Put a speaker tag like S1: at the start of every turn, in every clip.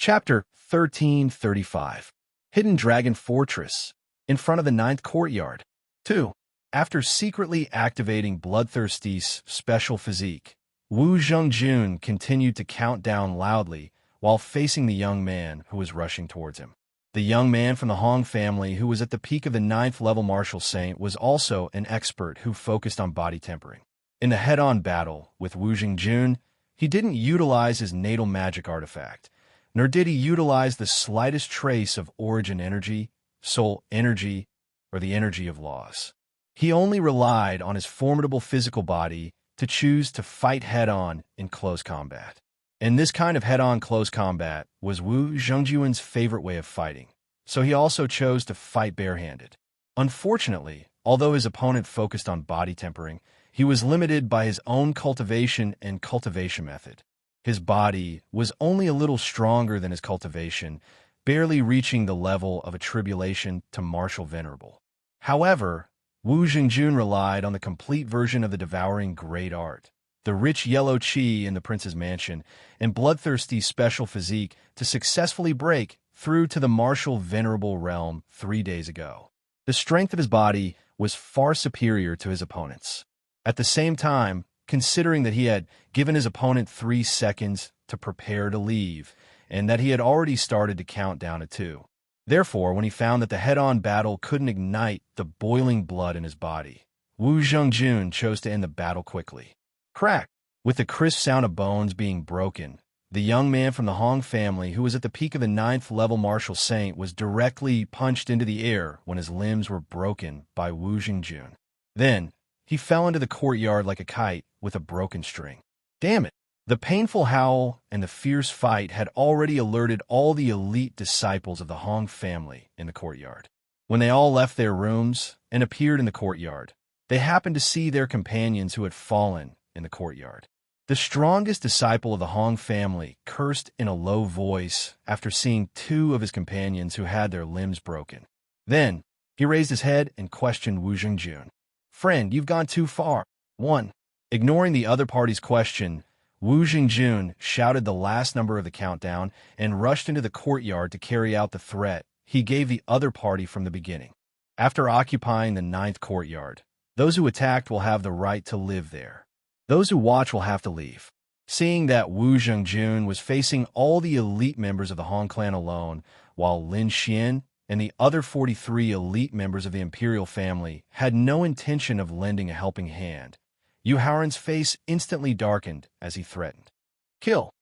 S1: Chapter 1335. Hidden Dragon Fortress, in front of the ninth courtyard. 2. After secretly activating Bloodthirsty's special physique, Wu Zhengjun continued to count down loudly while facing the young man who was rushing towards him. The young man from the Hong family who was at the peak of the 9th level martial saint was also an expert who focused on body tempering. In the head-on battle with Wu Zhengjun, he didn't utilize his natal magic artifact, nor did he utilize the slightest trace of origin energy, soul energy, or the energy of laws. He only relied on his formidable physical body to choose to fight head-on in close combat. And this kind of head-on close combat was Wu Zhengjun's favorite way of fighting, so he also chose to fight barehanded. Unfortunately, although his opponent focused on body tempering, he was limited by his own cultivation and cultivation method. His body was only a little stronger than his cultivation, barely reaching the level of a tribulation to martial venerable. However, Wu Zhengjun relied on the complete version of the devouring great art, the rich yellow qi in the prince's mansion, and Bloodthirsty's special physique to successfully break through to the martial venerable realm 3 days ago. The strength of his body was far superior to his opponent's. At the same time, considering that he had given his opponent 3 seconds to prepare to leave, and that he had already started to count down to 2. Therefore, when he found that the head-on battle couldn't ignite the boiling blood in his body, Wu Zhengjun chose to end the battle quickly. Crack! With the crisp sound of bones being broken, the young man from the Hong family who was at the peak of the 9th level martial saint was directly punched into the air when his limbs were broken by Wu Zhengjun. Then, he fell into the courtyard like a kite with a broken string. Damn it! The painful howl and the fierce fight had already alerted all the elite disciples of the Hong family in the courtyard. When they all left their rooms and appeared in the courtyard, they happened to see their companions who had fallen in the courtyard. The strongest disciple of the Hong family cursed in a low voice after seeing 2 of his companions who had their limbs broken. Then, he raised his head and questioned Wu Zhengjun. "Friend, you've gone too far." 1. Ignoring the other party's question, Wu Zhengjun shouted the last number of the countdown and rushed into the courtyard to carry out the threat he gave the other party from the beginning. After occupying the 9th courtyard, those who attacked will have the right to live there. Those who watch will have to leave. Seeing that Wu Zhengjun was facing all the elite members of the Hong clan alone, while Lin Xian and the other 43 elite members of the imperial family had no intention of lending a helping hand, Yu Haoran's face instantly darkened as he threatened. "Kill!"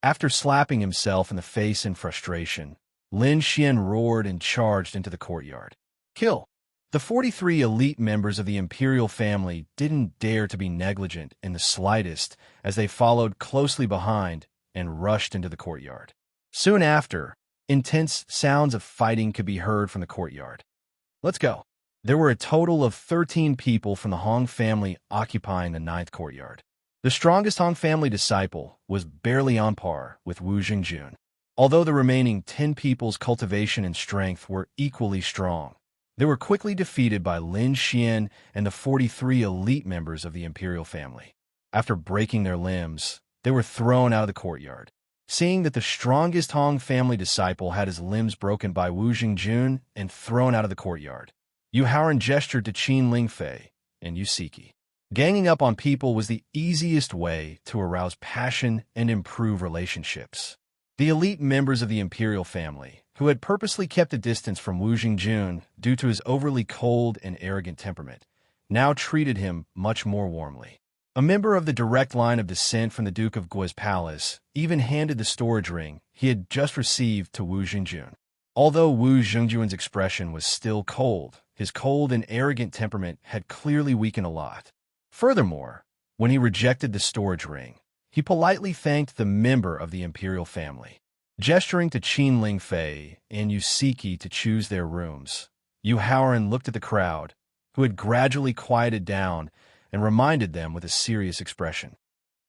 S1: After slapping himself in the face in frustration, Lin Xian roared and charged into the courtyard. "Kill!" The 43 elite members of the imperial family didn't dare to be negligent in the slightest as they followed closely behind and rushed into the courtyard. Soon after, intense sounds of fighting could be heard from the courtyard. "Let's go." There were a total of 13 people from the Hong family occupying the 9th courtyard. The strongest Hong family disciple was barely on par with Wu Zhengjun, although the remaining 10 people's cultivation and strength were equally strong. They were quickly defeated by Lin Xian and the 43 elite members of the imperial family. After breaking their limbs, they were thrown out of the courtyard. Seeing that the strongest Hong family disciple had his limbs broken by Wu Zhengjun and thrown out of the courtyard, Yu Haoran gestured to Qin Lingfei and Yusiki. Ganging up on people was the easiest way to arouse passion and improve relationships. The elite members of the imperial family, who had purposely kept a distance from Wu Zhengjun due to his overly cold and arrogant temperament, now treated him much more warmly. A member of the direct line of descent from the Duke of Gui's palace even handed the storage ring he had just received to Wu Zhengjun. Although Wu Zhengjun's expression was still cold, his cold and arrogant temperament had clearly weakened a lot. Furthermore, when he rejected the storage ring, he politely thanked the member of the imperial family. Gesturing to Qin Lingfei and Yusiki to choose their rooms, Yu Haoran looked at the crowd, who had gradually quieted down, and reminded them with a serious expression.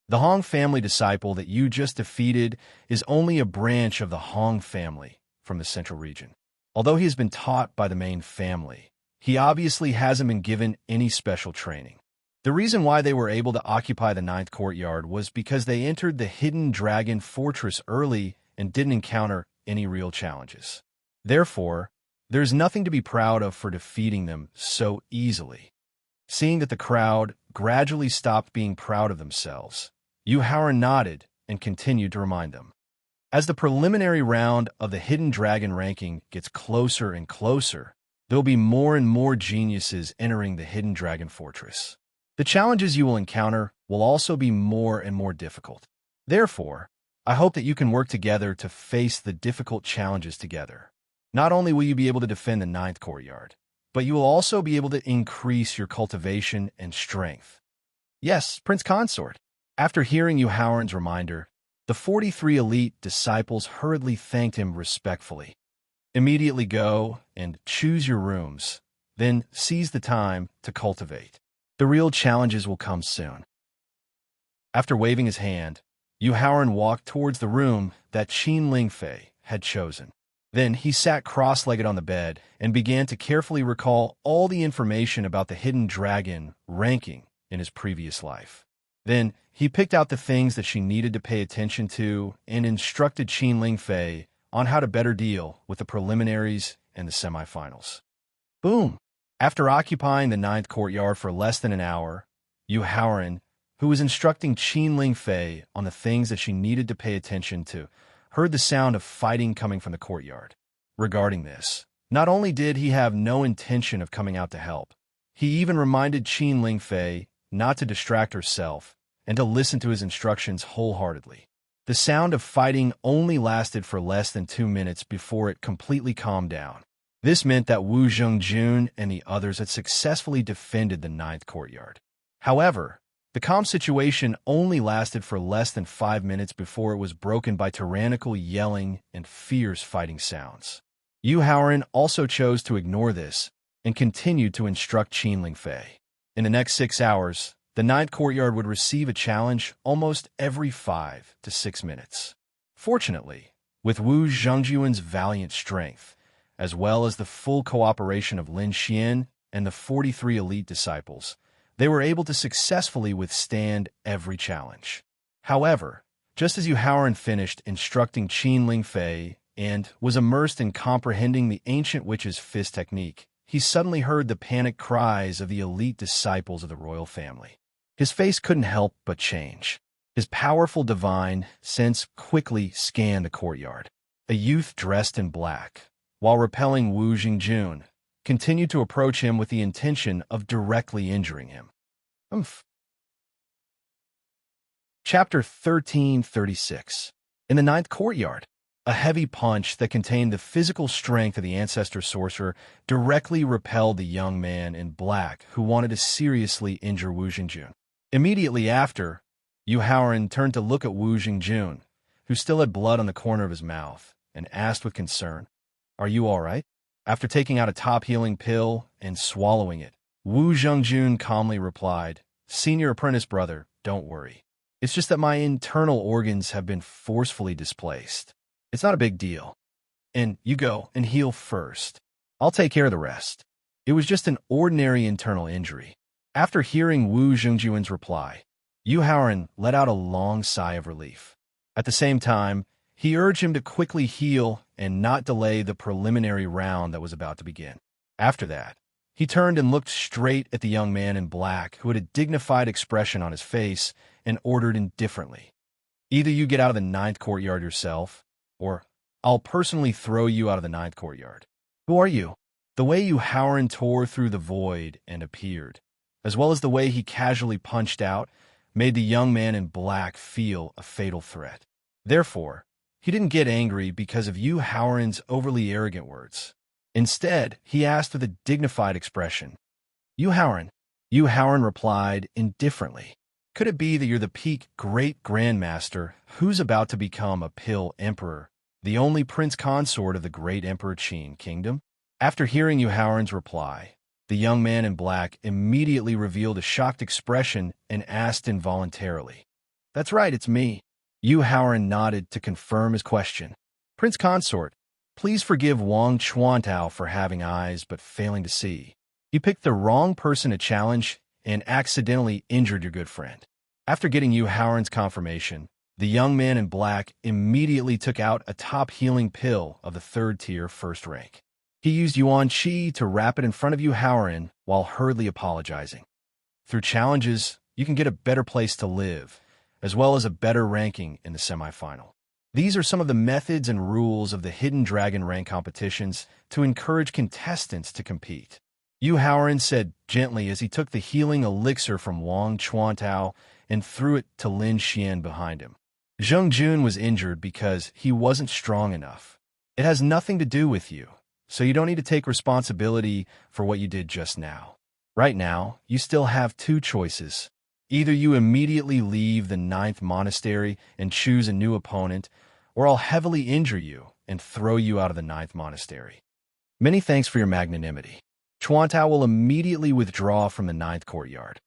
S1: The Hong family disciple that you just defeated is only a branch of the Hong family from the central region. Although he has been taught by the main family, he obviously hasn't been given any special training. The reason why they were able to occupy the 9th courtyard was because they entered the hidden dragon fortress early and didn't encounter any real challenges. Therefore, there's nothing to be proud of for defeating them so easily. Seeing that the crowd gradually stopped being proud of themselves, Yu Haoran nodded and continued to remind them. As the preliminary round of the Hidden Dragon ranking gets closer and closer, there'll be more and more geniuses entering the Hidden Dragon Fortress. The challenges you will encounter will also be more and more difficult. Therefore, I hope that you can work together to face the difficult challenges together. Not only will you be able to defend the 9th courtyard, but you will also be able to increase your cultivation and strength. Yes, Prince Consort. After hearing Yu Haoran's reminder, the 43 elite disciples hurriedly thanked him respectfully. Immediately go and choose your rooms, then seize the time to cultivate. The real challenges will come soon. After waving his hand, Yu Haoran walked towards the room that Qin Lingfei had chosen. Then he sat cross-legged on the bed and began to carefully recall all the information about the Hidden Dragon ranking in his previous life. Then he picked out the things that she needed to pay attention to and instructed Qin Lingfei on how to better deal with the preliminaries and the semifinals. Boom! After occupying the 9th courtyard for less than an hour, Yu Haoran, who was instructing Qin Lingfei on the things that she needed to pay attention to, heard the sound of fighting coming from the courtyard. Regarding this, not only did he have no intention of coming out to help, he even reminded Qin Lingfei not to distract herself and to listen to his instructions wholeheartedly. The sound of fighting only lasted for less than 2 minutes before it completely calmed down. This meant that Wu Zhengjun and the others had successfully defended the 9th courtyard. However, the calm situation only lasted for less than 5 minutes before it was broken by tyrannical yelling and fierce fighting sounds. Yu Haoran also chose to ignore this and continued to instruct Qin Lingfei. In the next 6 hours, the 9th courtyard would receive a challenge almost every 5 to 6 minutes. Fortunately, with Wu Zhengjuan's valiant strength, as well as the full cooperation of Lin Xian and the 43 elite disciples, they were able to successfully withstand every challenge. However, just as Yu Haoran finished instructing Qin Lingfei and was immersed in comprehending the ancient witch's fist technique, he suddenly heard the panicked cries of the elite disciples of the royal family. His face couldn't help but change. His powerful divine sense quickly scanned the courtyard. A youth dressed in black, while repelling Wu Zhengjun, continued to approach him with the intention of directly injuring him. Chapter 1336. In the 9th courtyard, a heavy punch that contained the physical strength of the ancestor sorcerer directly repelled the young man in black who wanted to seriously injure Wu Zhengjun. Immediately after, Yu Haoran turned to look at Wu Zhengjun, who still had blood on the corner of his mouth, and asked with concern, "Are you all right?" After taking out a top-healing pill and swallowing it, Wu Zhengjun calmly replied, "Senior apprentice brother, don't worry. It's just that my internal organs have been forcefully displaced. It's not a big deal. And you go and heal first. I'll take care of the rest." It was just an ordinary internal injury. After hearing Wu Zhengjuan's reply, Yu Haoran let out a long sigh of relief. At the same time, he urged him to quickly heal and not delay the preliminary round that was about to begin. After that, he turned and looked straight at the young man in black who had a dignified expression on his face and ordered indifferently, "Either you get out of the 9th courtyard yourself, or I'll personally throw you out of the 9th courtyard. Who are you?" The way Yu Haoran tore through the void and appeared, as well as the way he casually punched out, made the young man in black feel a fatal threat. Therefore, he didn't get angry because of Yu Haoran's overly arrogant words. Instead, he asked with a dignified expression, "Yu Haoran?" Yu Haoran replied indifferently, "Could it be that you're the peak great-grandmaster who's about to become a pill emperor, the only prince consort of the great Emperor Qin kingdom?" After hearing Yu Haoran's reply, the young man in black immediately revealed a shocked expression and asked involuntarily, "That's right, it's me." Yu Haoran nodded to confirm his question. "Prince Consort, please forgive Wang Chuantao for having eyes but failing to see. You picked the wrong person to challenge and accidentally injured your good friend." After getting Yu Haoran's confirmation, The young man in black immediately took out a top healing pill of the third tier first rank. He used Yuan Qi to wrap it in front of Yu Haoran while hurriedly apologizing. Through challenges, you can get a better place to live, as well as a better ranking in the semifinal. These are some of the methods and rules of the Hidden Dragon rank competitions to encourage contestants to compete. Yu Haoran said gently as he took the healing elixir from Wang Chuantao and threw it to Lin Xian behind him. Zheng Jun was injured because he wasn't strong enough. It has nothing to do with you, so you don't need to take responsibility for what you did just now. Right now, you still have two choices. Either you immediately leave the 9th monastery and choose a new opponent, or I'll heavily injure you and throw you out of the 9th monastery. Many thanks for your magnanimity. Chuantao will immediately withdraw from the 9th courtyard.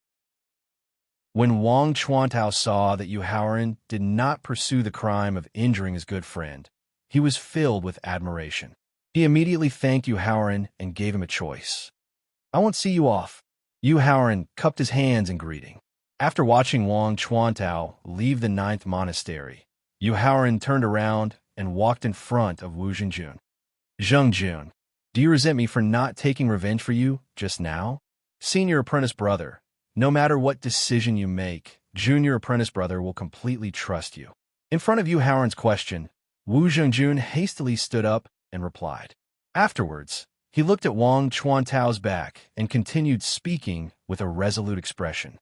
S1: When Wang Chuantao saw that Yu Haoran did not pursue the crime of injuring his good friend, he was filled with admiration. He immediately thanked Yu Haoran and gave him a choice. I won't see you off. Yu Haoran cupped his hands in greeting. After watching Wang Chuantao leave the 9th monastery, Yu Haoran turned around and walked in front of Wu Zhengjun. Zheng Jun, do you resent me for not taking revenge for you just now? Senior apprentice brother, no matter what decision you make, junior apprentice brother will completely trust you. In front of Yu Haoran's question, Wu Zhengjun hastily stood up and replied. Afterwards, he looked at Wang Chuantao's back and continued speaking with a resolute expression.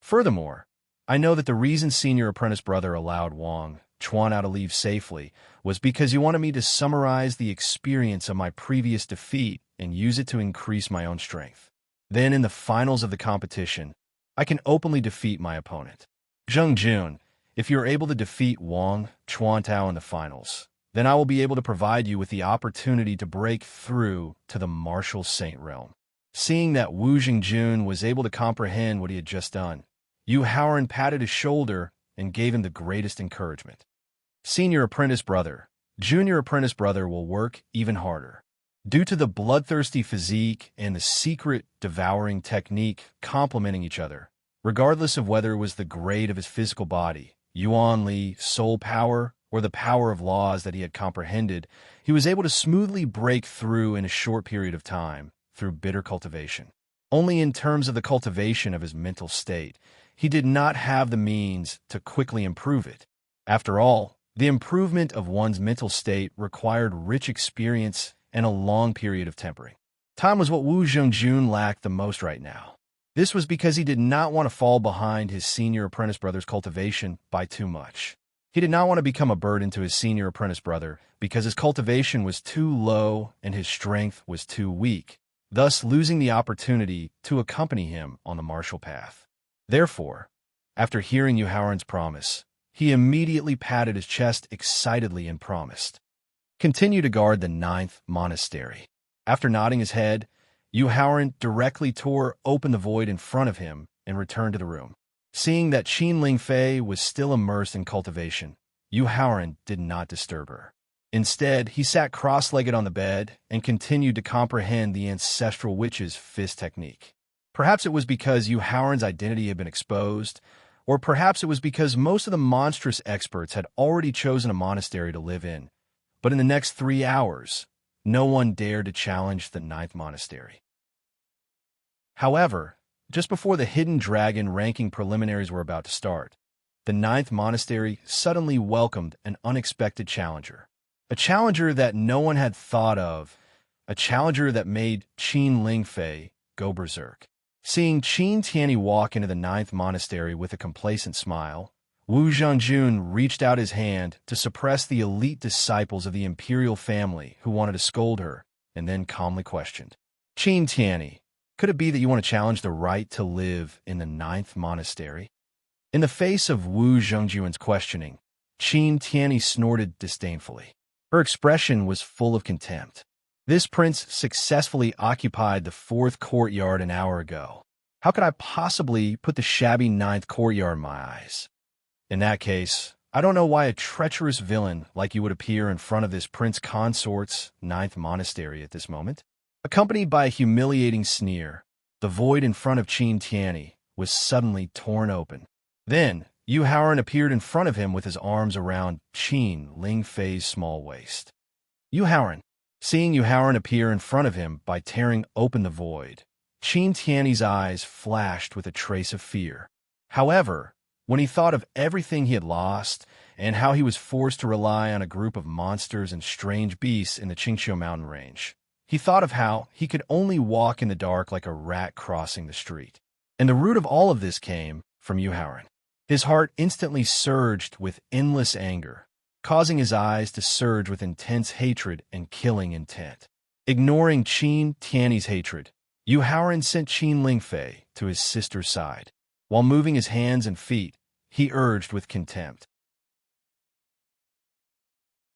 S1: Furthermore, I know that the reason senior apprentice brother allowed Wang Chuantao to leave safely was because you wanted me to summarize the experience of my previous defeat and use it to increase my own strength. Then in the finals of the competition, I can openly defeat my opponent. Zheng Jun, if you are able to defeat Wang Chuantao in the finals, then I will be able to provide you with the opportunity to break through to the martial saint realm. Seeing that Wu Zhengjun was able to comprehend what he had just done, Yu Haoran patted his shoulder and gave him the greatest encouragement. Senior apprentice brother, junior apprentice brother will work even harder. Due to the bloodthirsty physique and the secret devouring technique complementing each other, regardless of whether it was the grade of his physical body, Yuan Li, soul power, or the power of laws that he had comprehended, he was able to smoothly break through in a short period of time through bitter cultivation. Only in terms of the cultivation of his mental state, he did not have the means to quickly improve it. After all, the improvement of one's mental state required rich experience and a long period of tempering. Time was what Wu Zhengjun lacked the most right now. This was because he did not want to fall behind his senior apprentice brother's cultivation by too much. He did not want to become a burden to his senior apprentice brother because his cultivation was too low and his strength was too weak, thus losing the opportunity to accompany him on the martial path. Therefore, after hearing Yu Haoran's promise, he immediately patted his chest excitedly and promised. Continue to guard the 9th monastery. After nodding his head, Yu Haoran directly tore open the void in front of him and returned to the room. Seeing that Qin Lingfei was still immersed in cultivation, Yu Haoran did not disturb her. Instead, he sat cross-legged on the bed and continued to comprehend the ancestral witch's fist technique. Perhaps it was because Yu Haoran's identity had been exposed, or perhaps it was because most of the monstrous experts had already chosen a monastery to live in. But in the next 3 hours, no one dared to challenge the 9th monastery. However, just before the Hidden Dragon ranking preliminaries were about to start, the 9th monastery suddenly welcomed an unexpected challenger. A challenger that no one had thought of, a challenger that made Qin Lingfei go berserk. Seeing Qin Tianyi walk into the 9th monastery with a complacent smile, Wu Zhengjun reached out his hand to suppress the elite disciples of the imperial family who wanted to scold her, and then calmly questioned. Qin Tianyi, could it be that you want to challenge the right to live in the 9th monastery? In the face of Wu Zhengjun's questioning, Qin Tianyi snorted disdainfully. Her expression was full of contempt. This prince successfully occupied the 4th courtyard an hour ago. How could I possibly put the shabby 9th courtyard in my eyes? In that case, I don't know why a treacherous villain like you would appear in front of this prince consort's 9th monastery at this moment. Accompanied by a humiliating sneer, the void in front of Qin Tianyi was suddenly torn open. Then, Yu Haoran appeared in front of him with his arms around Qin Lingfei's small waist. Yu Haoran. Seeing Yu Haoran appear in front of him by tearing open the void, Qin Tiany's eyes flashed with a trace of fear. However, when he thought of everything he had lost and how he was forced to rely on a group of monsters and strange beasts in the Qingqiu mountain range, he thought of how he could only walk in the dark like a rat crossing the street. And the root of all of this came from Yu Haoran. His heart instantly surged with endless anger, causing his eyes to surge with intense hatred and killing intent. Ignoring Qin Tiany's hatred, Yu Haoran sent Qin Lingfei to his sister's side. While moving his hands and feet, he urged with contempt.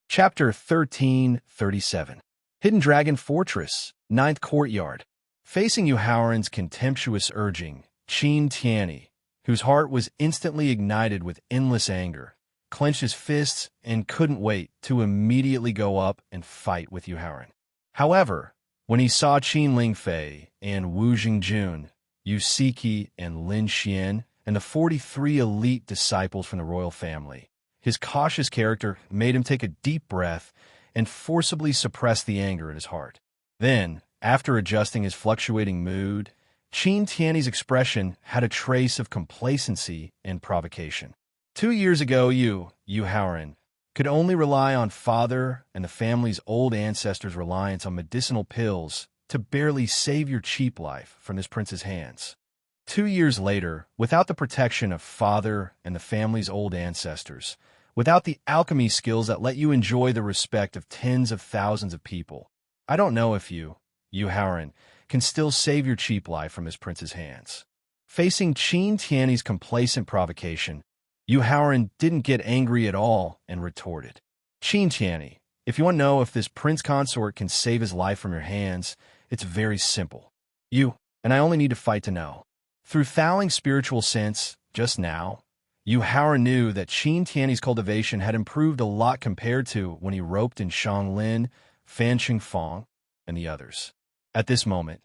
S1: Chapter 1337. Hidden Dragon Fortress, 9th Courtyard. Facing Yu Haoran's contemptuous urging, Qin Tiany, whose heart was instantly ignited with endless anger, clenched his fists and couldn't wait to immediately go up and fight with Yu Haoran. However, when he saw Qin Lingfei and Wu Jingjun, Yu Siki and Lin Xian, and the 43 elite disciples from the royal family, his cautious character made him take a deep breath and forcibly suppress the anger in his heart. Then, after adjusting his fluctuating mood, Qin Tiany's expression had a trace of complacency and provocation. 2 years ago, Yu Haoran, could only rely on father and the family's old ancestors' reliance on medicinal pills to barely save your cheap life from this prince's hands. 2 years later, without the protection of father and the family's old ancestors, without the alchemy skills that let you enjoy the respect of tens of thousands of people, I don't know if Yu Haoran, can still save your cheap life from this prince's hands. Facing Qin Tiany's complacent provocation, Yu Haoran didn't get angry at all and retorted, Qin Tiany, if you want to know if this prince consort can save his life from your hands, it's very simple. And I only need to fight to know. Through thawing spiritual sense, just now, Yu Haoran knew that Qin Tiany's cultivation had improved a lot compared to when he roped in Shanglin, Fan Qingfang, and the others. At this moment,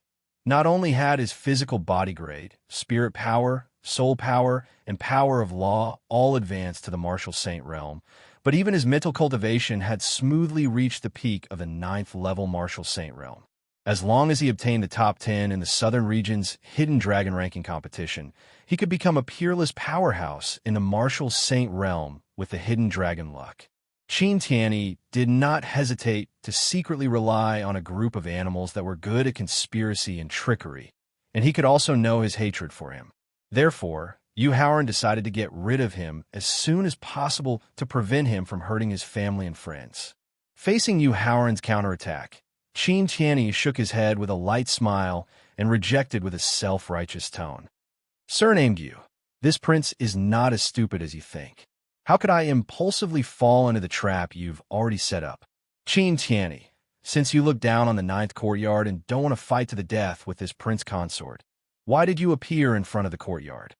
S1: not only had his physical body grade, spirit power, soul power, and power of law all advanced to the martial saint realm, but even his mental cultivation had smoothly reached the peak of the 9th level martial saint realm. As long as he obtained the top 10 in the Southern region's Hidden Dragon ranking competition, he could become a peerless powerhouse in the martial saint realm with the Hidden Dragon luck. Qin Tiany did not hesitate to secretly rely on a group of animals that were good at conspiracy and trickery, and he could also know his hatred for him. Therefore, Yu Haoran decided to get rid of him as soon as possible to prevent him from hurting his family and friends. Facing Yu Haoran's counterattack, Qin Tiany shook his head with a light smile and rejected with a self-righteous tone. Surnamed Yu, this prince is not as stupid as you think. How could I impulsively fall into the trap you've already set up? Qin Tiany, since you look down on the 9th courtyard and don't want to fight to the death with this prince consort, why did you appear in front of the courtyard?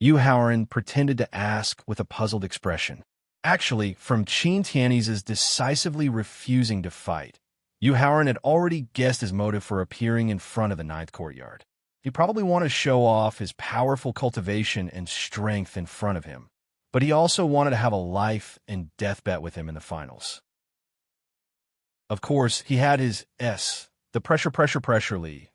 S1: Yu Haoran pretended to ask with a puzzled expression. Actually, from Qin Tiany's decisively refusing to fight, Yu Haoran had already guessed his motive for appearing in front of the 9th courtyard. He probably wanted to show off his powerful cultivation and strength in front of him, but he also wanted to have a life and death bet with him in the finals. Of course, he had his the pressure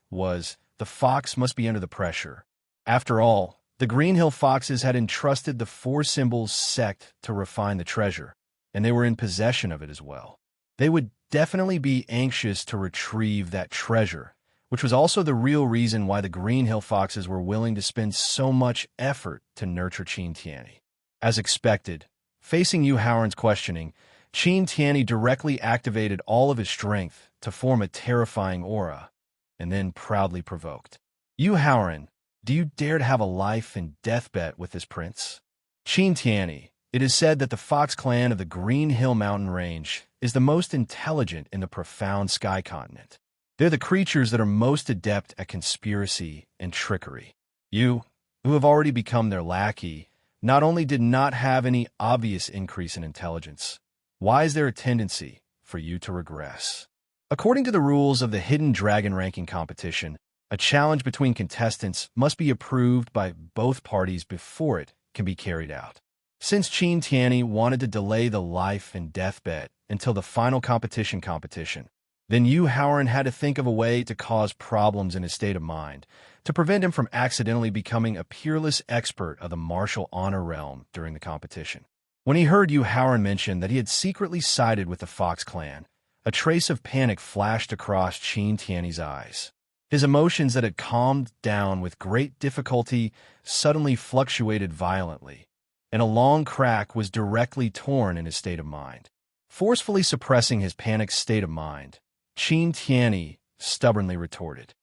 S1: was, the fox must be under the pressure. After all, the Green Hill Foxes had entrusted the Four Symbols sect to refine the treasure, and they were in possession of it as well. They would definitely be anxious to retrieve that treasure, which was also the real reason why the Green Hill Foxes were willing to spend so much effort to nurture Qin Tiany. As expected, facing Yu Haoran's questioning, Qin Tiany directly activated all of his strength to form a terrifying aura, and then proudly provoked. Yu Haoran, do you dare to have a life and death bet with this prince? Qin Tiany, it is said that the Fox clan of the Green Hill Mountain Range is the most intelligent in the profound sky continent. They're the creatures that are most adept at conspiracy and trickery. You, who have already become their lackey, not only did not have any obvious increase in intelligence, why is there a tendency for you to regress? According to the rules of the Hidden Dragon ranking competition, a challenge between contestants must be approved by both parties before it can be carried out. Since Qin Tianyi wanted to delay the life and death bet until the final competition, then Yu Haoran had to think of a way to cause problems in his state of mind, to prevent him from accidentally becoming a peerless expert of the martial honor realm during the competition. When he heard Yu Haoran mention that he had secretly sided with the Fox clan, a trace of panic flashed across Qin Tianyi's eyes. His emotions that had calmed down with great difficulty suddenly fluctuated violently, and a long crack was directly torn in his state of mind. Forcefully suppressing his panicked state of mind, Qin Tianyi stubbornly retorted,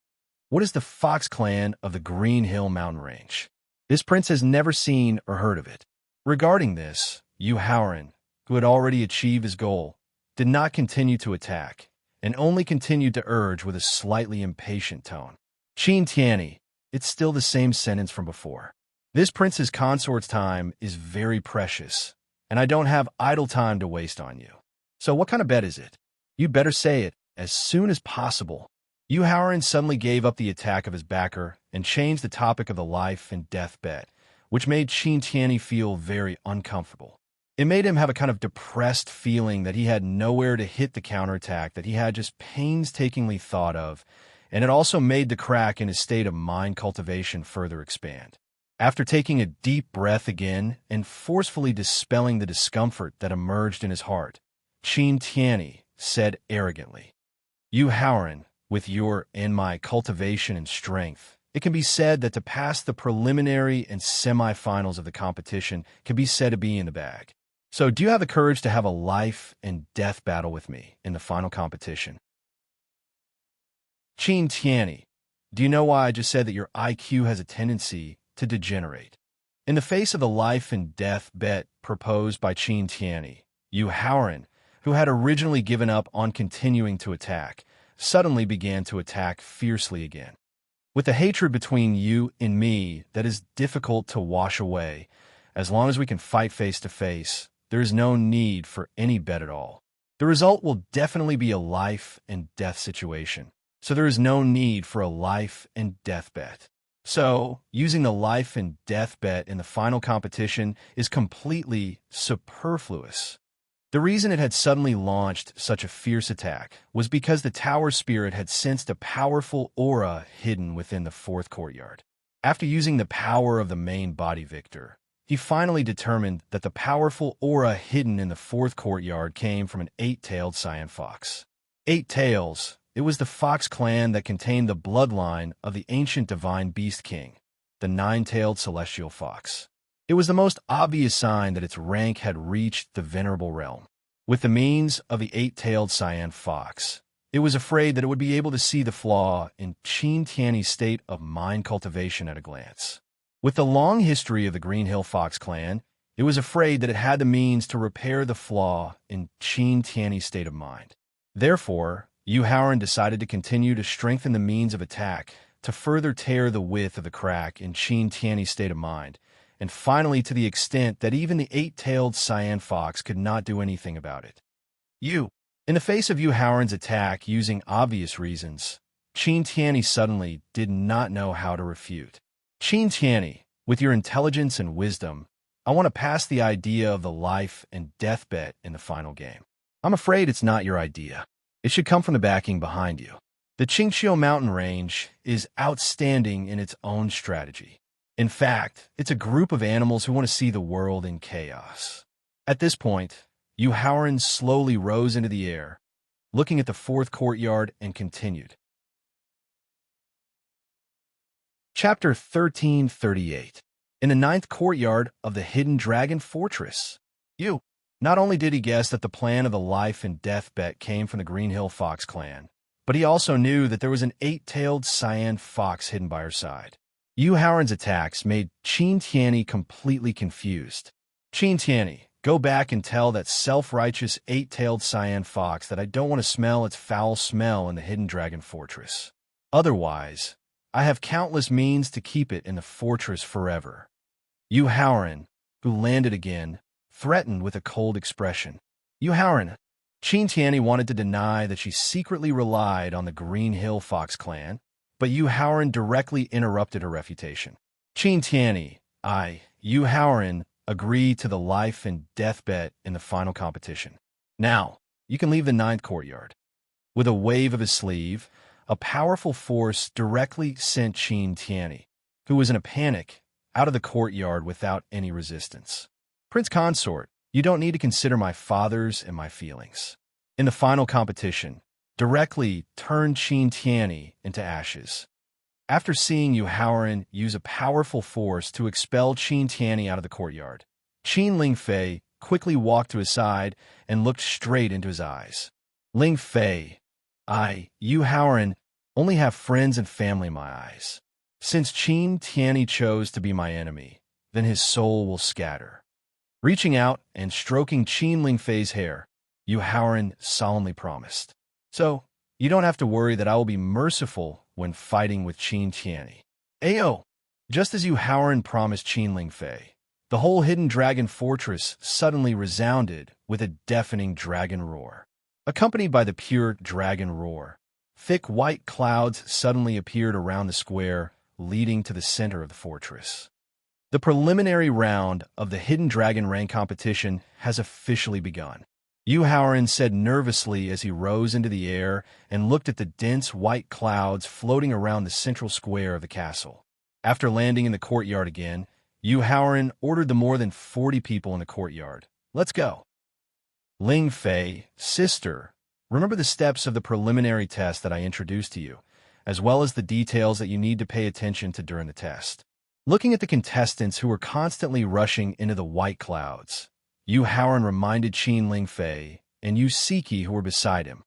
S1: "What is the Fox clan of the Green Hill mountain range? This prince has never seen or heard of it." Regarding this, Yu Haoran, who had already achieved his goal, did not continue to attack, and only continued to urge with a slightly impatient tone. "Qin Tianyi, it's still the same sentence from before. This prince's consort's time is very precious, and I don't have idle time to waste on you. So what kind of bet is it? You'd better say it as soon as possible." Yu Haoran suddenly gave up the attack of his backer and changed the topic of the life and death bet, which made Qin Tianyi feel very uncomfortable. It made him have a kind of depressed feeling that he had nowhere to hit the counterattack that he had just painstakingly thought of, and it also made the crack in his state of mind cultivation further expand. After taking a deep breath again and forcefully dispelling the discomfort that emerged in his heart, Qin Tianyi said arrogantly, "Yu Haoran, with your and my cultivation and strength, it can be said that to pass the preliminary and semi-finals of the competition can be said to be in the bag. So do you have the courage to have a life and death battle with me in the final competition?" Qin Tianyi, do you know why I just said that your IQ has a tendency to degenerate? In the face of the life and death bet proposed by Qin Tianyi, Yu Haoran, who had originally given up on continuing to attack, suddenly began to attack fiercely again. "With the hatred between you and me that is difficult to wash away, as long as we can fight face to face, there is no need for any bet at all. The result will definitely be a life and death situation, so there is no need for a life and death bet. So, using the life and death bet in the final competition is completely superfluous." The reason it had suddenly launched such a fierce attack was because the tower spirit had sensed a powerful aura hidden within the fourth courtyard. After using the power of the main body victor, he finally determined that the powerful aura hidden in the fourth courtyard came from an eight-tailed cyan fox. 8 tails, it was the fox clan that contained the bloodline of the ancient divine beast king, the 9-tailed celestial fox. It was the most obvious sign that its rank had reached the venerable realm. With the means of the 8-tailed cyan fox, it was afraid that it would be able to see the flaw in Qin Tianyi's state of mind cultivation at a glance. With the long history of the Green Hill Fox clan, it was afraid that it had the means to repair the flaw in Qin Tianyi's state of mind. Therefore, Yu Haoran decided to continue to strengthen the means of attack to further tear the width of the crack in Qin Tianyi's state of mind, and finally to the extent that even the 8-tailed cyan fox could not do anything about it. In the face of Yu Haoran's attack using obvious reasons, Qin Tianyi suddenly did not know how to refute. "Qin Tianyi, with your intelligence and wisdom, I want to pass the idea of the life and death bet in the final game. I'm afraid it's not your idea. It should come from the backing behind you. The Qingqiu mountain range is outstanding in its own strategy. In fact, it's a group of animals who want to see the world in chaos." At this point, Yu Haoran slowly rose into the air, looking at the fourth courtyard, and continued. Chapter 1338. In the 9th courtyard of the Hidden Dragon Fortress. Not only did he guess that the plan of the life and death bet came from the Green Hill Fox clan, but he also knew that there was an 8-tailed cyan fox hidden by her side. Yu Haoran's attacks made Qin Tianyi completely confused. "Qin Tianyi, go back and tell that self-righteous 8-tailed cyan fox that I don't want to smell its foul smell in the Hidden Dragon Fortress. Otherwise, I have countless means to keep it in the fortress forever." Yu Haoran, who landed again, threatened with a cold expression. "Yu Haoran." Qin Tianyi wanted to deny that she secretly relied on the Green Hill Fox clan, but Yu Haoran directly interrupted her refutation. "Qin Tianyi, Yu Haoran, agree to the life and death bet in the final competition. Now, you can leave the ninth courtyard. With a wave of his sleeve, a powerful force directly sent Qin Tianyi, who was in a panic, out of the courtyard without any resistance. Prince Consort, you don't need to consider my fathers and my feelings. In the final competition, directly turned Qin Tianyi into ashes. After seeing Yu Haoran use a powerful force to expel Qin Tianyi out of the courtyard, Qin Lingfei quickly walked to his side and looked straight into his eyes. Lingfei, Yu Haoran, only have friends and family in my eyes. Since Qin Tianyi chose to be my enemy, then his soul will scatter. Reaching out and stroking Qin Lingfei's hair, Yu Haoran solemnly promised. So, you don't have to worry that I will be merciful when fighting with Qin Tianyi. Ayo! Just as Yu Haoran promised Qin Lingfei, the whole hidden dragon fortress suddenly resounded with a deafening dragon roar. Accompanied by the pure dragon roar, thick white clouds suddenly appeared around the square leading to the center of the fortress. The preliminary round of the Hidden Dragon Rank competition has officially begun. Yu Haoran said nervously as he rose into the air and looked at the dense white clouds floating around the central square of the castle. After landing in the courtyard again, Yu Haoran ordered the more than 40 people in the courtyard. Let's go. Ling Fei, sister, remember the steps of the preliminary test that I introduced to you, as well as the details that you need to pay attention to during the test. Looking at the contestants who were constantly rushing into the white clouds, Yu Haoran reminded Qin Lingfei and Yu Siki who were beside him.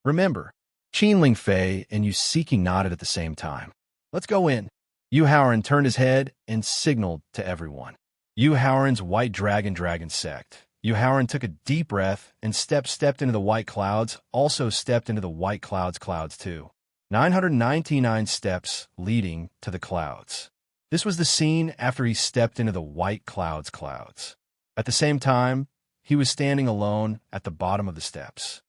S1: Remember, Qin Lingfei and Yu Siki nodded at the same time. Let's go in. Yu Haoran turned his head and signaled to everyone. Yu Haoran's White Dragon sect. Yu Haoran took a deep breath and stepped into the white clouds, also stepped into the white clouds too. 999 steps leading to the clouds. This was the scene after he stepped into the white clouds. At the same time, he was standing alone at the bottom of the steps.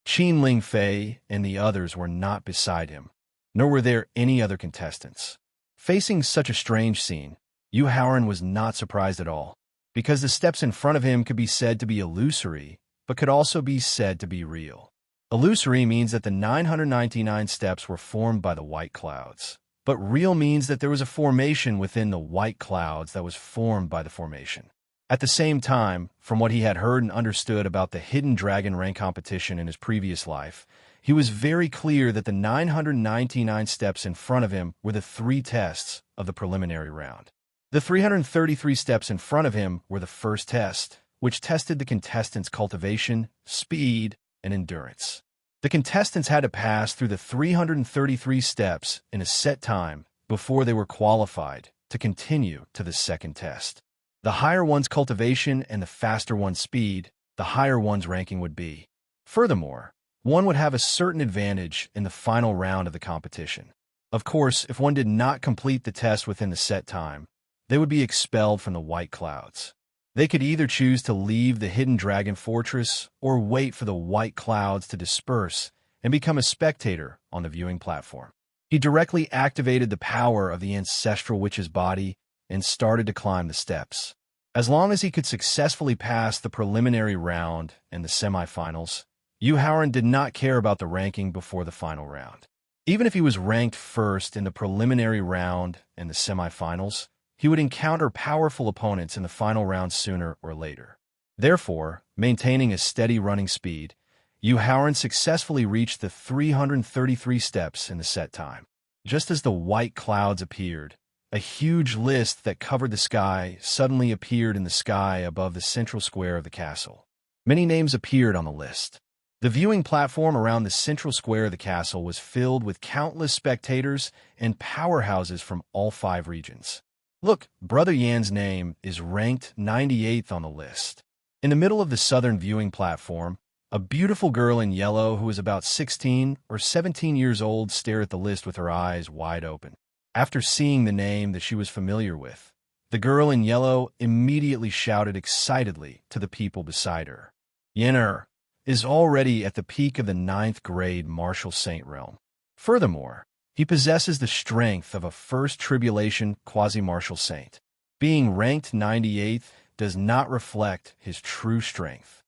S1: Qin Lingfei and the others were not beside him, nor were there any other contestants. Facing such a strange scene, Yu Haoran was not surprised at all, because the steps in front of him could be said to be illusory, but could also be said to be real. Illusory means that the 999 steps were formed by the white clouds, but real means that there was a formation within the white clouds that was formed by the formation. At the same time, from what he had heard and understood about the Hidden Dragon Rank competition in his previous life, he was very clear that the 999 steps in front of him were the 3 tests of the preliminary round. The 333 steps in front of him were the first test, which tested the contestants' cultivation, speed, and endurance. The contestants had to pass through the 333 steps in a set time before they were qualified to continue to the second test. The higher one's cultivation and the faster one's speed, the higher one's ranking would be. Furthermore, one would have a certain advantage in the final round of the competition. Of course, if one did not complete the test within the set time, they would be expelled from the white clouds. They could either choose to leave the Hidden Dragon Fortress or wait for the white clouds to disperse and become a spectator on the viewing platform. He directly activated the power of the ancestral witch's body and started to climb the steps. As long as he could successfully pass the preliminary round and the semifinals, Yu Haoran did not care about the ranking before the final round. Even if he was ranked first in the preliminary round and the semifinals, he would encounter powerful opponents in the final round sooner or later. Therefore, maintaining a steady running speed, Yu Haoran successfully reached the 333 steps in the set time. Just as the white clouds appeared, a huge list that covered the sky suddenly appeared in the sky above the central square of the castle. Many names appeared on the list. The viewing platform around the central square of the castle was filled with countless spectators and powerhouses from all 5 regions. Look, Brother Yan's name is ranked 98th on the list. In the middle of the southern viewing platform, a beautiful girl in yellow who was about 16 or 17 years old stared at the list with her eyes wide open. After seeing the name that she was familiar with, the girl in yellow immediately shouted excitedly to the people beside her. Yen'er is already at the peak of the 9th grade martial saint realm. Furthermore, he possesses the strength of a first tribulation quasi-martial saint. Being ranked 98th does not reflect his true strength.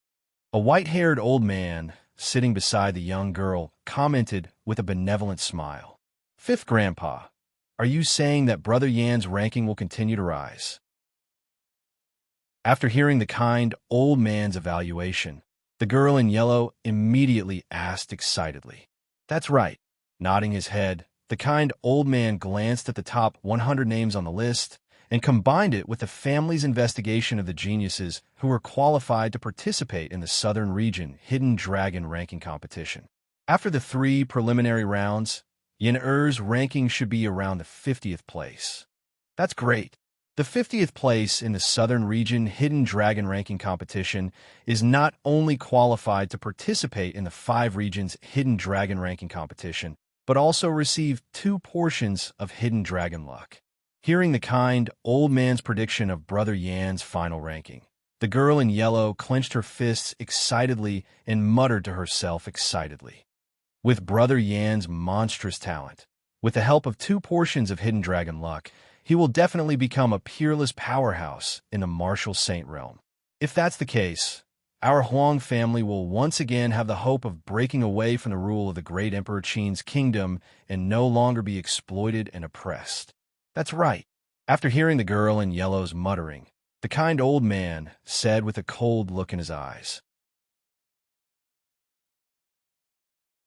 S1: A white-haired old man sitting beside the young girl commented with a benevolent smile. Fifth Grandpa, are you saying that Brother Yan's ranking will continue to rise? After hearing the kind old man's evaluation, the girl in yellow immediately asked excitedly. That's right. Nodding his head, the kind old man glanced at the top 100 names on the list and combined it with the family's investigation of the geniuses who were qualified to participate in the Southern Region Hidden Dragon ranking competition. After the 3 preliminary rounds, Yin Er's ranking should be around the 50th place. That's great. The 50th place in the Southern Region Hidden Dragon ranking competition is not only qualified to participate in the 5 regions Hidden Dragon ranking competition, but also receive 2 portions of Hidden Dragon luck. Hearing the kind old man's prediction of Brother Yan's final ranking, the girl in yellow clenched her fists excitedly and muttered to herself excitedly. With Brother Yan's monstrous talent, with the help of 2 portions of Hidden Dragon luck, he will definitely become a peerless powerhouse in the Martial Saint realm. If that's the case, our Huang family will once again have the hope of breaking away from the rule of the great Emperor Qin's kingdom and no longer be exploited and oppressed. That's right. After hearing the girl in yellow's muttering, the kind old man said with a cold look in his eyes.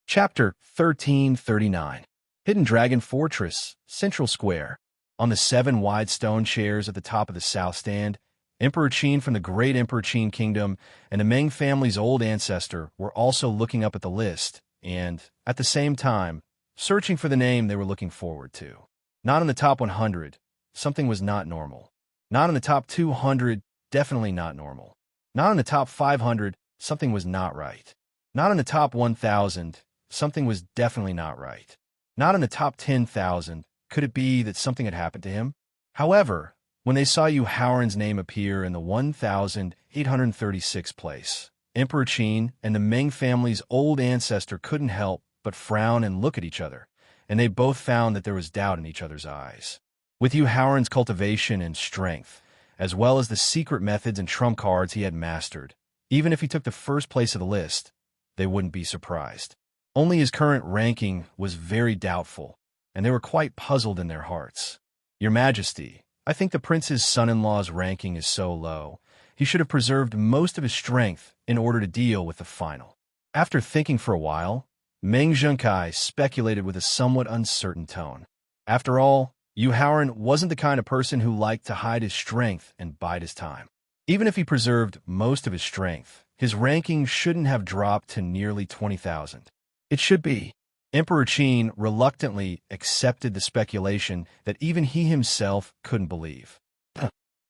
S1: Chapter 1339. Hidden Dragon Fortress, Central Square. On the 7 wide stone chairs at the top of the south stand, Emperor Qin from the great Emperor Qin kingdom and the Ming family's old ancestor were also looking up at the list and, at the same time, searching for the name they were looking forward to. Not in the top 100, something was not normal. Not in the top 200, definitely not normal. Not in the top 500, something was not right. Not in the top 1,000, something was definitely not right. Not in the top 10,000, could it be that something had happened to him? However, when they saw Yu Haoran's name appear in the 1,836th place, Emperor Qin and the Ming family's old ancestor couldn't help but frown and look at each other, and they both found that there was doubt in each other's eyes. With Yu Haoran's cultivation and strength, as well as the secret methods and trump cards he had mastered, even if he took the first place of the list, they wouldn't be surprised. Only his current ranking was very doubtful, and they were quite puzzled in their hearts. Your Majesty, I think the prince's son-in-law's ranking is so low, he should have preserved most of his strength in order to deal with the final. After thinking for a while, Meng Zhengkai speculated with a somewhat uncertain tone. After all, Yu Haoran wasn't the kind of person who liked to hide his strength and bide his time. Even if he preserved most of his strength, his ranking shouldn't have dropped to nearly 20,000. It should be. Emperor Qin reluctantly accepted the speculation that even he himself couldn't believe.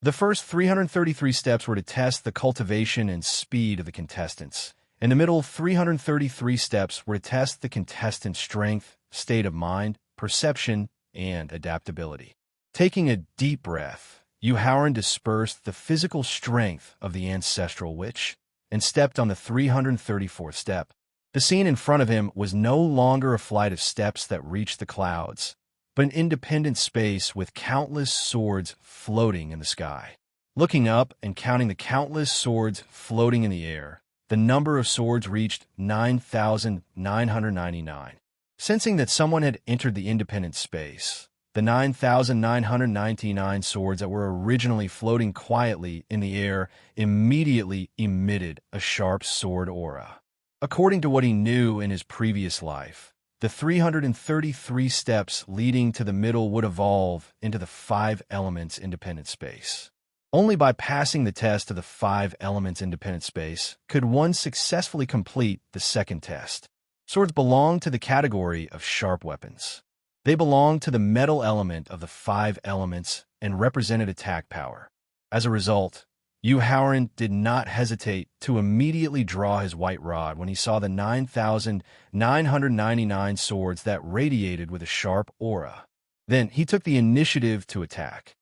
S1: The first 333 steps were to test the cultivation and speed of the contestants, and the middle 333 steps were to test the contestants' strength, state of mind, perception, and adaptability. Taking a deep breath, Yu Haoran dispersed the physical strength of the ancestral witch and stepped on the 334th step. The scene in front of him was no longer a flight of steps that reached the clouds, but an independent space with countless swords floating in the sky. Looking up and counting the countless swords floating in the air, the number of swords reached 9,999. Sensing that someone had entered the independent space, the 9,999 swords that were originally floating quietly in the air immediately emitted a sharp sword aura. According to what he knew in his previous life, the 333 steps leading to the middle would evolve into the 5 elements independent space. Only by passing the test of the 5 elements independent space could one successfully complete the second test. Swords belong to the category of sharp weapons. They belong to the metal element of the 5 elements and represented attack power. As a result, Yu Haoran did not hesitate to immediately draw his white rod when he saw the 9,999 swords that radiated with a sharp aura. Then he took the initiative to attack.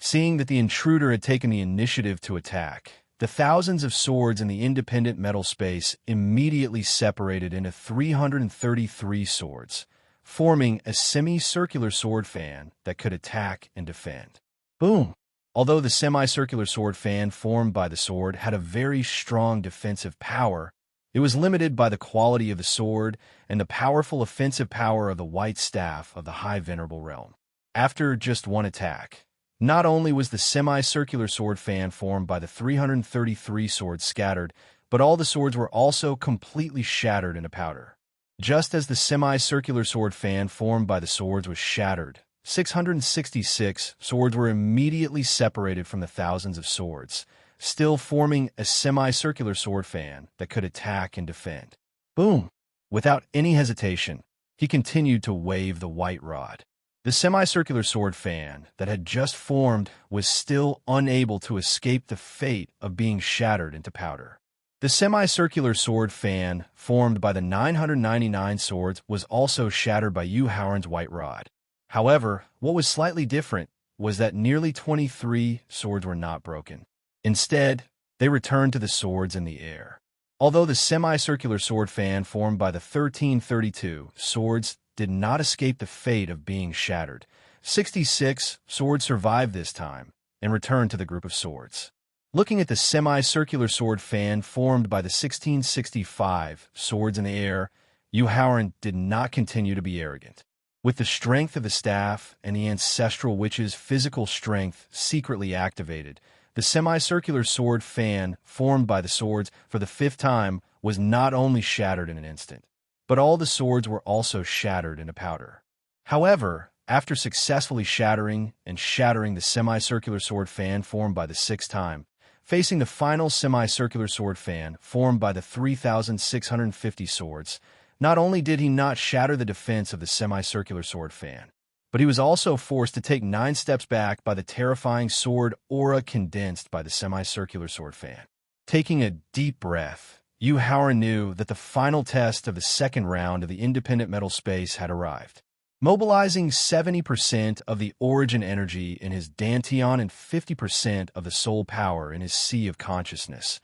S1: Seeing that the intruder had taken the initiative to attack, the thousands of swords in the independent metal space immediately separated into 333 swords, forming a semicircular sword fan that could attack and defend. Boom! Although the semicircular sword fan formed by the sword had a very strong defensive power, it was limited by the quality of the sword and the powerful offensive power of the white staff of the High Venerable Realm. After just one attack, not only was the semicircular sword fan formed by the 333 swords scattered, but all the swords were also completely shattered into powder. Just as the semicircular sword fan formed by the swords was shattered, 666 swords were immediately separated from the thousands of swords, still forming a semicircular sword fan that could attack and defend. Boom! Without any hesitation, he continued to wave the white rod. The semicircular sword fan that had just formed was still unable to escape the fate of being shattered into powder. The semicircular sword fan formed by the 999 swords was also shattered by Yu Haoran's white rod. However, what was slightly different was that nearly 23 swords were not broken. Instead, they returned to the swords in the air. Although the semicircular sword fan formed by the 1332 swords did not escape the fate of being shattered, 66 swords survived this time and returned to the group of swords. Looking at the semicircular sword fan formed by the 1665 swords in the air, Yu Haoran did not continue to be arrogant. With the strength of the staff and the ancestral witch's physical strength secretly activated, the semicircular sword fan formed by the swords for the 5th time was not only shattered in an instant, but all the swords were also shattered into powder. However, after successfully shattering the semicircular sword fan formed by the 6th time, facing the final semicircular sword fan formed by the 3,650 swords, not only did he not shatter the defense of the semicircular sword fan, but he was also forced to take 9 steps back by the terrifying sword aura condensed by the semicircular sword fan. Taking a deep breath, Yu Haoran knew that the final test of the second round of the independent metal space had arrived. Mobilizing 70% of the origin energy in his Dantian and 50% of the soul power in his sea of consciousness,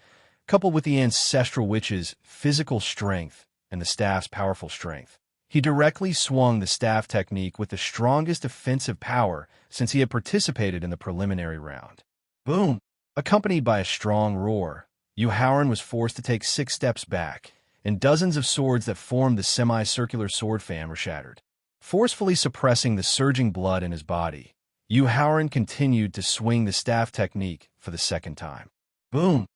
S1: coupled with the ancestral witch's physical strength and the staff's powerful strength, he directly swung the staff technique with the strongest offensive power since he had participated in the preliminary round. Boom! Accompanied by a strong roar, Yu Haoran was forced to take 6 steps back, and dozens of swords that formed the semicircular sword fan were shattered. Forcefully suppressing the surging blood in his body, Yu Haoran continued to swing the staff technique for the 2nd time. Boom!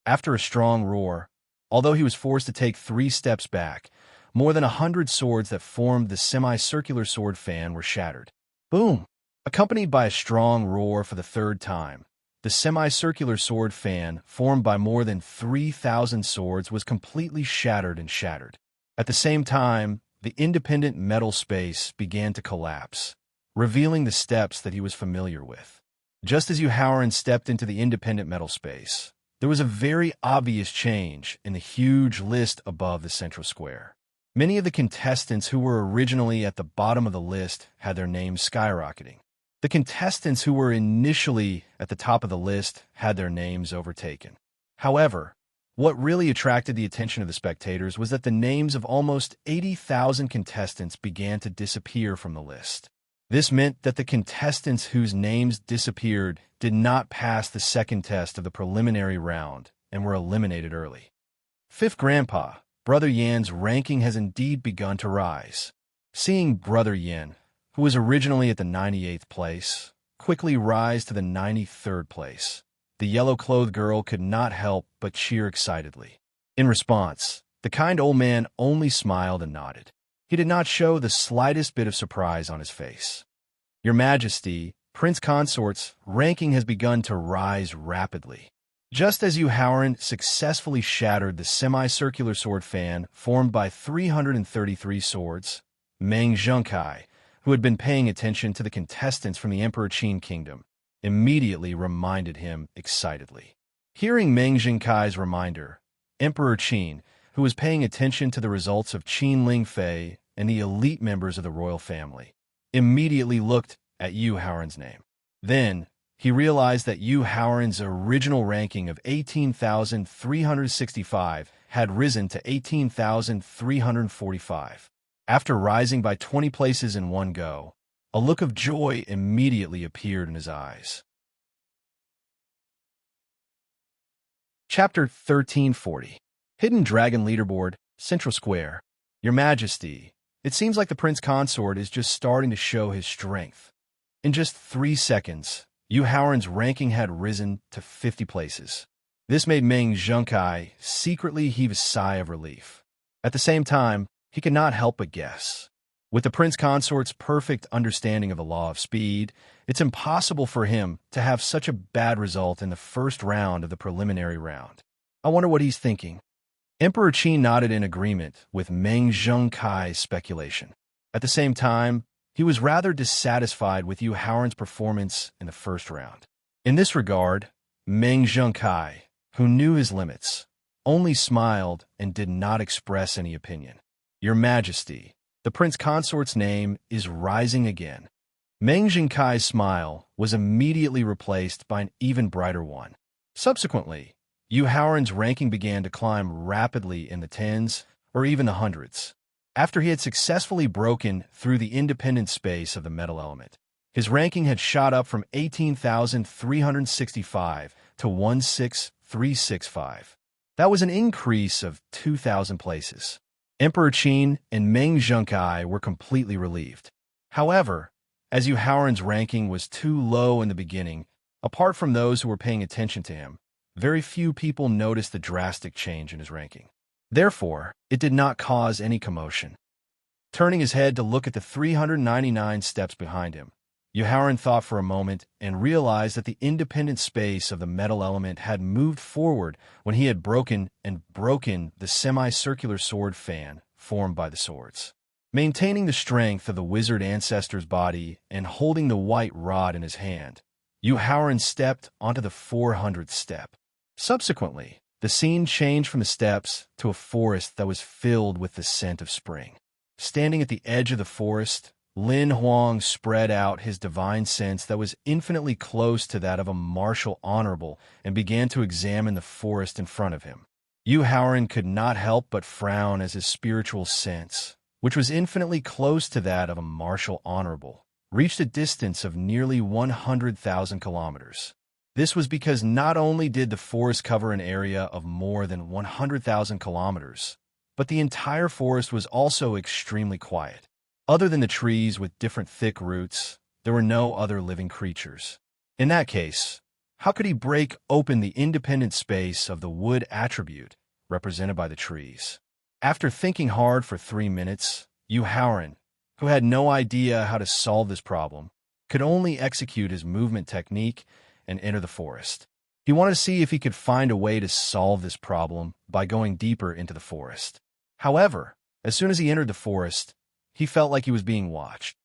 S1: After a strong roar, although he was forced to take 3 steps back, more than 100 swords that formed the semicircular sword fan were shattered. Boom! Accompanied by a strong roar for the 3rd time, the semicircular sword fan formed by more than 3,000 swords was completely shattered and shattered. At the same time, the independent metal space began to collapse, revealing the steps that he was familiar with. Just as Yu Haoran stepped into the independent metal space, there was a very obvious change in the huge list above the central square. Many of the contestants who were originally at the bottom of the list had their names skyrocketing. The contestants who were initially at the top of the list had their names overtaken. However, what really attracted the attention of the spectators was that the names of almost 80,000 contestants began to disappear from the list. This meant that the contestants whose names disappeared did not pass the 2nd test of the preliminary round and were eliminated early. 5th Grandpa, Brother Yan's ranking has indeed begun to rise. Seeing Brother Yan, who was originally at the 98th place, quickly rise to the 93rd place, the yellow-clothed girl could not help but cheer excitedly. In response, the kind old man only smiled and nodded. He did not show the slightest bit of surprise on his face. Your Majesty, Prince Consort's ranking has begun to rise rapidly. Just as Yu Haoran successfully shattered the semicircular sword fan formed by 333 swords, Meng Zhengkai, who had been paying attention to the contestants from the Emperor Qin Kingdom, immediately reminded him excitedly. Hearing Meng Zhengkai's reminder, Emperor Qin, who was paying attention to the results of Qin Lingfei and the elite members of the royal family, immediately looked at Yu Haoran's name. Then, he realized that Yu Haoran's original ranking of 18,365 had risen to 18,345. After rising by 20 places in one go, a look of joy immediately appeared in his eyes. Chapter 1340. Hidden Dragon Leaderboard, Central Square. Your Majesty, it seems like the Prince Consort is just starting to show his strength. In just 3 seconds, Yu Haoran's ranking had risen to 50 places. This made Meng Zhengkai secretly heave a sigh of relief. At the same time, he could not help but guess. With the Prince Consort's perfect understanding of the law of speed, it's impossible for him to have such a bad result in the first round of the preliminary round. I wonder what he's thinking. Emperor Qi nodded in agreement with Meng Zhengkai's speculation. At the same time, he was rather dissatisfied with Yu Haoran's performance in the first round. In this regard, Meng Zhengkai, who knew his limits, only smiled and did not express any opinion. Your Majesty, the Prince Consort's name is rising again. Meng Zhengkai's smile was immediately replaced by an even brighter one. Subsequently, Yu Haoran's ranking began to climb rapidly in the tens or even the hundreds. After he had successfully broken through the independent space of the metal element, his ranking had shot up from 18,365 to 16,365. That was an increase of 2,000 places. Emperor Qin and Meng Zhengkai were completely relieved. However, as Yu Haoran's ranking was too low in the beginning, apart from those who were paying attention to him, very few people noticed the drastic change in his ranking. Therefore, it did not cause any commotion. Turning his head to look at the 399 steps behind him, Yu Haoran thought for a moment and realized that the independent space of the metal element had moved forward when he had broken the semicircular sword fan formed by the swords. Maintaining the strength of the wizard ancestor's body and holding the white rod in his hand, Yu Haoran stepped onto the 400th step. Subsequently, the scene changed from the steps to a forest that was filled with the scent of spring. Standing at the edge of the forest, Lin Huang spread out his divine sense that was infinitely close to that of a martial honorable and began to examine the forest in front of him. Yu Haoran could not help but frown as his spiritual sense, which was infinitely close to that of a martial honorable, reached a distance of nearly 100,000 kilometers. This was because not only did the forest cover an area of more than 100,000 kilometers, but the entire forest was also extremely quiet. Other than the trees with different thick roots, there were no other living creatures. In that case, how could he break open the independent space of the wood attribute represented by the trees? After thinking hard for 3 minutes, Yu Haoran, who had no idea how to solve this problem, could only execute his movement technique and enter the forest. He wanted to see if he could find a way to solve this problem by going deeper into the forest. However, as soon as he entered the forest, he felt like he was being watched.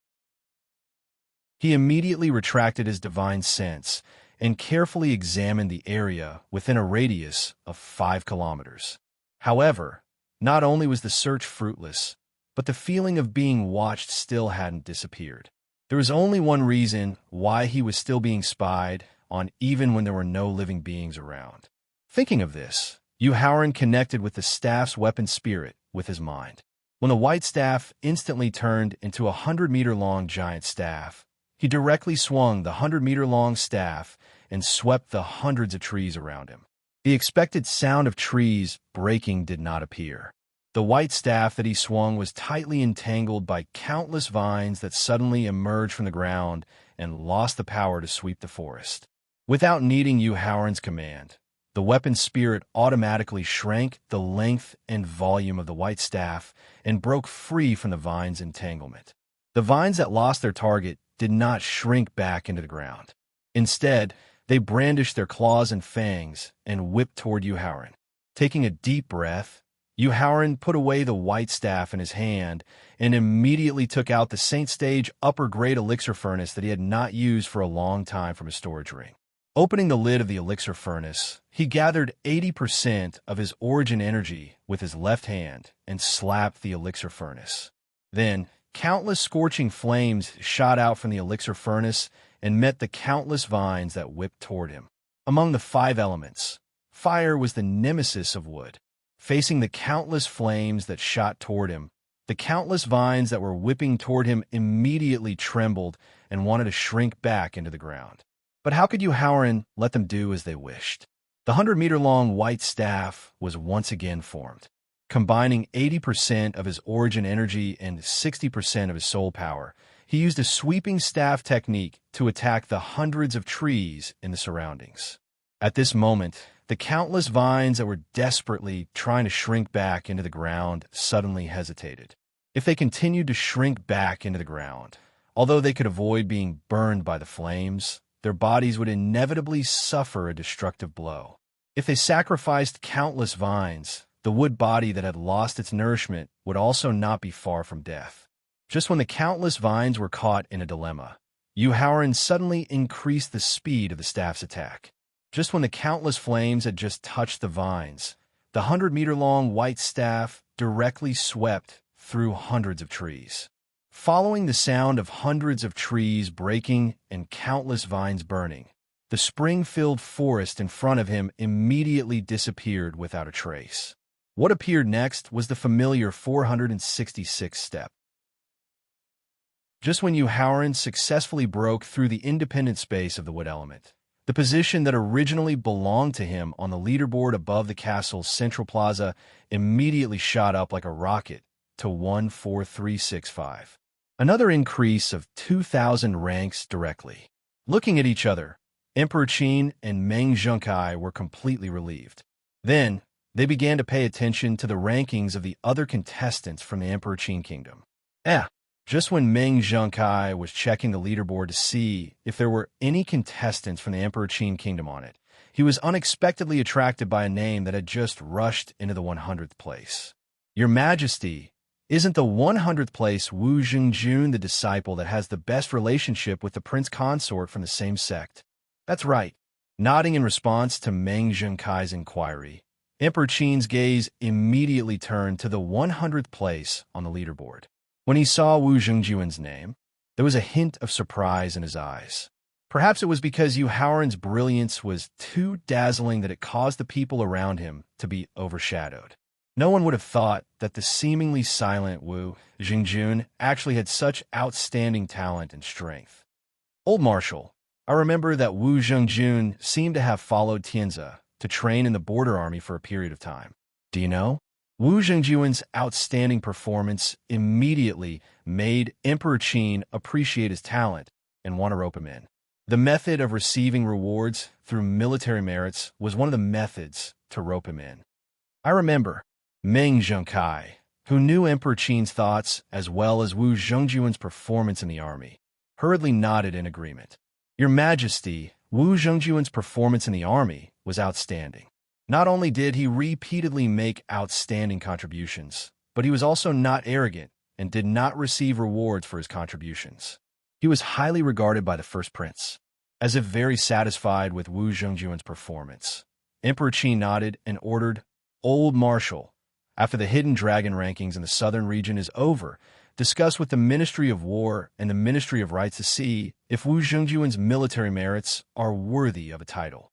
S1: He immediately retracted his divine sense and carefully examined the area within a radius of 5 kilometers. However, not only was the search fruitless, but the feeling of being watched still hadn't disappeared. There was only one reason why he was still being spied on even when there were no living beings around. Thinking of this, Yu Haoran connected with the staff's weapon spirit with his mind. When the white staff instantly turned into a 100-meter-long giant staff, he directly swung the 100-meter-long staff and swept the hundreds of trees around him. The expected sound of trees breaking did not appear. The white staff that he swung was tightly entangled by countless vines that suddenly emerged from the ground and lost the power to sweep the forest. Without needing Yu Haoran's command, the weapon spirit automatically shrank the length and volume of the white staff and broke free from the vine's entanglement. The vines that lost their target did not shrink back into the ground. Instead, they brandished their claws and fangs and whipped toward Yu Haoran. Taking a deep breath, Yu Haoran put away the white staff in his hand and immediately took out the Saint Stage upper-grade elixir furnace that he had not used for a long time from his storage ring. Opening the lid of the elixir furnace, he gathered 80% of his origin energy with his left hand and slapped the elixir furnace. Then, countless scorching flames shot out from the elixir furnace and met the countless vines that whipped toward him. Among the 5 elements, fire was the nemesis of wood. Facing the countless flames that shot toward him, The countless vines that were whipping toward him immediately trembled and wanted to shrink back into the ground. But how could Howren let them do as they wished? The 100-meter-long white staff was once again formed. Combining 80% of his origin energy and 60% of his soul power, he used a sweeping staff technique to attack the hundreds of trees in the surroundings. At this moment, the countless vines that were desperately trying to shrink back into the ground suddenly hesitated. If they continued to shrink back into the ground, although they could avoid being burned by the flames, their bodies would inevitably suffer a destructive blow. If they sacrificed countless vines, the wood body that had lost its nourishment would also not be far from death. Just when the countless vines were caught in a dilemma, Howren suddenly increased the speed of the staff's attack. Just when the countless flames had just touched the vines, the 100-meter-long white staff directly swept through hundreds of trees. Following the sound of hundreds of trees breaking and countless vines burning, the spring-filled forest in front of him immediately disappeared without a trace. What appeared next was the familiar 466th step. Just when Howren successfully broke through the independent space of the wood element, the position that originally belonged to him on the leaderboard above the castle's central plaza immediately shot up like a rocket to 14365. Another increase of 2,000 ranks directly. Looking at each other, Emperor Qin and Meng Zhengkai were completely relieved. Then, they began to pay attention to the rankings of the other contestants from the Emperor Qin Kingdom. Just when Meng Zhengkai was checking the leaderboard to see if there were any contestants from the Emperor Qin Kingdom on it, he was unexpectedly attracted by a name that had just rushed into the 100th place. Your Majesty, isn't the 100th place Wu Zhengjun the disciple that has the best relationship with the prince consort from the same sect? That's right. Nodding in response to Meng Zhengkai's inquiry, Emperor Qin's gaze immediately turned to the 100th place on the leaderboard. When he saw Wu Zhengjun's name, there was a hint of surprise in his eyes. Perhaps it was because Howren's brilliance was too dazzling that it caused the people around him to be overshadowed. No one would have thought that the seemingly silent Wu Zhengjun actually had such outstanding talent and strength. Old Marshal, I remember that Wu Zhengjun seemed to have followed Tianzi to train in the border army for a period of time. Do you know? Wu Zhengjun's outstanding performance immediately made Emperor Qin appreciate his talent and want to rope him in. The method of receiving rewards through military merits was one of the methods to rope him in. I remember Meng Zhengkai, who knew Emperor Qin's thoughts as well as Wu Zhengjun's performance in the army, hurriedly nodded in agreement. Your Majesty, Wu Zhengjun's performance in the army was outstanding. Not only did he repeatedly make outstanding contributions, but he was also not arrogant and did not receive rewards for his contributions. He was highly regarded by the first prince. As if very satisfied with Wu Zhengjun's performance, Emperor Qin nodded and ordered, Old Marshal, after the hidden dragon rankings in the southern region is over, discuss with the Ministry of War and the Ministry of Rights to see if Wu Zhengjun's military merits are worthy of a title.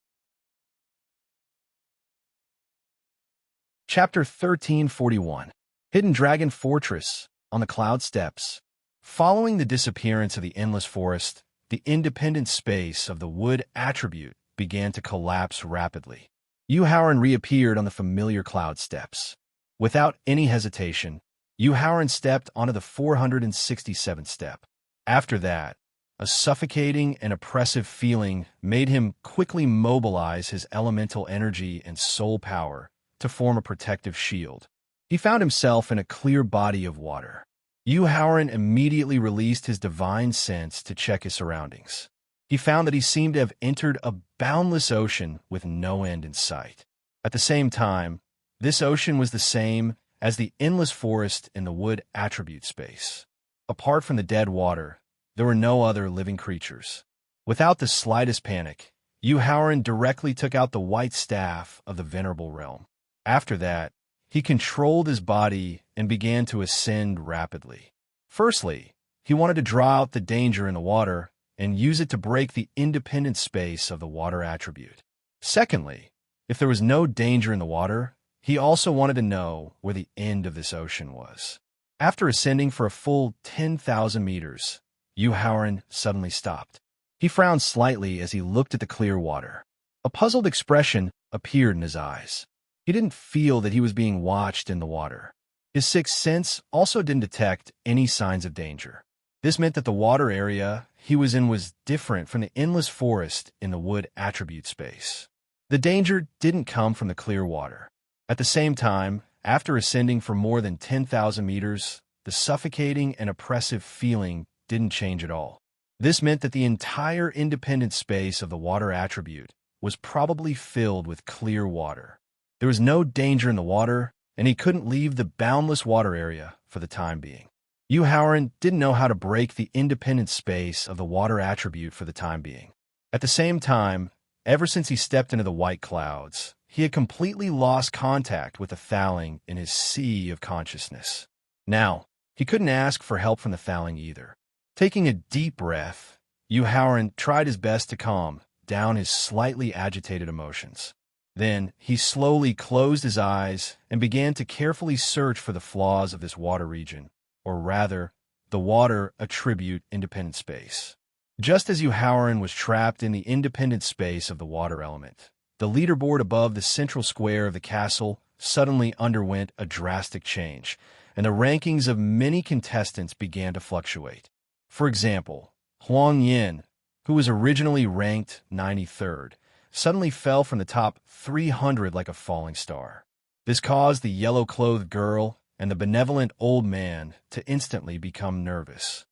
S1: Chapter 1341. Hidden Dragon Fortress on the Cloud Steppes. Following the disappearance of the endless forest, the independent space of the wood attribute began to collapse rapidly. Howren reappeared on the familiar cloud steppes. Without any hesitation, Howren stepped onto the 467th step. After that, a suffocating and oppressive feeling made him quickly mobilize his elemental energy and soul power to form a protective shield. He found himself in a clear body of water. Howren immediately released his divine sense to check his surroundings. He found that he seemed to have entered a boundless ocean with no end in sight. At the same time, this ocean was the same as the endless forest in the wood attribute space. Apart from the dead water, there were no other living creatures. Without the slightest panic, Howren directly took out the white staff of the venerable realm. After that, he controlled his body and began to ascend rapidly. Firstly, he wanted to draw out the danger in the water and use it to break the independent space of the water attribute. Secondly, if there was no danger in the water, he also wanted to know where the end of this ocean was. After ascending for a full 10,000 meters, Yu Haoran suddenly stopped. He frowned slightly as he looked at the clear water. A puzzled expression appeared in his eyes. He didn't feel that he was being watched in the water. His sixth sense also didn't detect any signs of danger. This meant that the water area he was in was different from the endless forest in the wood attribute space. The danger didn't come from the clear water. At the same time, after ascending for more than 10,000 meters, the suffocating and oppressive feeling didn't change at all. This meant that the entire independent space of the water attribute was probably filled with clear water. There was no danger in the water, and he couldn't leave the boundless water area for the time being. Yu Haoran didn't know how to break the independent space of the water attribute for the time being. At the same time, ever since he stepped into the white clouds, he had completely lost contact with the Thaling in his sea of consciousness. Now, he couldn't ask for help from the Thaling either. Taking a deep breath, Yu Haoran tried his best to calm down his slightly agitated emotions. Then, he slowly closed his eyes and began to carefully search for the flaws of this water region, or rather, the water attribute independent space. Just as Yu Haoran was trapped in the independent space of the water element, the leaderboard above the central square of the castle suddenly underwent a drastic change, and the rankings of many contestants began to fluctuate. For example, Huang Yin, who was originally ranked 93rd, suddenly fell from the top 300 like a falling star. This caused the yellow-clothed girl and the benevolent old man to instantly become nervous.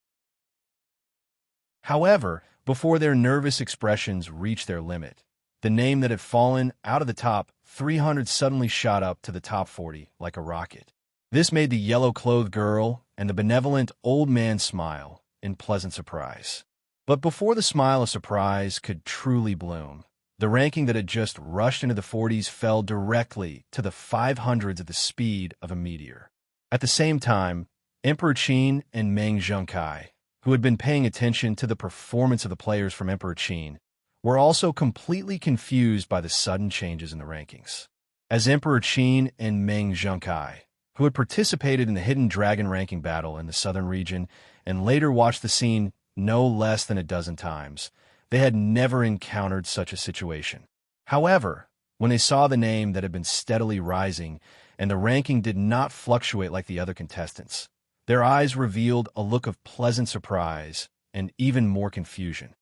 S1: However, before their nervous expressions reached their limit, the name that had fallen out of the top 300 suddenly shot up to the top 40 like a rocket. This made the yellow-clothed girl and the benevolent old man smile in pleasant surprise. But before the smile of surprise could truly bloom, the ranking that had just rushed into the 40s fell directly to the 500s at the speed of a meteor. At the same time, Emperor Qin and Meng Zhengkai, who had been paying attention to the performance of the players from Emperor Qin, were also completely confused by the sudden changes in the rankings. As Emperor Qin and Meng Zhengkai, who had participated in the Hidden Dragon ranking battle in the southern region and later watched the scene no less than a dozen times, they had never encountered such a situation. However, when they saw the name that had been steadily rising and the ranking did not fluctuate like the other contestants, their eyes revealed a look of pleasant surprise and even more confusion.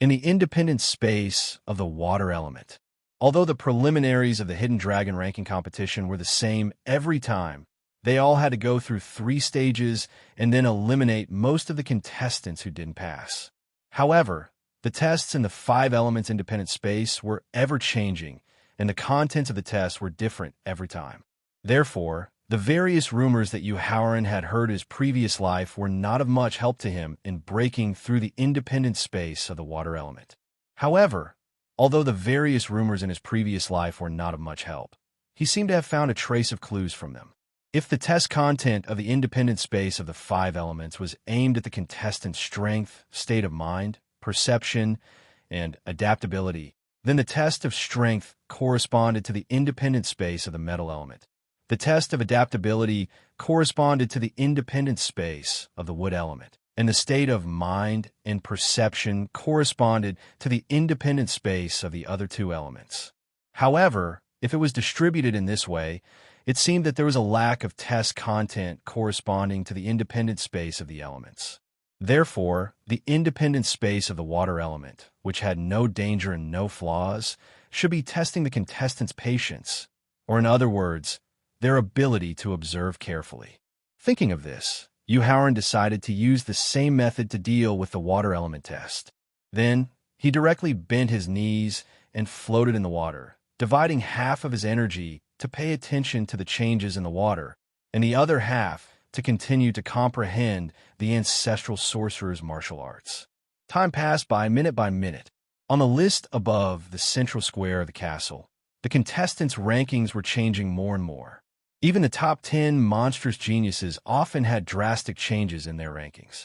S1: In the independent space of the water element, although the preliminaries of the Hidden Dragon ranking competition were the same every time, they all had to go through 3 stages and then eliminate most of the contestants who didn't pass. However, the tests in the 5 elements independent space were ever-changing, and the contents of the tests were different every time. Therefore, the various rumors that Yu Haoran had heard in his previous life were not of much help to him in breaking through the independent space of the water element. However, although the various rumors in his previous life were not of much help, he seemed to have found a trace of clues from them. If the test content of the independent space of the 5 elements was aimed at the contestant's strength, state of mind, perception, and adaptability, then the test of strength corresponded to the independent space of the metal element. The test of adaptability corresponded to the independent space of the wood element, and the state of mind and perception corresponded to the independent space of the other 2 elements. However, if it was distributed in this way, it seemed that there was a lack of test content corresponding to the independent space of the elements. Therefore, the independent space of the water element, which had no danger and no flaws, should be testing the contestants' patience, or in other words, their ability to observe carefully. Thinking of this, Yu Haoran decided to use the same method to deal with the water element test. Then, he directly bent his knees and floated in the water, dividing half of his energy to pay attention to the changes in the water, and the other half to continue to comprehend the ancestral sorcerer's martial arts. Time passed by minute. On the list above the central square of the castle, the contestants' rankings were changing more and more. Even the top 10 monstrous geniuses often had drastic changes in their rankings.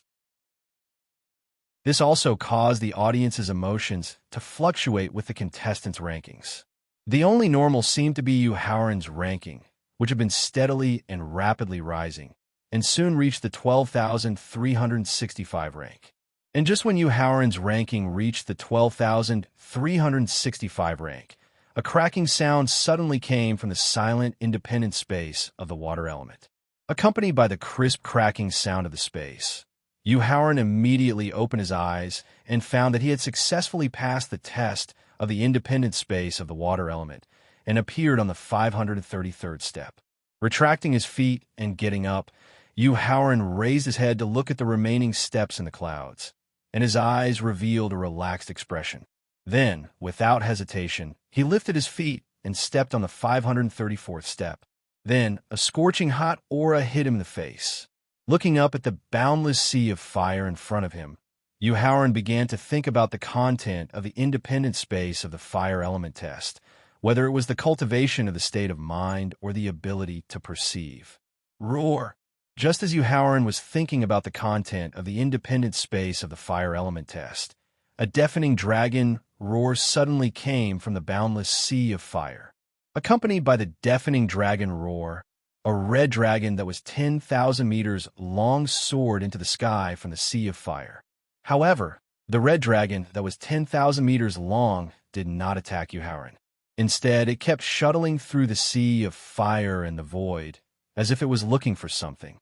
S1: This also caused the audience's emotions to fluctuate with the contestants' rankings. The only normal seemed to be Yu Haoran's ranking, which had been steadily and rapidly rising, and soon reached the 12,365 rank. And just when Yu Haoran's ranking reached the 12,365 rank, a cracking sound suddenly came from the silent, independent space of the water element. Accompanied by the crisp cracking sound of the space, Yu Haoran immediately opened his eyes and found that he had successfully passed the test of the independent space of the water element and appeared on the 533rd step. Retracting his feet and getting up, Yu Haoran raised his head to look at the remaining steps in the clouds, and his eyes revealed a relaxed expression. Then, without hesitation, he lifted his feet and stepped on the 534th step. Then, a scorching hot aura hit him in the face. Looking up at the boundless sea of fire in front of him, Yu Haoran began to think about the content of the independent space of the fire element test, whether it was the cultivation of the state of mind or the ability to perceive. Roar! Just as Yu Haoran was thinking about the content of the independent space of the fire element test, a deafening dragon roar suddenly came from the boundless sea of fire. Accompanied by the deafening dragon roar, a red dragon that was 10,000 meters long soared into the sky from the sea of fire. However, the red dragon that was 10,000 meters long did not attack Yu Haoran. Instead, it kept shuttling through the sea of fire and the void, as if it was looking for something.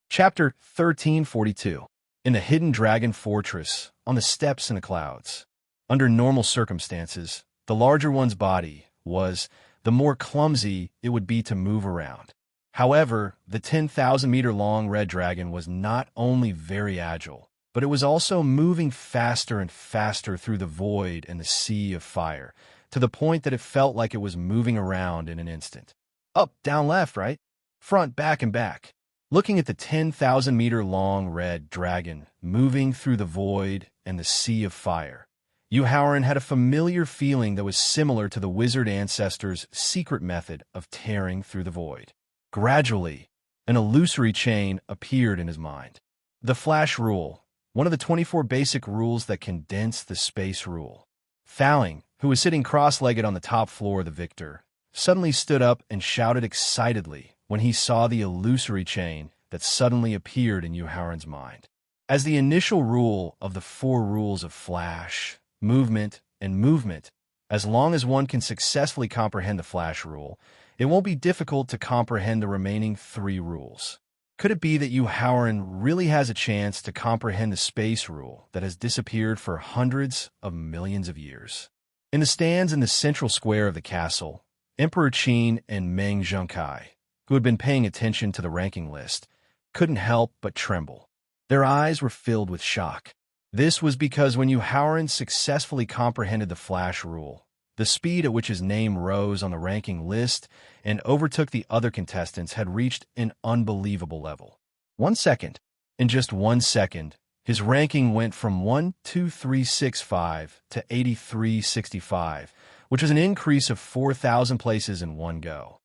S1: Chapter 1342. In the hidden dragon fortress, on the steps in the clouds. Under normal circumstances, the larger one's body was, the more clumsy it would be to move around. However, the 10,000-meter-long red dragon was not only very agile, but it was also moving faster and faster through the void and the sea of fire, to the point that it felt like it was moving around in an instant. Up, down, left, right, front, back, and back. Looking at the 10,000-meter-long red dragon moving through the void and the sea of fire, Yu Haoran had a familiar feeling that was similar to the wizard ancestor's secret method of tearing through the void. Gradually, an illusory chain appeared in his mind. The flash rule, one of the 24 basic rules that condense the space rule. Faling, who was sitting cross-legged on the top floor of the Victor, suddenly stood up and shouted excitedly when he saw the illusory chain that suddenly appeared in Yu Haoran's mind. As the initial rule of the 4 rules of flash, movement, and movement, as long as one can successfully comprehend the flash rule, it won't be difficult to comprehend the remaining 3 rules. Could it be that Yu Haoran really has a chance to comprehend the space rule that has disappeared for hundreds of millions of years? In the stands in the central square of the castle, Emperor Qin and Meng Zhengkai, who had been paying attention to the ranking list, couldn't help but tremble. Their eyes were filled with shock. This was because when Yu Haoran successfully comprehended the flash rule, the speed at which his name rose on the ranking list and overtook the other contestants had reached an unbelievable level. 1 second. In just 1 second, his ranking went from 12365 to 8365, which was an increase of 4,000 places in one go.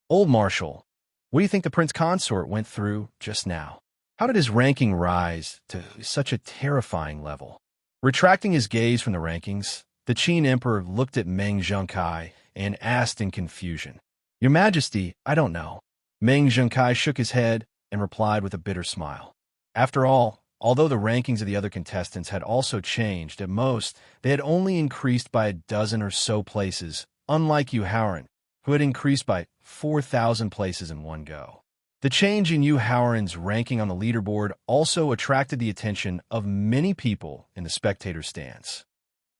S1: Old Marshal, what do you think the Prince Consort went through just now? How did his ranking rise to such a terrifying level? Retracting his gaze from the rankings, the Qin Emperor looked at Meng Zhengkai and asked in confusion, "Your Majesty, I don't know." Meng Zhengkai shook his head and replied with a bitter smile. After all, although the rankings of the other contestants had also changed, at most, they had only increased by a dozen or so places, unlike Yu Haoran, who had increased by 4,000 places in one go. The change in Yu Haoran's ranking on the leaderboard also attracted the attention of many people in the spectator stands.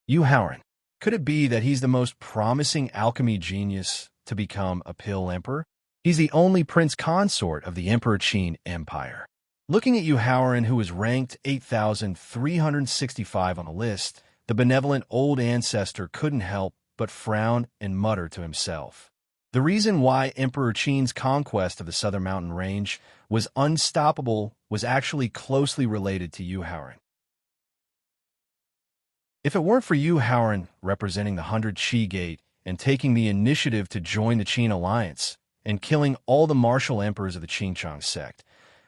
S1: Yu Haoran. Could it be that he's the most promising alchemy genius to become a pill emperor? He's the only prince consort of the Emperor Qin Empire. Looking at Yu Haoran, who was ranked 8,365 on the list, the benevolent old ancestor couldn't help but frown and mutter to himself. The reason why Emperor Qin's conquest of the southern mountain range was unstoppable was actually closely related to Yu Haoran. If it weren't for Yu Haoran representing the 100 Qi Gate and taking the initiative to join the Qin alliance and killing all the martial emperors of the Qingchang sect,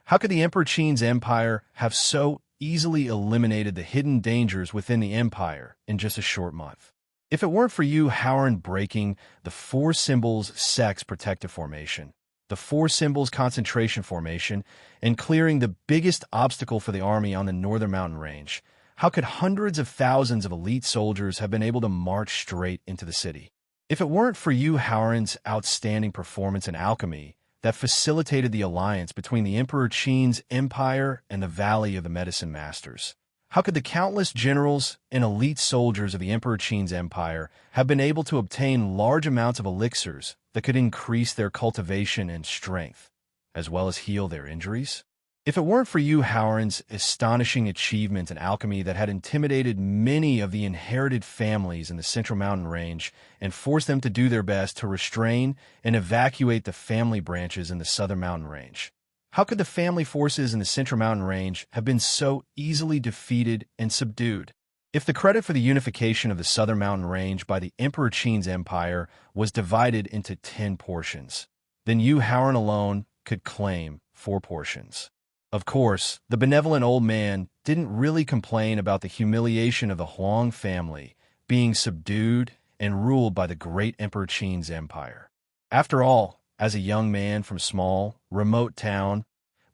S1: how could the Emperor Qin's empire have so easily eliminated the hidden dangers within the empire in just a short month? If it weren't for you, Howard, breaking the four symbols sex protective formation, the four symbols concentration formation, and clearing the biggest obstacle for the army on the northern mountain range, how could hundreds of thousands of elite soldiers have been able to march straight into the city? If it weren't for you, Howard's outstanding performance in alchemy that facilitated the alliance between the Emperor Qin's empire and the Valley of the Medicine Masters, how could the countless generals and elite soldiers of the Emperor Qin's empire have been able to obtain large amounts of elixirs that could increase their cultivation and strength, as well as heal their injuries? If it weren't for you, Howard's astonishing achievements in alchemy that had intimidated many of the inherited families in the Central Mountain Range and forced them to do their best to restrain and evacuate the family branches in the Southern Mountain Range, how could the family forces in the Central Mountain Range have been so easily defeated and subdued? If the credit for the unification of the Southern Mountain Range by the Emperor Qin's empire was divided into 10 portions, then you, Howard, alone could claim 4 portions. Of course, the benevolent old man didn't really complain about the humiliation of the Huang family being subdued and ruled by the great Emperor Qin's empire. After all, as a young man from a small, remote town,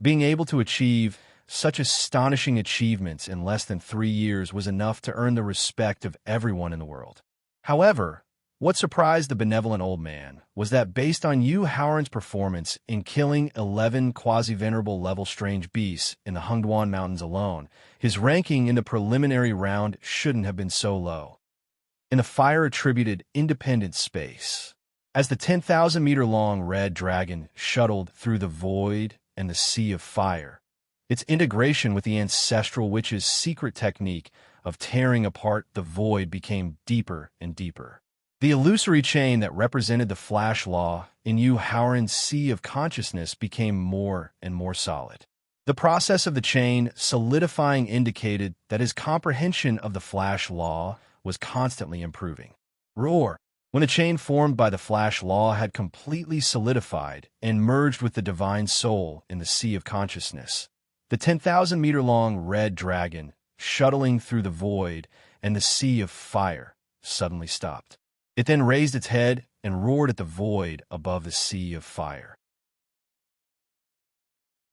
S1: being able to achieve such astonishing achievements in less than 3 years was enough to earn the respect of everyone in the world. However, what surprised the benevolent old man was that based on Yu Haoran's performance in killing 11 quasi-venerable level strange beasts in the Hengduan Mountains alone, his ranking in the preliminary round shouldn't have been so low. In the fire-attributed independent space, as the 10,000-meter-long red dragon shuttled through the void and the sea of fire, its integration with the ancestral witch's secret technique of tearing apart the void became deeper and deeper. The illusory chain that represented the flash law in Yu Haoran's sea of consciousness became more and more solid. The process of the chain solidifying indicated that his comprehension of the flash law was constantly improving. Roar! When the chain formed by the flash law had completely solidified and merged with the divine soul in the sea of consciousness, the 10,000-meter-long red dragon, shuttling through the void and the sea of fire, suddenly stopped. It then raised its head and roared at the void above the sea of fire.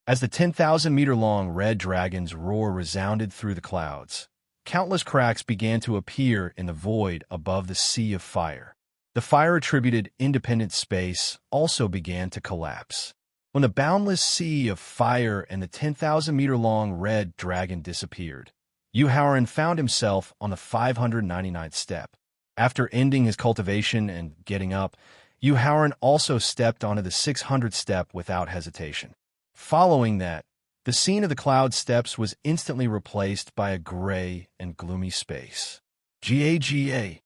S1: As the 10,000-meter-long red dragon's roar resounded through the clouds, countless cracks began to appear in the void above the sea of fire. The fire-attributed independent space also began to collapse. When the boundless sea of fire and the 10,000-meter-long red dragon disappeared, Yu Haoran found himself on the 599th step. After ending his cultivation and getting up, Yu Haoran also stepped onto the 600th step without hesitation. Following that, the scene of the cloud steps was instantly replaced by a gray and gloomy space. GAGA.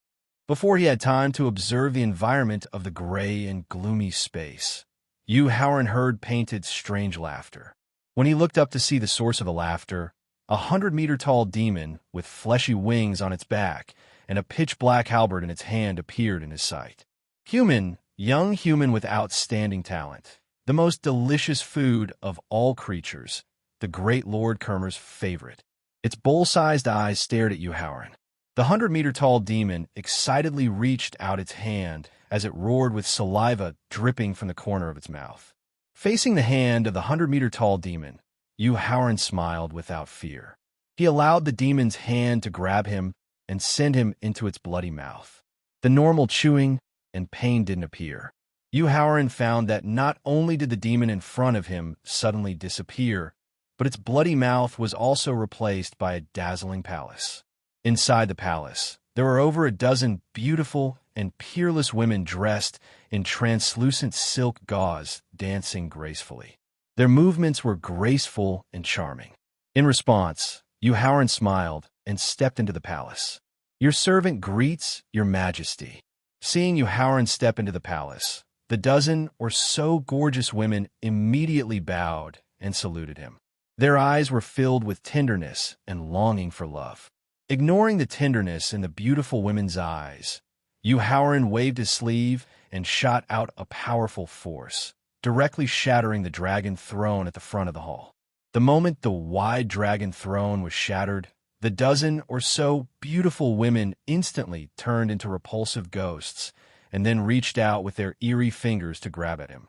S1: Before he had time to observe the environment of the gray and gloomy space, Yu Haoran heard painted strange laughter. When he looked up to see the source of the laughter, a 100-meter-tall demon with fleshy wings on its back and a pitch-black halberd in its hand appeared in his sight. Young human with outstanding talent, the most delicious food of all creatures, the great Lord Kermer's favorite. Its bowl-sized eyes stared at Yu Haoran. The 100-meter-tall demon excitedly reached out its hand as it roared with saliva dripping from the corner of its mouth. Facing the hand of the 100-meter-tall demon, Yu Haoran smiled without fear. He allowed the demon's hand to grab him and send him into its bloody mouth. The normal chewing and pain didn't appear. Yu Haoran found that not only did the demon in front of him suddenly disappear, but its bloody mouth was also replaced by a dazzling palace. Inside the palace, there were over a dozen beautiful and peerless women dressed in translucent silk gauze dancing gracefully. Their movements were graceful and charming. In response, Yu Haoran smiled and stepped into the palace. "Your servant greets your majesty." Seeing Yu Haoran step into the palace, the dozen or so gorgeous women immediately bowed and saluted him. Their eyes were filled with tenderness and longing for love. Ignoring the tenderness in the beautiful women's eyes, Yu Haoran waved his sleeve and shot out a powerful force, directly shattering the dragon throne at the front of the hall. The moment the wide dragon throne was shattered, The dozen or so beautiful women instantly turned into repulsive ghosts and then reached out with their eerie fingers to grab at him.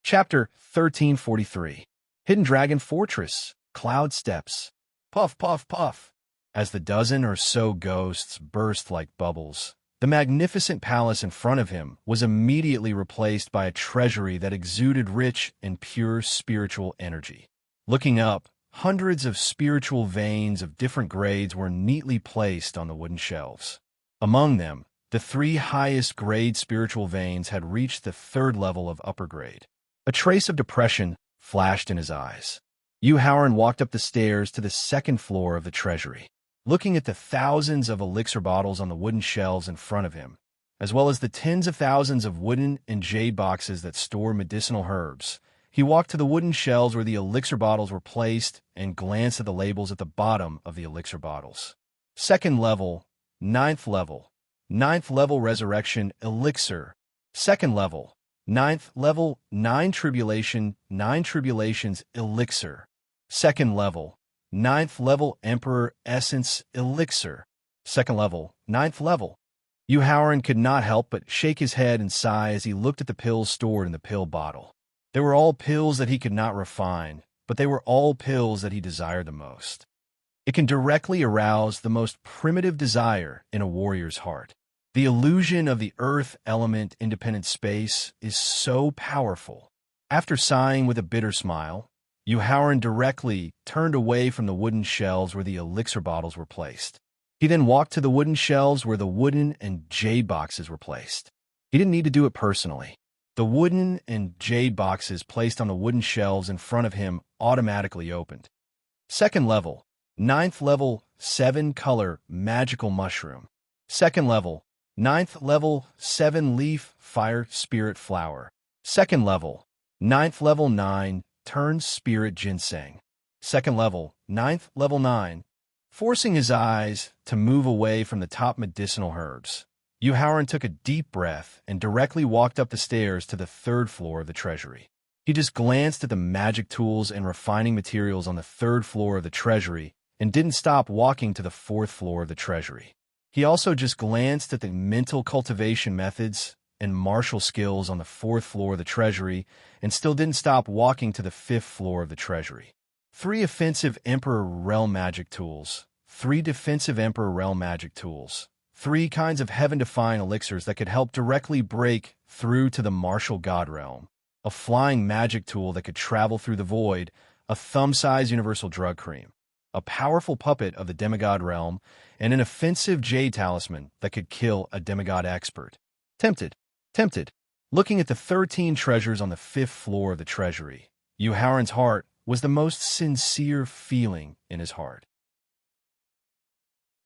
S1: Chapter 1343. Hidden Dragon Fortress, Cloud Steps. Puff, puff, puff. As the dozen or so ghosts burst like bubbles, the magnificent palace in front of him was immediately replaced by a treasury that exuded rich and pure spiritual energy. Looking up, hundreds of spiritual veins of different grades were neatly placed on the wooden shelves. Among them, the 3 highest grade spiritual veins had reached the 3rd level of upper grade. A trace of depression flashed in his eyes. Yu Haoran walked up the stairs to the 2nd floor of the treasury. Looking at the thousands of elixir bottles on the wooden shelves in front of him, as well as the tens of thousands of wooden and jade boxes that store medicinal herbs, he walked to the wooden shelves where the elixir bottles were placed and glanced at the labels at the bottom of the elixir bottles. 2nd level, 9th level, 9th level resurrection elixir. 2nd level, 9th level, 9 tribulations elixir. 2nd level, 9th level Emperor Essence Elixir. 2nd level, 9th level. Yu Haoran could not help but shake his head and sigh as he looked at the pills stored in the pill bottle. They were all pills that he could not refine, but they were all pills that he desired the most. It can directly arouse the most primitive desire in a warrior's heart. The illusion of the earth element independent space is so powerful. After sighing with a bitter smile, Yu Haoran directly turned away from the wooden shelves where the elixir bottles were placed. He then walked to the wooden shelves where the wooden and jade boxes were placed. He didn't need to do it personally. The wooden and jade boxes placed on the wooden shelves in front of him automatically opened. 2nd level, 9th level, 7-color magical mushroom. 2nd level, 9th level, 7-leaf fire spirit flower. 2nd level, 9th level 9, turn spirit ginseng. 2nd level, 9th level 9. Forcing his eyes to move away from the top medicinal herbs, Yu Haoran took a deep breath and directly walked up the stairs to the 3rd floor of the treasury. He just glanced at the magic tools and refining materials on the 3rd floor of the treasury and didn't stop walking to the 4th floor of the treasury. He also just glanced at the mental cultivation methods and martial skills on the 4th floor of the treasury and still didn't stop walking to the 5th floor of the treasury. 3 offensive Emperor Realm magic tools, 3 defensive Emperor Realm magic tools, 3 kinds of heaven-defying elixirs that could help directly break through to the martial god realm, a flying magic tool that could travel through the void, a thumb-sized universal drug cream, a powerful puppet of the demigod realm, and an offensive jade talisman that could kill a demigod expert. Tempted. Looking at the 13 treasures on the 5th floor of the treasury, Yu Haoran's heart was the most sincere feeling in his heart.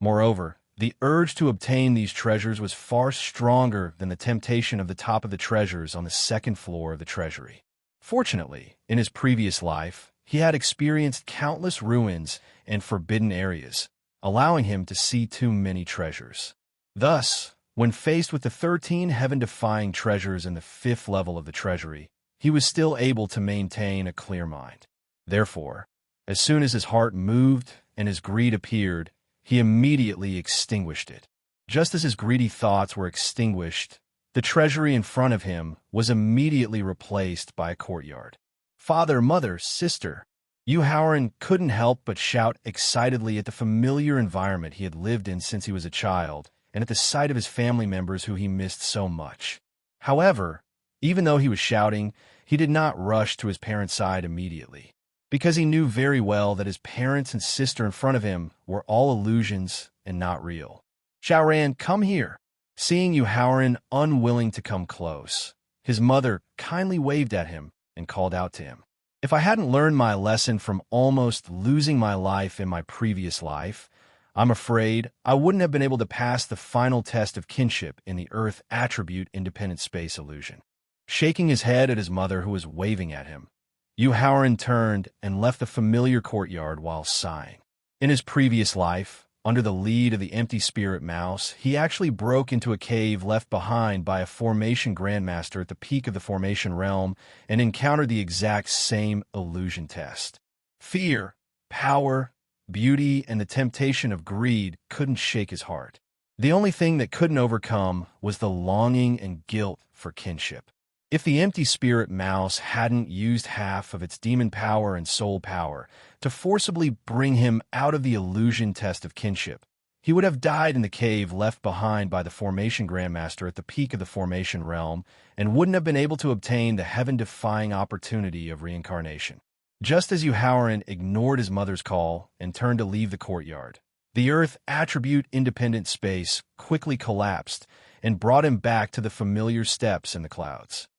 S1: Moreover, the urge to obtain these treasures was far stronger than the temptation of the top of the treasures on the 2nd floor of the treasury. Fortunately, in his previous life, he had experienced countless ruins and forbidden areas, allowing him to see too many treasures. Thus, when faced with the 13 heaven-defying treasures in the 5th level of the treasury, he was still able to maintain a clear mind. Therefore, as soon as his heart moved and his greed appeared, he immediately extinguished it. Just as his greedy thoughts were extinguished, the treasury in front of him was immediately replaced by a courtyard. Father, mother, sister. Yu Haoran couldn't help but shout excitedly at the familiar environment he had lived in since he was a child, and at the sight of his family members who he missed so much. However, even though he was shouting, he did not rush to his parents' side immediately, because he knew very well that his parents and sister in front of him were all illusions and not real. Xiaoran, come here. Seeing Yu Haoran unwilling to come close, his mother kindly waved at him and called out to him. If I hadn't learned my lesson from almost losing my life in my previous life, I'm afraid I wouldn't have been able to pass the final test of kinship in the Earth attribute independent space illusion. Shaking his head at his mother who was waving at him, Yu Haoran turned and left the familiar courtyard while sighing. In his previous life, Under the lead of the empty spirit mouse, he actually broke into a cave left behind by a formation grandmaster at the peak of the formation realm and encountered the exact same illusion test. Fear, power, beauty, and the temptation of greed couldn't shake his heart. The only thing that couldn't overcome was the longing and guilt for kinship. If the empty spirit mouse hadn't used half of its demon power and soul power to forcibly bring him out of the illusion test of kinship, he would have died in the cave left behind by the formation grandmaster at the peak of the formation realm and wouldn't have been able to obtain the heaven-defying opportunity of reincarnation. Just as Yuhauran ignored his mother's call and turned to leave the courtyard, the Earth attribute-independent space quickly collapsed and brought him back to the familiar steps in the clouds.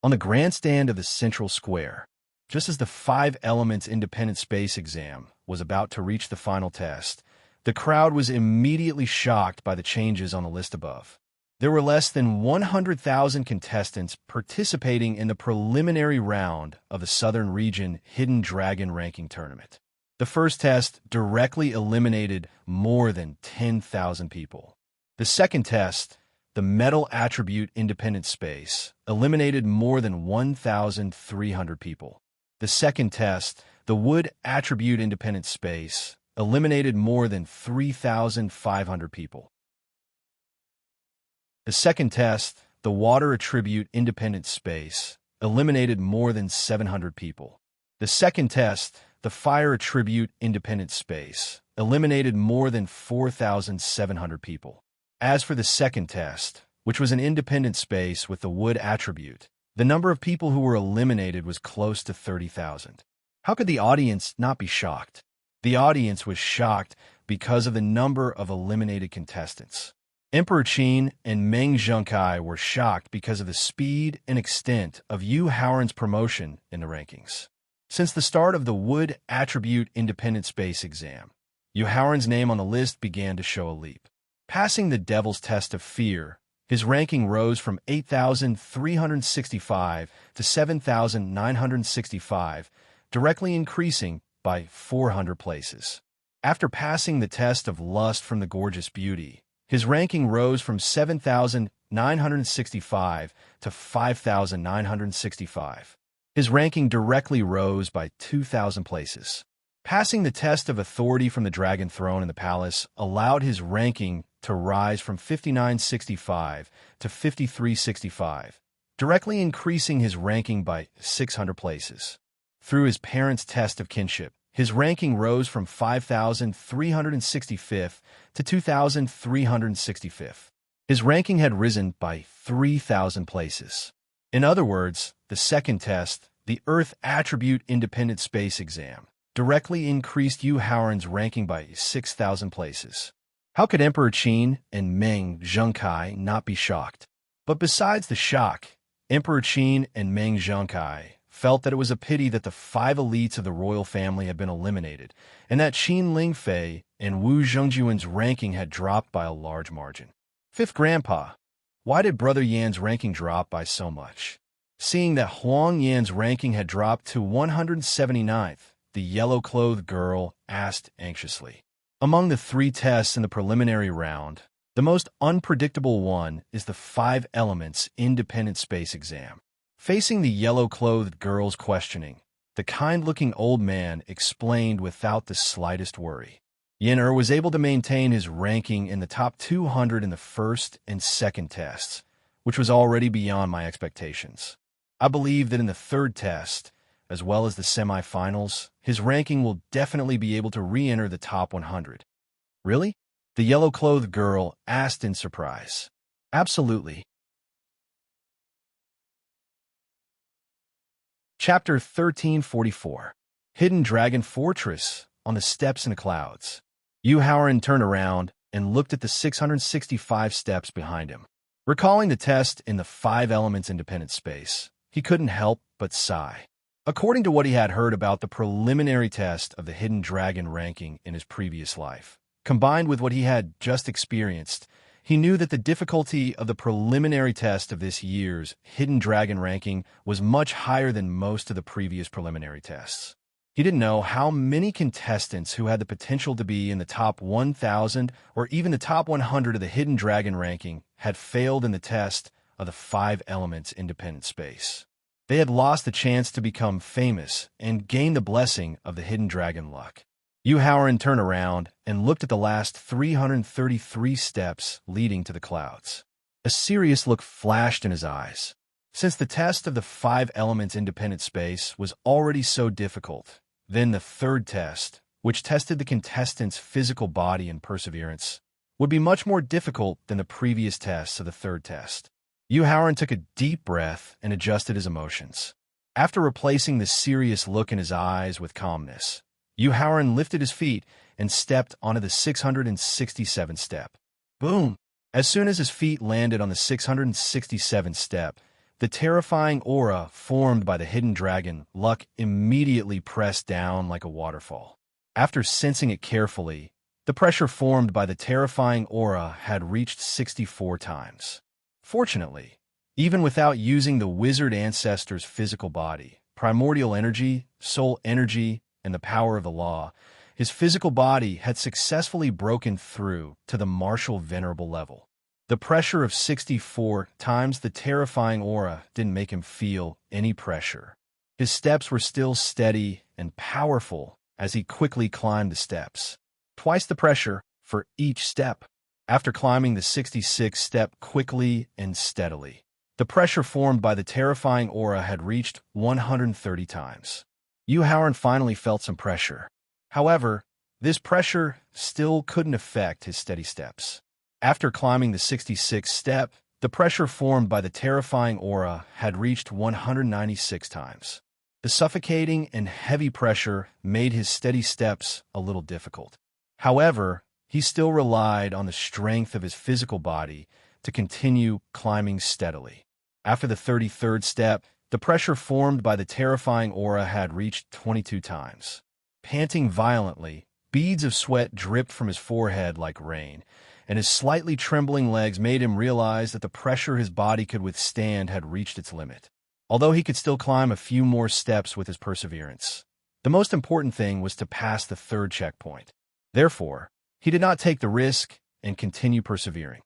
S1: On the grandstand of the central square, just as the 5 elements independent space exam was about to reach the final test, the crowd was immediately shocked by the changes on the list above. There were less than 100,000 contestants participating in the preliminary round of the Southern Region Hidden Dragon Ranking Tournament. The first test directly eliminated more than 10,000 people. The second test, the Metal Attribute Independent Space, eliminated more than 1,300 people. The second test, the Wood Attribute Independent Space, eliminated more than 3,500 people. The second test, the Water Attribute Independent Space, eliminated more than 700 people. The second test, the Fire Attribute Independent Space, eliminated more than 4,700 people. As for the second test, which was an independent space with the wood attribute, the number of people who were eliminated was close to 30,000. How could the audience not be shocked? The audience was shocked because of the number of eliminated contestants. Emperor Qin and Meng Zhengkai were shocked because of the speed and extent of Yu Haoran's promotion in the rankings. Since the start of the Wood Attribute Independent Space exam, Yu Haoran's name on the list began to show a leap. Passing the Devil's Test of Fear, his ranking rose from 8,365 to 7,965, directly increasing by 400 places. After passing the test of Lust from the Gorgeous Beauty, his ranking rose from 7,965 to 5,965. His ranking directly rose by 2,000 places. Passing the test of Authority from the Dragon Throne in the Palace allowed his ranking to rise from 5,965 to 5,365, directly increasing his ranking by 600 places. Through his parents' test of kinship, his ranking rose from 5,365th to 2,365th. His ranking had risen by 3,000 places. In other words, the second test, the Earth Attribute Independent Space exam, directly increased Yu Haoran's ranking by 6,000 places. How could Emperor Qin and Meng Zhengkai not be shocked? But besides the shock, Emperor Qin and Meng Zhengkai felt that it was a pity that the 5 elites of the royal family had been eliminated, and that Qin Lingfei and Wu Zhengjuan's ranking had dropped by a large margin. Fifth Grandpa, why did Brother Yan's ranking drop by so much? Seeing that Huang Yan's ranking had dropped to 179th, the yellow-clothed girl asked anxiously. Among the 3 tests in the preliminary round, the most unpredictable one is the 5 elements independent space exam. Facing the yellow-clothed girl's questioning, the kind-looking old man explained without the slightest worry. Yin was able to maintain his ranking in the top 200 in the first and second tests, which was already beyond my expectations. I believe that in the third test, as well as the semifinals, his ranking will definitely be able to re-enter the top 100. Really? The yellow-clothed girl asked in surprise. Absolutely. Chapter 1344. Hidden Dragon Fortress on the Steps in the Clouds. Yu Haoran turned around and looked at the 665 steps behind him. Recalling the test in the 5 elements independent space, he couldn't help but sigh. According to what he had heard about the preliminary test of the Hidden Dragon ranking in his previous life, combined with what he had just experienced, he knew that the difficulty of the preliminary test of this year's Hidden Dragon ranking was much higher than most of the previous preliminary tests. He didn't know how many contestants who had the potential to be in the top 1,000 or even the top 100 of the Hidden Dragon ranking had failed in the test of the 5 elements independent space. They had lost the chance to become famous and gain the blessing of the Hidden Dragon luck. Yu Haoran turned around and looked at the last 333 steps leading to the clouds. A serious look flashed in his eyes. Since the test of the 5 elements independent space was already so difficult, then the third test, which tested the contestant's physical body and perseverance, would be much more difficult than the previous tests of the third test. Yu Haoran took a deep breath and adjusted his emotions. After replacing the serious look in his eyes with calmness, Yu Haoran lifted his feet and stepped onto the 667th step. Boom! As soon as his feet landed on the 667th step, the terrifying aura formed by the Hidden Dragon luck immediately pressed down like a waterfall. After sensing it carefully, the pressure formed by the terrifying aura had reached 64 times. Fortunately, even without using the wizard ancestor's physical body, primordial energy, soul energy, and the power of the law, his physical body had successfully broken through to the martial venerable level. The pressure of 64 times the terrifying aura didn't make him feel any pressure. His steps were still steady and powerful as he quickly climbed the steps. Twice the pressure for each step. After climbing the 66th step quickly and steadily, the pressure formed by the terrifying aura had reached 130 times. Yu Haoran finally felt some pressure. However, this pressure still couldn't affect his steady steps. After climbing the 66th step, the pressure formed by the terrifying aura had reached 196 times. The suffocating and heavy pressure made his steady steps a little difficult. However, he still relied on the strength of his physical body to continue climbing steadily. After the 33rd step, the pressure formed by the terrifying aura had reached 22 times. Panting violently, beads of sweat dripped from his forehead like rain, and his slightly trembling legs made him realize that the pressure his body could withstand had reached its limit. Although he could still climb a few more steps with his perseverance, the most important thing was to pass the third checkpoint. Therefore, he did not take the risk and continue persevering.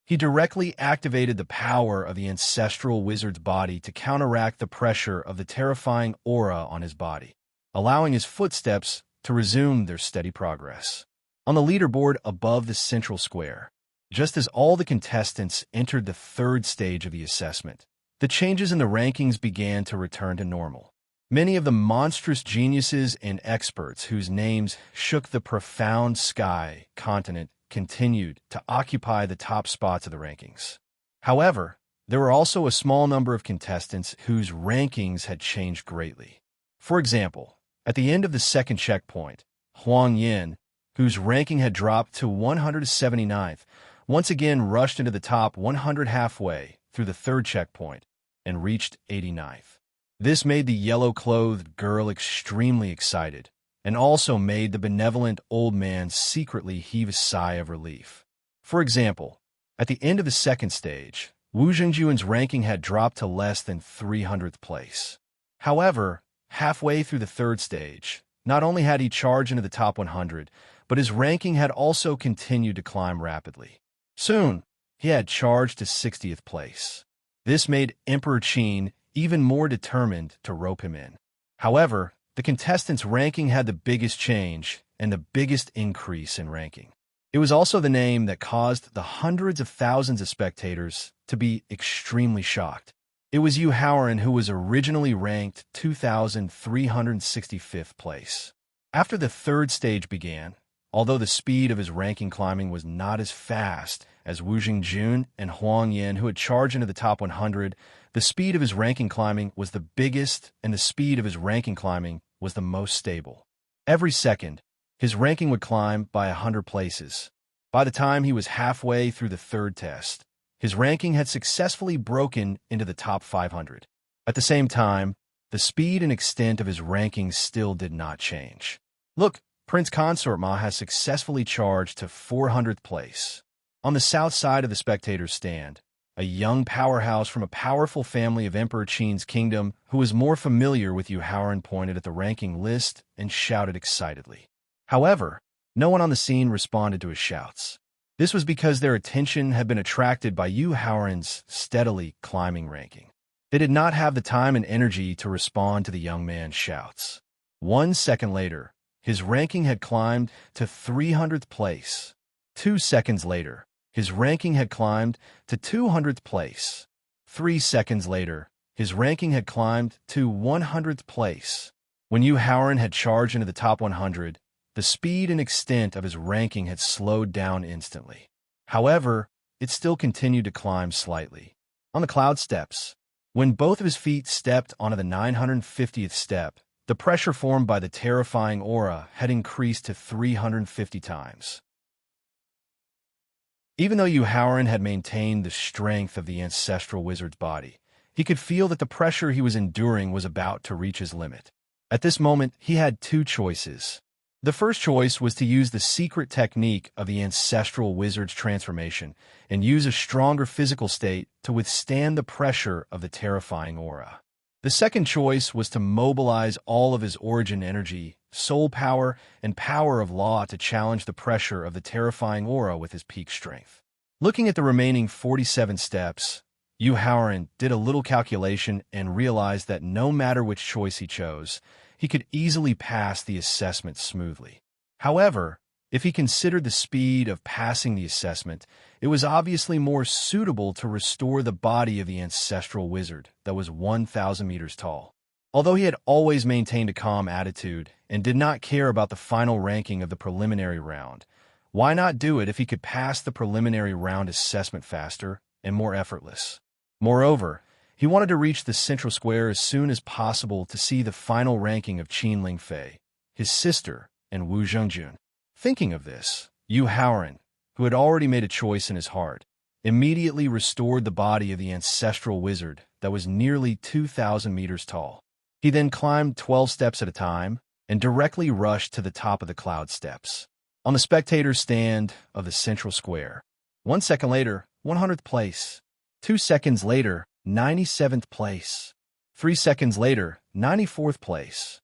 S1: He directly activated the power of the ancestral wizard's body to counteract the pressure of the terrifying aura on his body, allowing his footsteps to resume their steady progress. On the leaderboard above the central square, just as all the contestants entered the third stage of the assessment, the changes in the rankings began to return to normal. Many of the monstrous geniuses and experts whose names shook the profound sky continent continued to occupy the top spots of the rankings. However, there were also a small number of contestants whose rankings had changed greatly. For example, at the end of the second checkpoint, Huang Yin, whose ranking had dropped to 179th, once again rushed into the top 100 halfway through the third checkpoint and reached 89th. This made the yellow-clothed girl extremely excited, and also made the benevolent old man secretly heave a sigh of relief. For example, at the end of the second stage, Wu Zhengjuan's ranking had dropped to less than 300th place. However, halfway through the third stage, not only had he charged into the top 100, but his ranking had also continued to climb rapidly. Soon, he had charged to 60th place. This made Emperor Qin even more determined to rope him in. However, the contestant's ranking had the biggest change and the biggest increase in ranking. It was also the name that caused the hundreds of thousands of spectators to be extremely shocked. It was Yu Haoran, who was originally ranked 2,365th place. After the third stage began, although the speed of his ranking climbing was not as fast as Wu Zhengjun and Huang Yin, who had charged into the top 100, the speed of his ranking climbing was the biggest and the speed of his ranking climbing was the most stable. Every second, his ranking would climb by 100 places. By the time he was halfway through the third test, his ranking had successfully broken into the top 500. At the same time, the speed and extent of his rankings still did not change. Look, Prince Consort Ma has successfully charged to 400th place. On the south side of the spectators' stand, a young powerhouse from a powerful family of Emperor Qin's kingdom who was more familiar with Yu Haoran, pointed at the ranking list and shouted excitedly. However, no one on the scene responded to his shouts. This was because their attention had been attracted by Yu Haoran's steadily climbing ranking. They did not have the time and energy to respond to the young man's shouts. 1 second later, his ranking had climbed to 300th place. 2 seconds later, his ranking had climbed to 200th place. 3 seconds later, his ranking had climbed to 100th place. When Yu Haoran had charged into the top 100, the speed and extent of his ranking had slowed down instantly. However, it still continued to climb slightly. On the cloud steps, when both of his feet stepped onto the 950th step, the pressure formed by the terrifying aura had increased to 350 times. Even though Yu Haoran had maintained the strength of the ancestral wizard's body, he could feel that the pressure he was enduring was about to reach his limit. At this moment, he had two choices. The first choice was to use the secret technique of the ancestral wizard's transformation and use a stronger physical state to withstand the pressure of the terrifying aura. The second choice was to mobilize all of his origin energy, soul power, and power of law to challenge the pressure of the terrifying aura with his peak strength. Looking at the remaining 47 steps, Yu Haoran did a little calculation and realized that no matter which choice he chose, he could easily pass the assessment smoothly. However, if he considered the speed of passing the assessment, it was obviously more suitable to restore the body of the ancestral wizard that was 1,000 meters tall. Although he had always maintained a calm attitude and did not care about the final ranking of the preliminary round, why not do it if he could pass the preliminary round assessment faster and more effortless? Moreover, he wanted to reach the central square as soon as possible to see the final ranking of Qin Lingfei, his sister, and Wu Zhengjun. Thinking of this, Yu Haoran, who had already made a choice in his heart, immediately restored the body of the ancestral wizard that was nearly 2,000 meters tall. He then climbed 12 steps at a time and directly rushed to the top of the cloud steps. On the spectator's stand of the central square, 1 second later, 100th place. 2 seconds later, 97th place. 3 seconds later, 94th place.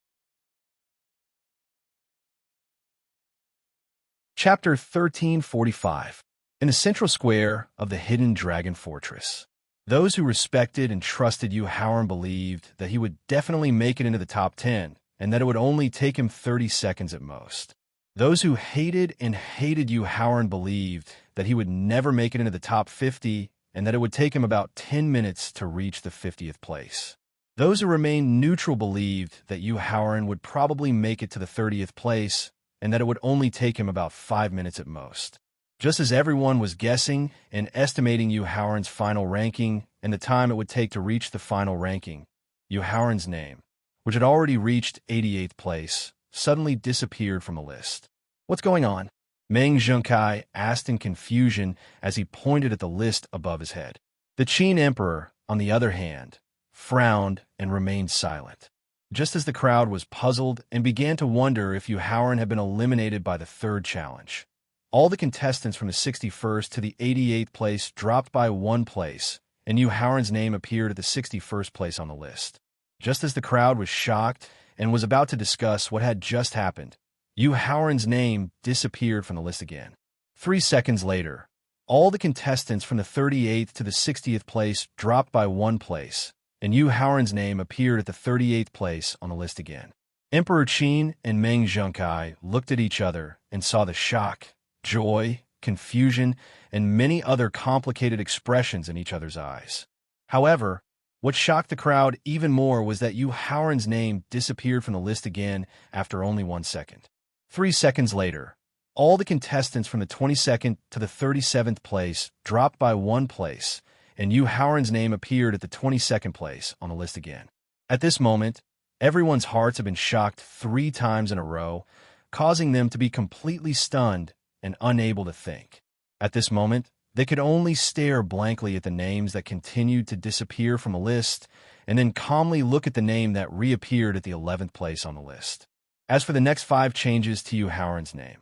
S1: Chapter 1345. In the central square of the hidden dragon fortress. Those who respected and trusted Yu Haoran believed that he would definitely make it into the top 10, and that it would only take him 30 seconds at most. Those who hated Yu Haoran believed that he would never make it into the top 50, and that it would take him about 10 minutes to reach the 50th place. Those who remained neutral believed that Yu Haoran would probably make it to the 30th place, and that it would only take him about 5 minutes at most. Just as everyone was guessing and estimating Yu Haoran's final ranking and the time it would take to reach the final ranking, Yu Haoran's name, which had already reached 88th place, suddenly disappeared from the list. "What's going on?" Meng Zhengkai asked in confusion as he pointed at the list above his head. The Qin Emperor, on the other hand, frowned and remained silent. Just as the crowd was puzzled and began to wonder if Yu Haoran had been eliminated by the third challenge, all the contestants from the 61st to the 88th place dropped by 1 place, and Yu Haoran's name appeared at the 61st place on the list. Just as the crowd was shocked and was about to discuss what had just happened, Yu Haoran's name disappeared from the list again. 3 seconds later, all the contestants from the 38th to the 60th place dropped by 1 place, and Yu Haoran's name appeared at the 38th place on the list again. Emperor Qin and Meng Zhengkai looked at each other and saw the shock, joy, confusion, and many other complicated expressions in each other's eyes. However, what shocked the crowd even more was that Yu Haoran's name disappeared from the list again after only 1 second. 3 seconds later, all the contestants from the 22nd to the 37th place dropped by 1 place, and Yu Haoran's name appeared at the 22nd place on the list again. At this moment, everyone's hearts had been shocked 3 times in a row, causing them to be completely stunned and unable to think. At this moment, they could only stare blankly at the names that continued to disappear from the list, and then calmly look at the name that reappeared at the 11th place on the list. As for the next 5 changes to Yu Haoran's name,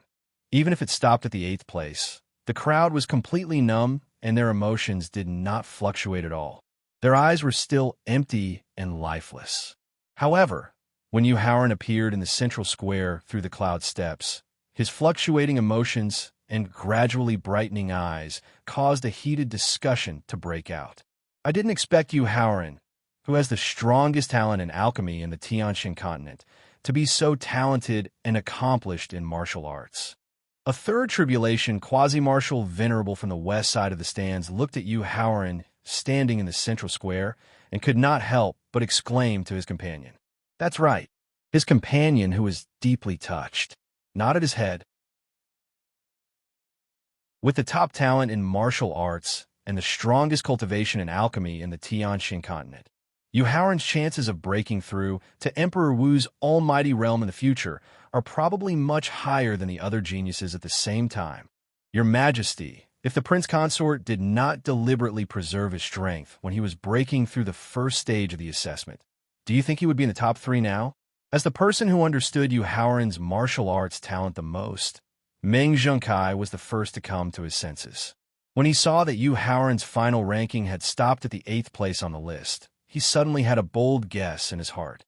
S1: even if it stopped at the 8th place, the crowd was completely numb and their emotions did not fluctuate at all. Their eyes were still empty and lifeless. However, when Yu Haoran appeared in the central square through the cloud steps, his fluctuating emotions and gradually brightening eyes caused a heated discussion to break out. I didn't expect Yu Haoran, who has the strongest talent in alchemy in the Tianxin continent, to be so talented and accomplished in martial arts. A third tribulation quasi-martial venerable from the west side of the stands looked at Yu Haoran standing in the central square and could not help but exclaim to his companion. That's right. His companion, who was deeply touched, nodded his head. With the top talent in martial arts and the strongest cultivation in alchemy in the Tianxin continent, Yu Haoran's chances of breaking through to Emperor Wu's almighty realm in the future are probably much higher than the other geniuses at the same time. Your Majesty, if the Prince Consort did not deliberately preserve his strength when he was breaking through the first stage of the assessment, do you think he would be in the top 3 now? As the person who understood Yu Haoran's martial arts talent the most, Meng Zhengkai was the first to come to his senses. When he saw that Yu Haoran's final ranking had stopped at the 8th place on the list, he suddenly had a bold guess in his heart.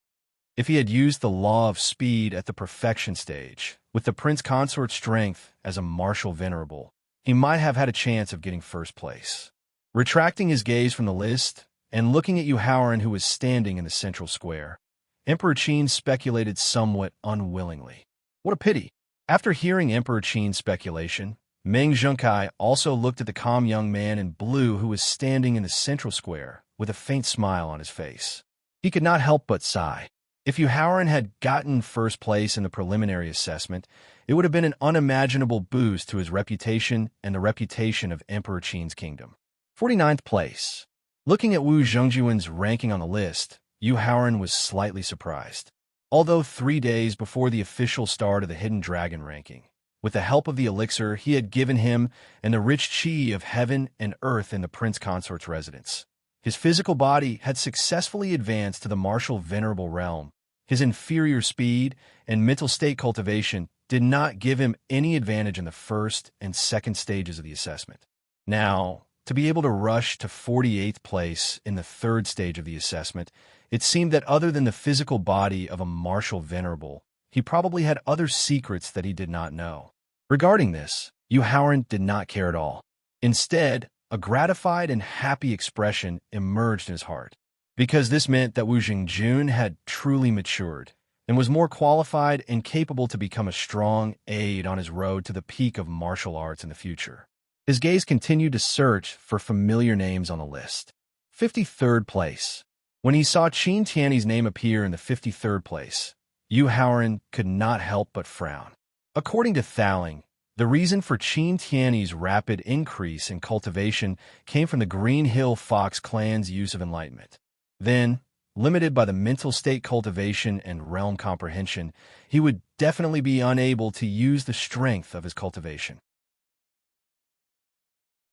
S1: If he had used the law of speed at the perfection stage, with the Prince Consort's strength as a martial venerable, he might have had a chance of getting first place. Retracting his gaze from the list and looking at Yu Haoran, who was standing in the central square, Emperor Qin speculated somewhat unwillingly. What a pity! After hearing Emperor Qin's speculation, Meng Zhengkai also looked at the calm young man in blue who was standing in the central square with a faint smile on his face. He could not help but sigh. If Yu Haoran had gotten first place in the preliminary assessment, it would have been an unimaginable boost to his reputation and the reputation of Emperor Qin's kingdom. 49th place. Looking at Wu Zhengjuan's ranking on the list, Yu Haoran was slightly surprised. Although 3 days before the official start of the Hidden Dragon ranking, with the help of the elixir he had given him and the rich qi of heaven and earth in the Prince Consort's residence, his physical body had successfully advanced to the martial venerable realm. His inferior speed and mental state cultivation did not give him any advantage in the first and second stages of the assessment. Now, to be able to rush to 48th place in the third stage of the assessment, it seemed that other than the physical body of a martial venerable, he probably had other secrets that he did not know. Regarding this, Yu Haoran did not care at all. Instead, a gratified and happy expression emerged in his heart, because this meant that Wu Zhengjun had truly matured and was more qualified and capable to become a strong aide on his road to the peak of martial arts in the future. His gaze continued to search for familiar names on the list. 53rd place. When he saw Qin Tiany's name appear in the 53rd place, Yu Haoran could not help but frown. According to Thaling, the reason for Qin Tiany's rapid increase in cultivation came from the Green Hill Fox clan's use of enlightenment. Then, limited by the mental state cultivation and realm comprehension, he would definitely be unable to use the strength of his cultivation.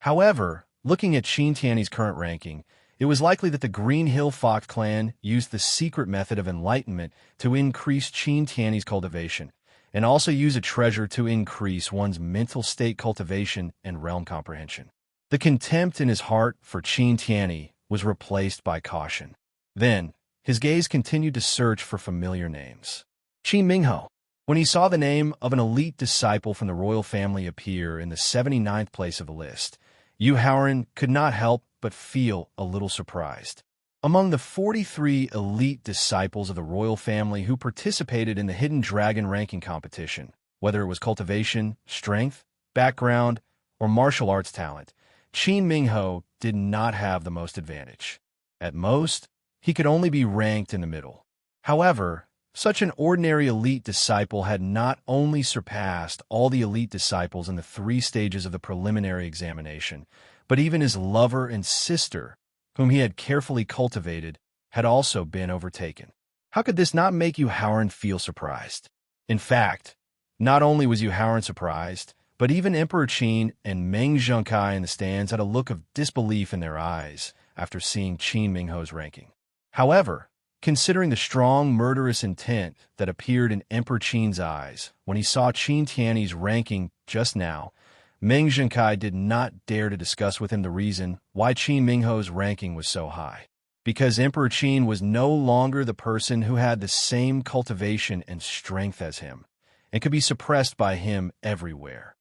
S1: However, looking at Qin Tiany's current ranking, it was likely that the Green Hill Fox clan used the secret method of enlightenment to increase Qin Tiany's cultivation, and also use a treasure to increase one's mental state cultivation and realm comprehension. The contempt in his heart for Qin Tiany was replaced by caution. Then, his gaze continued to search for familiar names. Qin Mingho. When he saw the name of an elite disciple from the royal family appear in the 79th place of the list, Yu Haoran could not help but feel a little surprised. Among the 43 elite disciples of the royal family who participated in the Hidden Dragon ranking competition, whether it was cultivation, strength, background, or martial arts talent, Qin Mingho did not have the most advantage. At most, he could only be ranked in the middle. However, such an ordinary elite disciple had not only surpassed all the elite disciples in the 3 stages of the preliminary examination, but even his lover and sister, whom he had carefully cultivated, had also been overtaken. How could this not make Yu Haoran feel surprised? In fact, not only was Yu Haoran surprised, but even Emperor Qin and Meng Zhengkai in the stands had a look of disbelief in their eyes after seeing Qin Mingho's ranking. However, considering the strong murderous intent that appeared in Emperor Qin's eyes when he saw Qin Tiany's ranking just now, Meng Zhenkai did not dare to discuss with him the reason why Qin Mingho's ranking was so high. Because Emperor Qin was no longer the person who had the same cultivation and strength as him, and could be suppressed by him everywhere.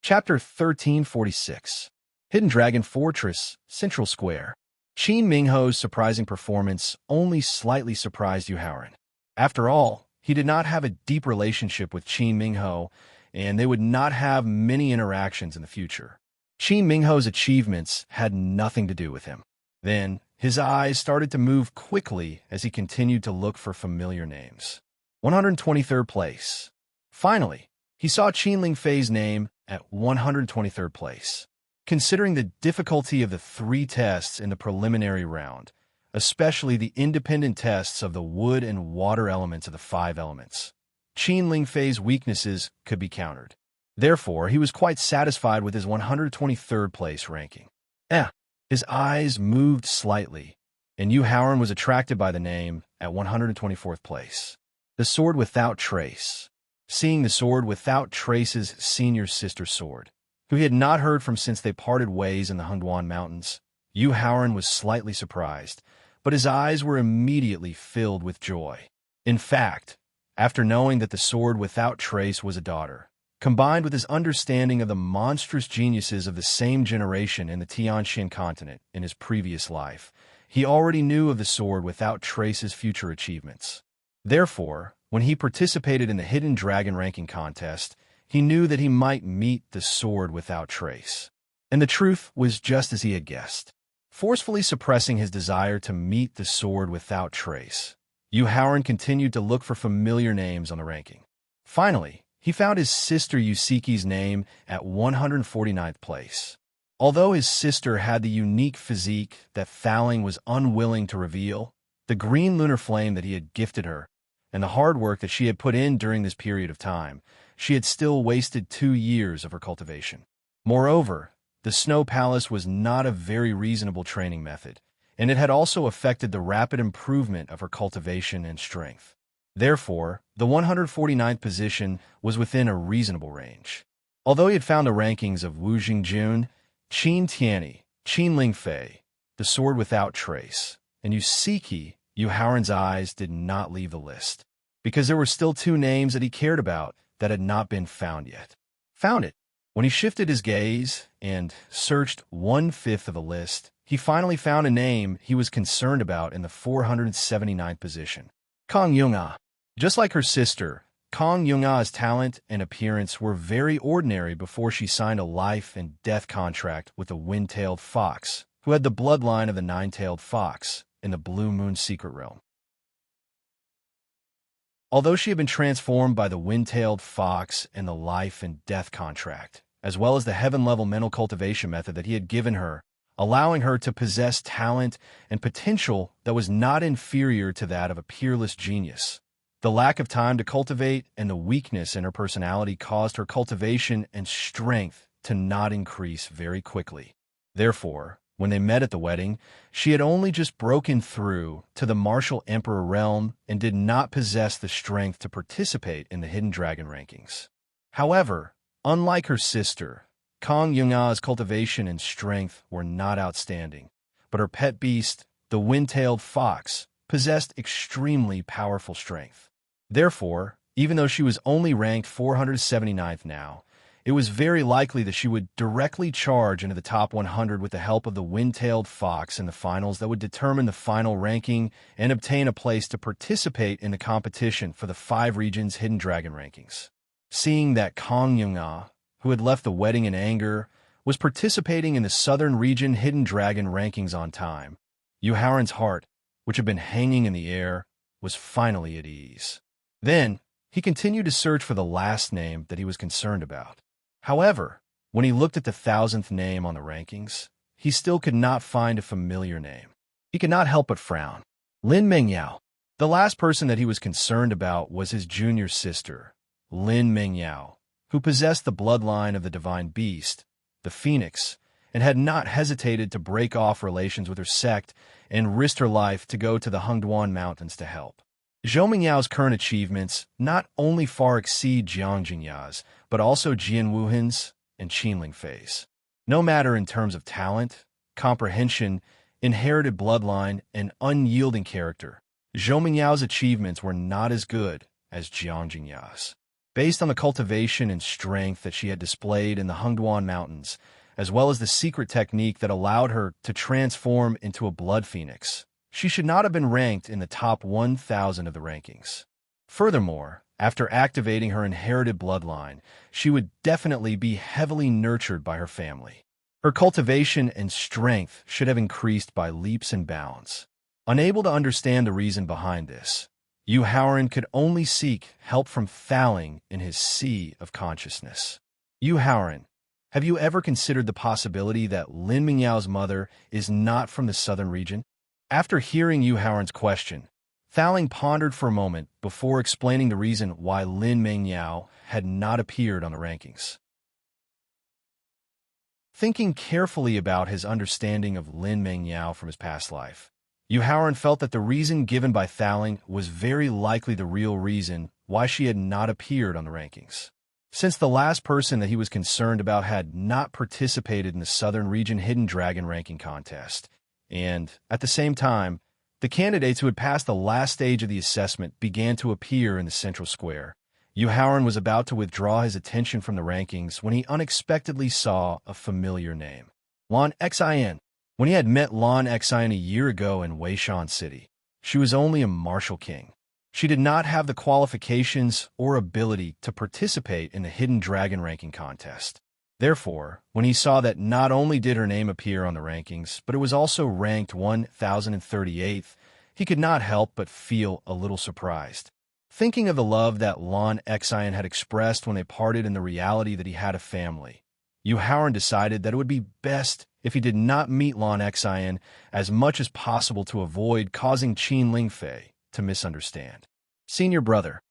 S1: Chapter 1346. Hidden Dragon Fortress, Central Square. Qin Mingho's surprising performance only slightly surprised Yu Haoran. After all, he did not have a deep relationship with Qin Mingho, and they would not have many interactions in the future. Qin Mingho's achievements had nothing to do with him. Then, his eyes started to move quickly as he continued to look for familiar names. 123rd place. Finally, he saw Qin Lingfei's name at 123rd place. Considering the difficulty of the 3 tests in the preliminary round, especially the independent tests of the wood and water elements of the 5 elements, Qin Lingfei's weaknesses could be countered. Therefore, he was quite satisfied with his 123rd place ranking. His eyes moved slightly, and Yu Haoran was attracted by the name at 124th place. The Sword Without Trace. Seeing the Sword Without Trace's senior sister sword, who he had not heard from since they parted ways in the Hengduan Mountains, Yu Haoran was slightly surprised, but his eyes were immediately filled with joy. In fact, after knowing that the Sword Without Trace was a daughter, combined with his understanding of the monstrous geniuses of the same generation in the Tianxin continent in his previous life, he already knew of the Sword Without Trace's future achievements. Therefore, when he participated in the Hidden Dragon ranking contest, he knew that he might meet the Sword Without Trace. And the truth was just as he had guessed. Forcefully suppressing his desire to meet the Sword Without Trace, Yu Haoran continued to look for familiar names on the ranking. Finally, he found his sister Yusiki's name at 149th place. Although his sister had the unique physique that Thaling was unwilling to reveal, the green lunar flame that he had gifted her, and the hard work that she had put in during this period of time, she had still wasted 2 years of her cultivation. Moreover, the Snow Palace was not a very reasonable training method, and it had also affected the rapid improvement of her cultivation and strength. Therefore, the 149th position was within a reasonable range. Although he had found the rankings of Wu Jingjun, Qin Tianyi, Qin Lingfei, the Sword Without Trace, and Yusiki, Yu Haoran's eyes did not leave the list, because there were still 2 names that he cared about that had not been found yet. Found it. When he shifted his gaze and searched 1/5 of the list, he finally found a name he was concerned about in the 479th position. Kang Yunga. Just like her sister, Kang Yunga's talent and appearance were very ordinary before she signed a life and death contract with the wind-tailed fox, who had the bloodline of the 9-tailed fox in the Blue Moon Secret Realm. Although she had been transformed by the wind-tailed fox and the life and death contract, as well as the heaven-level mental cultivation method that he had given her, allowing her to possess talent and potential that was not inferior to that of a peerless genius, the lack of time to cultivate and the weakness in her personality caused her cultivation and strength to not increase very quickly. Therefore, when they met at the wedding, she had only just broken through to the martial emperor realm and did not possess the strength to participate in the Hidden Dragon rankings. However, unlike her sister, Kang Yunga's cultivation and strength were not outstanding, but her pet beast, the wind-tailed fox, possessed extremely powerful strength. Therefore, even though she was only ranked 479th now, it was very likely that she would directly charge into the top 100 with the help of the wind-tailed fox in the finals that would determine the final ranking and obtain a place to participate in the competition for the 5 regions' Hidden Dragon rankings. Seeing that Kang Yunga, who had left the wedding in anger, was participating in the Southern Region Hidden Dragon rankings on time, Yu Haoran's heart, which had been hanging in the air, was finally at ease. Then, he continued to search for the last name that he was concerned about. However, when he looked at the 1000th name on the rankings, he still could not find a familiar name. He could not help but frown. Lin Mengyao. The last person that he was concerned about was his junior sister, Lin Mengyao, who possessed the bloodline of the divine beast, the phoenix, and had not hesitated to break off relations with her sect and risked her life to go to the Hengduan Mountains to help. Zhou Mingyao's current achievements not only far exceed Jiang Jingya's, but also Jian Wuhan's and Qin Lingfei's. No matter in terms of talent, comprehension, inherited bloodline, and unyielding character, Zhou Mingyao's achievements were not as good as Jiang Jingya's. Based on the cultivation and strength that she had displayed in the Hengduan Mountains, as well as the secret technique that allowed her to transform into a blood phoenix, she should not have been ranked in the top 1,000 of the rankings. Furthermore, after activating her inherited bloodline, she would definitely be heavily nurtured by her family. Her cultivation and strength should have increased by leaps and bounds. Unable to understand the reason behind this, Yu Haoran could only seek help from Thaling in his sea of consciousness. Yu Haoran, have you ever considered the possibility that Lin Mingyao's mother is not from the southern region? After hearing Yu Haoran's question, Thaling pondered for a moment before explaining the reason why Lin Mingyao had not appeared on the rankings. Thinking carefully about his understanding of Lin Mingyao from his past life, Yu Haoran felt that the reason given by Thaling was very likely the real reason why she had not appeared on the rankings. Since the last person that he was concerned about had not participated in the Southern Region Hidden Dragon ranking contest, and, at the same time, the candidates who had passed the last stage of the assessment began to appear in the central square, Yu Haoran was about to withdraw his attention from the rankings when he unexpectedly saw a familiar name. Lan Xin. When he had met Lan Xin a year ago in Weishan City, she was only a martial king. She did not have the qualifications or ability to participate in the Hidden Dragon ranking contest. Therefore, when he saw that not only did her name appear on the rankings, but it was also ranked 1038th, he could not help but feel a little surprised. Thinking of the love that Lan Xin had expressed when they parted and the reality that he had a family, Yu Haoran decided that it would be best if he did not meet Lan Xin as much as possible to avoid causing Qin Lingfei to misunderstand. Senior brother.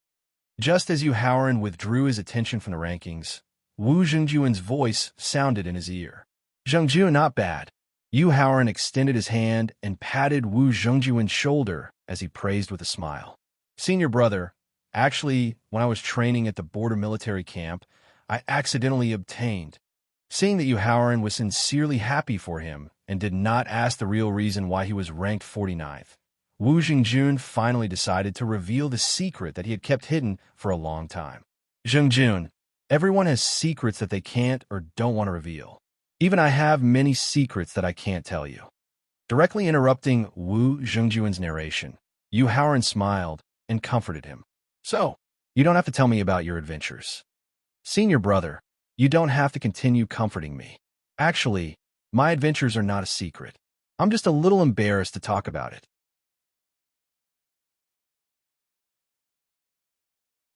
S1: Just as Yu Haoran withdrew his attention from the rankings, Wu Zhengjuan's voice sounded in his ear. Zhengjuan, not bad. Yu Haoran extended his hand and patted Wu Zhengjuan's shoulder as he praised with a smile. Senior brother, actually, when I was training at the border military camp, I accidentally obtained. Seeing that Yu Haoran was sincerely happy for him and did not ask the real reason why he was ranked 49th, Wu Zhengjun finally decided to reveal the secret that he had kept hidden for a long time. Zhengjun, everyone has secrets that they can't or don't want to reveal. Even I have many secrets that I can't tell you. Directly interrupting Wu Zhengjuan's narration, Yu Haoran smiled and comforted him. So, you don't have to tell me about your adventures. Senior brother, you don't have to continue comforting me. Actually, my adventures are not a secret. I'm just a little embarrassed to talk about it.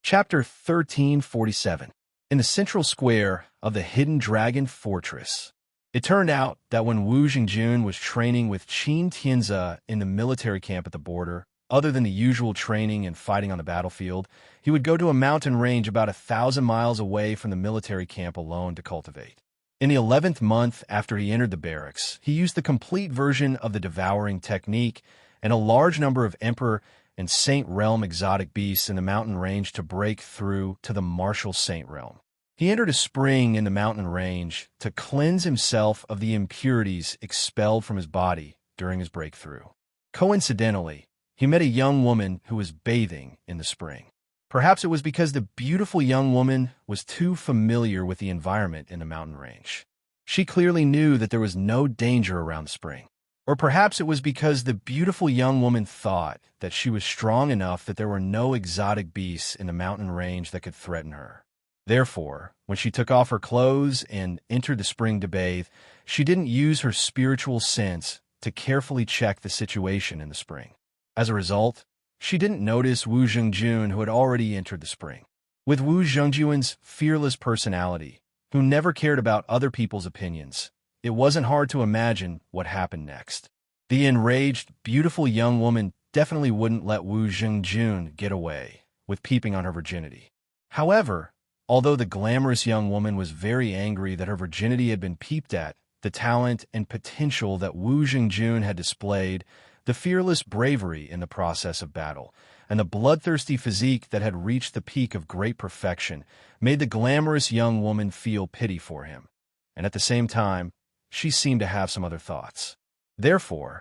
S1: Chapter 1347. In the central square of the Hidden Dragon Fortress. It turned out that when Wu Zhengjun was training with Qin Tianze in the military camp at the border, other than the usual training and fighting on the battlefield, he would go to a mountain range about 1,000 miles away from the military camp alone to cultivate. In the 11th month after he entered the barracks, he used the complete version of the devouring technique and a large number of Emperor and Saint Realm exotic beasts in the mountain range to break through to the martial Saint Realm. He entered a spring in the mountain range to cleanse himself of the impurities expelled from his body during his breakthrough. Coincidentally, he met a young woman who was bathing in the spring. Perhaps it was because the beautiful young woman was too familiar with the environment in the mountain range. She clearly knew that there was no danger around the spring. Or perhaps it was because the beautiful young woman thought that she was strong enough that there were no exotic beasts in the mountain range that could threaten her. Therefore, when she took off her clothes and entered the spring to bathe, she didn't use her spiritual sense to carefully check the situation in the spring. As a result, she didn't notice Wu Zhengjun, who had already entered the spring. With Wu Zhengjuan's fearless personality, who never cared about other people's opinions, it wasn't hard to imagine what happened next. The enraged, beautiful young woman definitely wouldn't let Wu Zhengjun get away with peeping on her virginity. However, although the glamorous young woman was very angry that her virginity had been peeped at, the talent and potential that Wu Zhengjun had displayed, the fearless bravery in the process of battle, and the bloodthirsty physique that had reached the peak of great perfection made the glamorous young woman feel pity for him. And at the same time, she seemed to have some other thoughts. Therefore,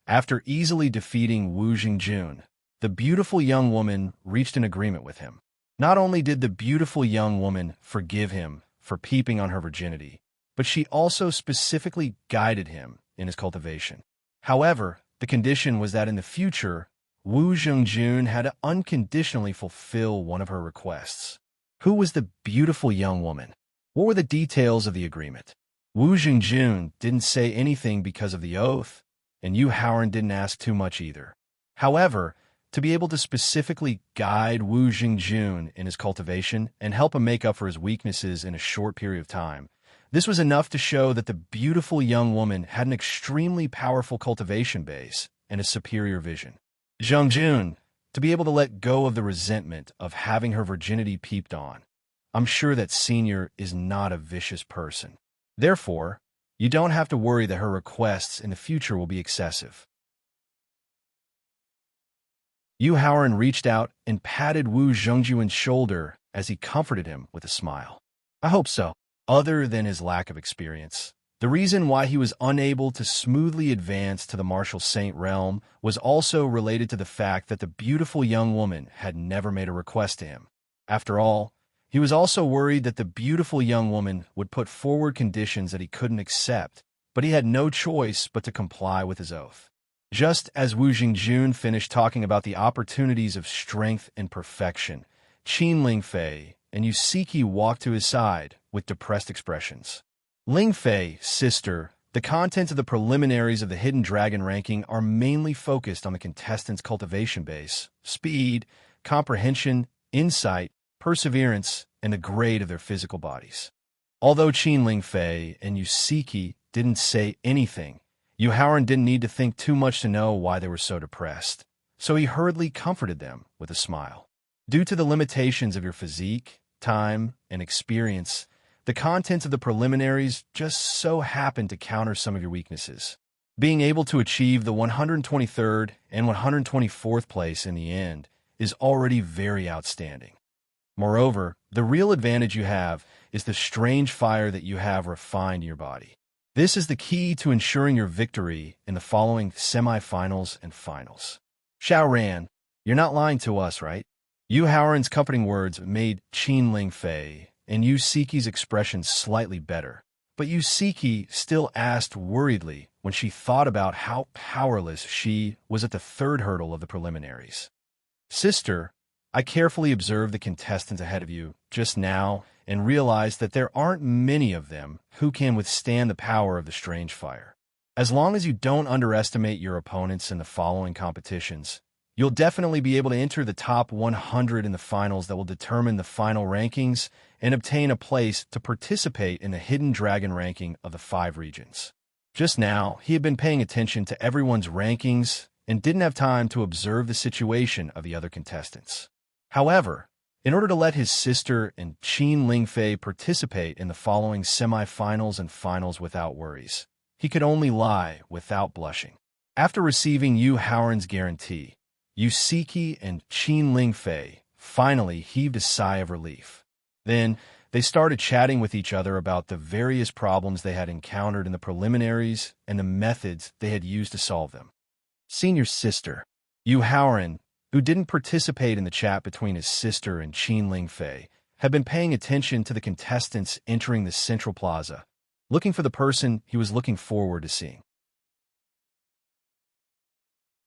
S1: after easily defeating Wu Jingjun, the beautiful young woman reached an agreement with him. Not only did the beautiful young woman forgive him for peeping on her virginity, but she also specifically guided him in his cultivation. However, the condition was that in the future, Wu Jingjun had to unconditionally fulfill one of her requests. Who was the beautiful young woman? What were the details of the agreement? Wu Jingjun didn't say anything because of the oath, and Yu Haoran didn't ask too much either. However, to be able to specifically guide Wu Jingjun in his cultivation and help him make up for his weaknesses in a short period of time, this was enough to show that the beautiful young woman had an extremely powerful cultivation base and a superior vision. Jingjun, to be able to let go of the resentment of having her virginity peeped on. I'm sure that Senior is not a vicious person. Therefore, you don't have to worry that her requests in the future will be excessive. Yu Haoran reached out and patted Wu Zhongjuan's shoulder as he comforted him with a smile. I hope so. Other than his lack of experience, the reason why he was unable to smoothly advance to the Martial Saint realm was also related to the fact that the beautiful young woman had never made a request to him. After all, he was also worried that the beautiful young woman would put forward conditions that he couldn't accept, but he had no choice but to comply with his oath. Just as Wu Jingjun finished talking about the opportunities of strength and perfection, Qin Lingfei and Yusiki walked to his side with depressed expressions. Lingfei, sister, the contents of the preliminaries of the Hidden Dragon ranking are mainly focused on the contestants' cultivation base, speed, comprehension, insight, perseverance, and the grade of their physical bodies. Although Qin Lingfei and Yusiki didn't say anything, Yu Haoran didn't need to think too much to know why they were so depressed, so he hurriedly comforted them with a smile. Due to the limitations of your physique, time, and experience, the contents of the preliminaries just so happen to counter some of your weaknesses. Being able to achieve the 123rd and 124th place in the end is already very outstanding. Moreover, the real advantage you have is the strange fire that you have refined in your body. This is the key to ensuring your victory in the following semi-finals and finals. Xiaoran, you're not lying to us, right? Yu Haoran's comforting words made Qin Lingfei and Yusiki's expression slightly better, but Yusiki still asked worriedly when she thought about how powerless she was at the third hurdle of the preliminaries. Sister, I carefully observed the contestants ahead of you just now and realized that there aren't many of them who can withstand the power of the strange fire. As long as you don't underestimate your opponents in the following competitions, you'll definitely be able to enter the top 100 in the finals that will determine the final rankings and obtain a place to participate in the Hidden Dragon ranking of the 5 regions. Just now, he had been paying attention to everyone's rankings and didn't have time to observe the situation of the other contestants. However, in order to let his sister and Qin Lingfei participate in the following semi-finals and finals without worries, he could only lie without blushing. After receiving Yu Haoran's guarantee, Yusiki and Qin Lingfei finally heaved a sigh of relief. Then, they started chatting with each other about the various problems they had encountered in the preliminaries and the methods they had used to solve them. Senior's sister, Yu Haoran, who didn't participate in the chat between his sister and Qin Lingfei, had been paying attention to the contestants entering the central plaza, looking for the person he was looking forward to seeing.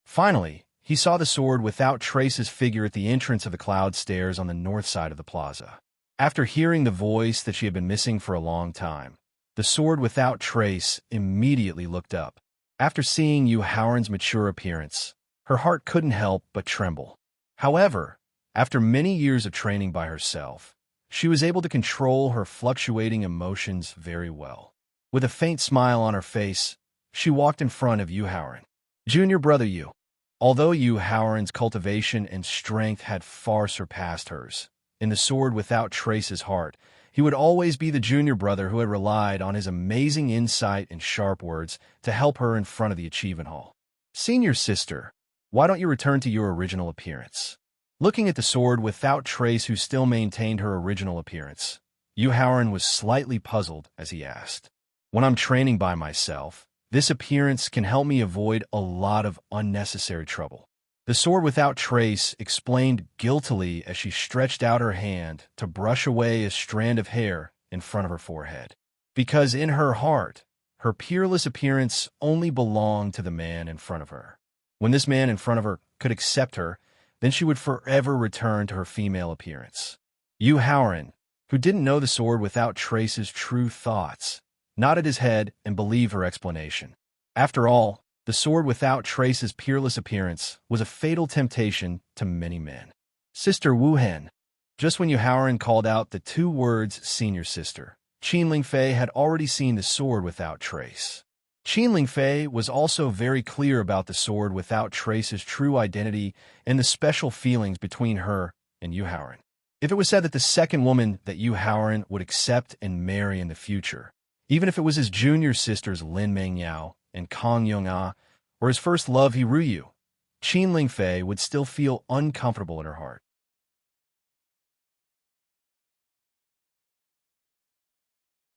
S1: Finally, he saw the sword without trace's figure at the entrance of the cloud stairs on the north side of the plaza. After hearing the voice that she had been missing for a long time, the sword without trace immediately looked up. After seeing Yu Haoran's mature appearance, her heart couldn't help but tremble. However, after many years of training by herself, she was able to control her fluctuating emotions very well. With a faint smile on her face, she walked in front of Yu Haoran. Junior brother Yu. Although Yu Haoran's cultivation and strength had far surpassed hers, in the sword without trace's heart, he would always be the junior brother who had relied on his amazing insight and sharp words to help her in front of the achievement hall. Senior sister, why don't you return to your original appearance? Looking at the sword without trace who still maintained her original appearance, Yu Haoran was slightly puzzled as he asked, "When I'm training by myself, this appearance can help me avoid a lot of unnecessary trouble." The sword without trace explained guiltily as she stretched out her hand to brush away a strand of hair in front of her forehead. Because in her heart, her peerless appearance only belonged to the man in front of her. When this man in front of her could accept her, then she would forever return to her female appearance. Yu Haoran, who didn't know the sword without trace's true thoughts, nodded his head and believed her explanation. After all, the sword without trace's peerless appearance was a fatal temptation to many men. Sister Wu Hen. Just when Yu Haoran called out the two words senior sister, Qin Lingfei had already seen the sword without trace. Qin Lingfei was also very clear about the sword without trace's true identity and the special feelings between her and Yu Haoran. If it was said that the second woman that Yu Haoran would accept and marry in the future, even if it was his junior sisters Lin Mengyao and Kong Yong-ah, or his first love Hiruyu, Qin Lingfei would still feel uncomfortable in her heart.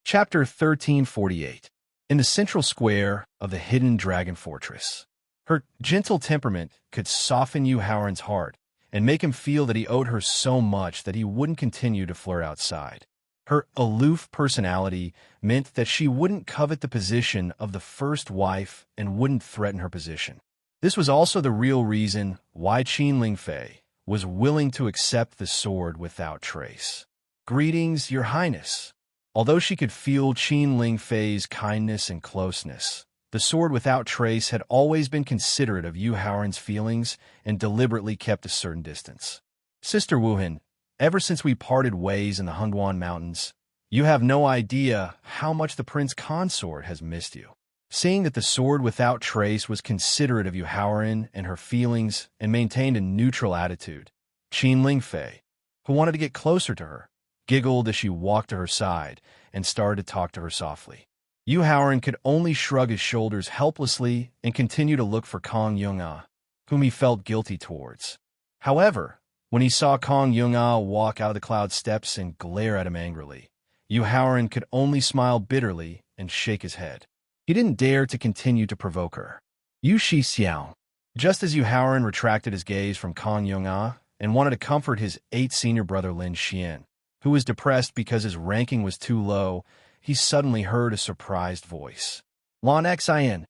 S1: Chapter 1348. In the central square of the hidden dragon fortress, her gentle temperament could soften Yu Haoran's heart and make him feel that he owed her so much that he wouldn't continue to flirt outside. Her aloof personality meant that she wouldn't covet the position of the first wife and wouldn't threaten her position. This was also the real reason why Qin Lingfei was willing to accept the sword without trace. "Greetings, Your Highness." Although she could feel Qin Lingfei's kindness and closeness, the sword without trace had always been considerate of Yu Haoran's feelings and deliberately kept a certain distance. "Sister Wuhan, ever since we parted ways in the Hungduan Mountains, you have no idea how much the prince consort has missed you." Seeing that the sword without trace was considerate of Yu Haoran and her feelings and maintained a neutral attitude, Qin Lingfei, who wanted to get closer to her, giggled as she walked to her side and started to talk to her softly. Yu Haoran could only shrug his shoulders helplessly and continue to look for Kong Yong-ah, whom he felt guilty towards. However, when he saw Kong Yong-ah walk out of the cloud steps and glare at him angrily, Yu Haoran could only smile bitterly and shake his head. He didn't dare to continue to provoke her. Yu Xiao. Just as Yu Haoran retracted his gaze from Kong Yong-ah and wanted to comfort his 8th senior brother Lin Xian, who was depressed because his ranking was too low, he suddenly heard a surprised voice. "Lon Xian."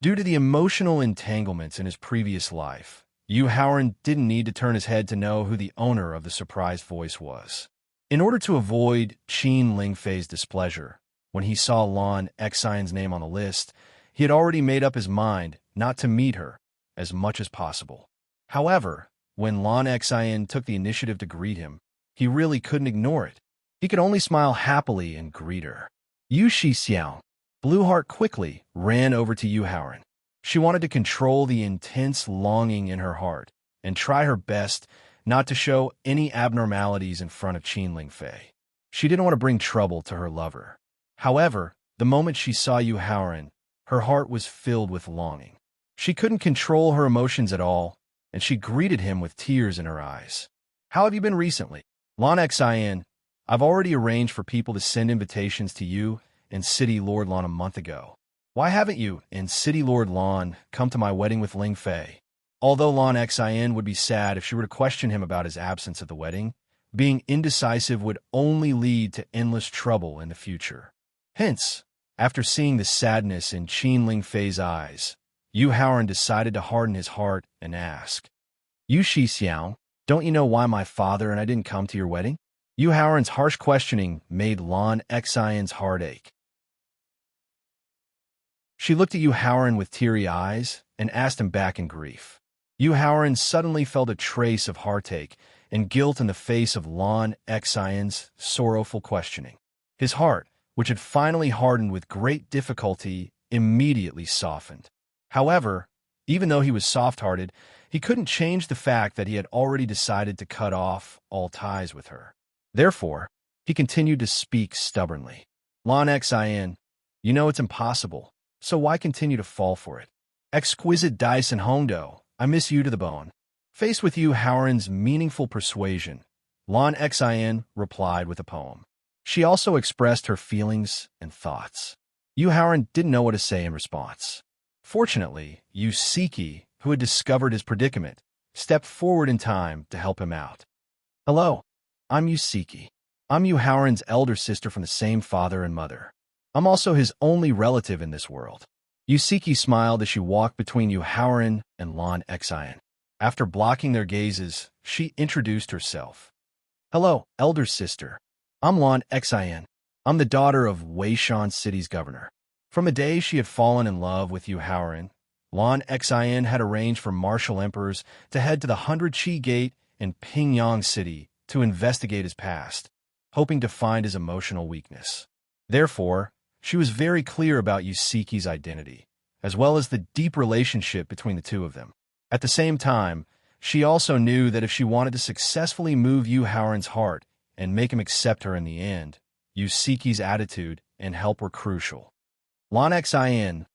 S1: Due to the emotional entanglements in his previous life, Yu Haoran didn't need to turn his head to know who the owner of the surprised voice was. In order to avoid Qin Lingfei's displeasure, when he saw Lon Xian's name on the list, he had already made up his mind not to meet her as much as possible. However, when Lon Xian took the initiative to greet him, he really couldn't ignore it. He could only smile happily and greet her. Yu Xiao. Blueheart quickly ran over to Yu Haoran. She wanted to control the intense longing in her heart and try her best not to show any abnormalities in front of Qin Lingfei. She didn't want to bring trouble to her lover. However, the moment she saw Yu Haoran, her heart was filled with longing. She couldn't control her emotions at all, and she greeted him with tears in her eyes. "How have you been recently?" "Lon Xian, I've already arranged for people to send invitations to you and City Lord Lon a month ago. Why haven't you and City Lord Lon come to my wedding with Ling Fei?" Although Lon Xian would be sad if she were to question him about his absence at the wedding, being indecisive would only lead to endless trouble in the future. Hence, after seeing the sadness in Qin Lingfei's eyes, Yu Haoran decided to harden his heart and ask, "Yu Xiao, don't you know why my father and I didn't come to your wedding?" Yu Haoran's harsh questioning made Lon Xian's heart ache. She looked at Yu Haoran with teary eyes and asked him back in grief. Yu Haoran suddenly felt a trace of heartache and guilt in the face of Lon Xian's sorrowful questioning. His heart, which had finally hardened with great difficulty, immediately softened. However, even though he was soft-hearted, he couldn't change the fact that he had already decided to cut off all ties with her. Therefore, he continued to speak stubbornly. "Lon Xian, you know it's impossible, so why continue to fall for it? Exquisite dice and Hongdo, I miss you to the bone." Faced with Yu Haoran's meaningful persuasion, Lan Xin replied with a poem. She also expressed her feelings and thoughts. Yu Haoran didn't know what to say in response. Fortunately, Yu Siki, who had discovered his predicament, stepped forward in time to help him out. Hello, I'm Yu Siki. I'm Yu Haoran's elder sister from the same father and mother. I'm also his only relative in this world. Yu Siki smiled as she walked between Yu Haoran and Lan Xin. After blocking their gazes, she introduced herself. Hello, elder sister. I'm Lan Xin. I'm the daughter of Weishan City's governor. From the day she had fallen in love with Yu Haoran, Lan Xin had arranged for martial emperors to head to the 100 Qi Gate in Pingyang City to investigate his past, hoping to find his emotional weakness. Therefore, she was very clear about Yu Siki's identity, as well as the deep relationship between the two of them. At the same time, she also knew that if she wanted to successfully move Yu Haoran's heart and make him accept her in the end, Yu Siki's attitude and help were crucial. Lan Xin,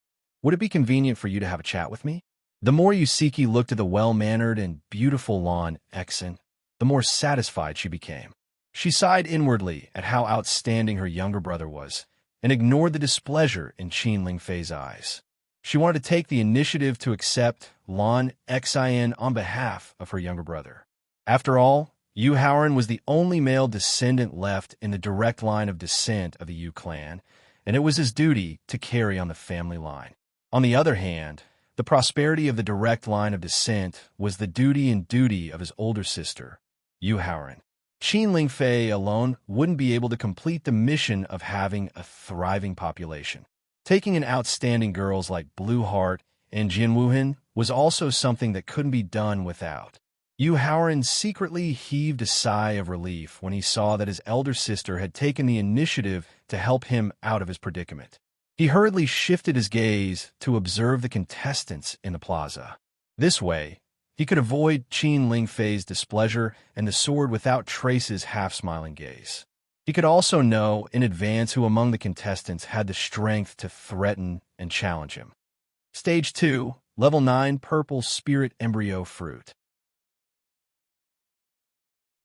S1: would it be convenient for you to have a chat with me? The more Yu Siki looked at the well-mannered and beautiful Lan Xin, the more satisfied she became. She sighed inwardly at how outstanding her younger brother was, and ignored the displeasure in Qin Lingfei's eyes. She wanted to take the initiative to accept Lan Xin on behalf of her younger brother. After all, Yu Haoran was the only male descendant left in the direct line of descent of the Yu clan, and it was his duty to carry on the family line. On the other hand, the prosperity of the direct line of descent was the duty of his older sister, Yu Haoran. Qin Lingfei alone wouldn't be able to complete the mission of having a thriving population. Taking in outstanding girls like Blue Heart and Jin Wuhan was also something that couldn't be done without. Yu Haoran secretly heaved a sigh of relief when he saw that his elder sister had taken the initiative to help him out of his predicament. He hurriedly shifted his gaze to observe the contestants in the plaza. This way, he could avoid Qin Lingfei's displeasure and the sword without Trace's half-smiling gaze. He could also know in advance who among the contestants had the strength to threaten and challenge him. Stage 2, Level 9 Purple Spirit Embryo Fruit.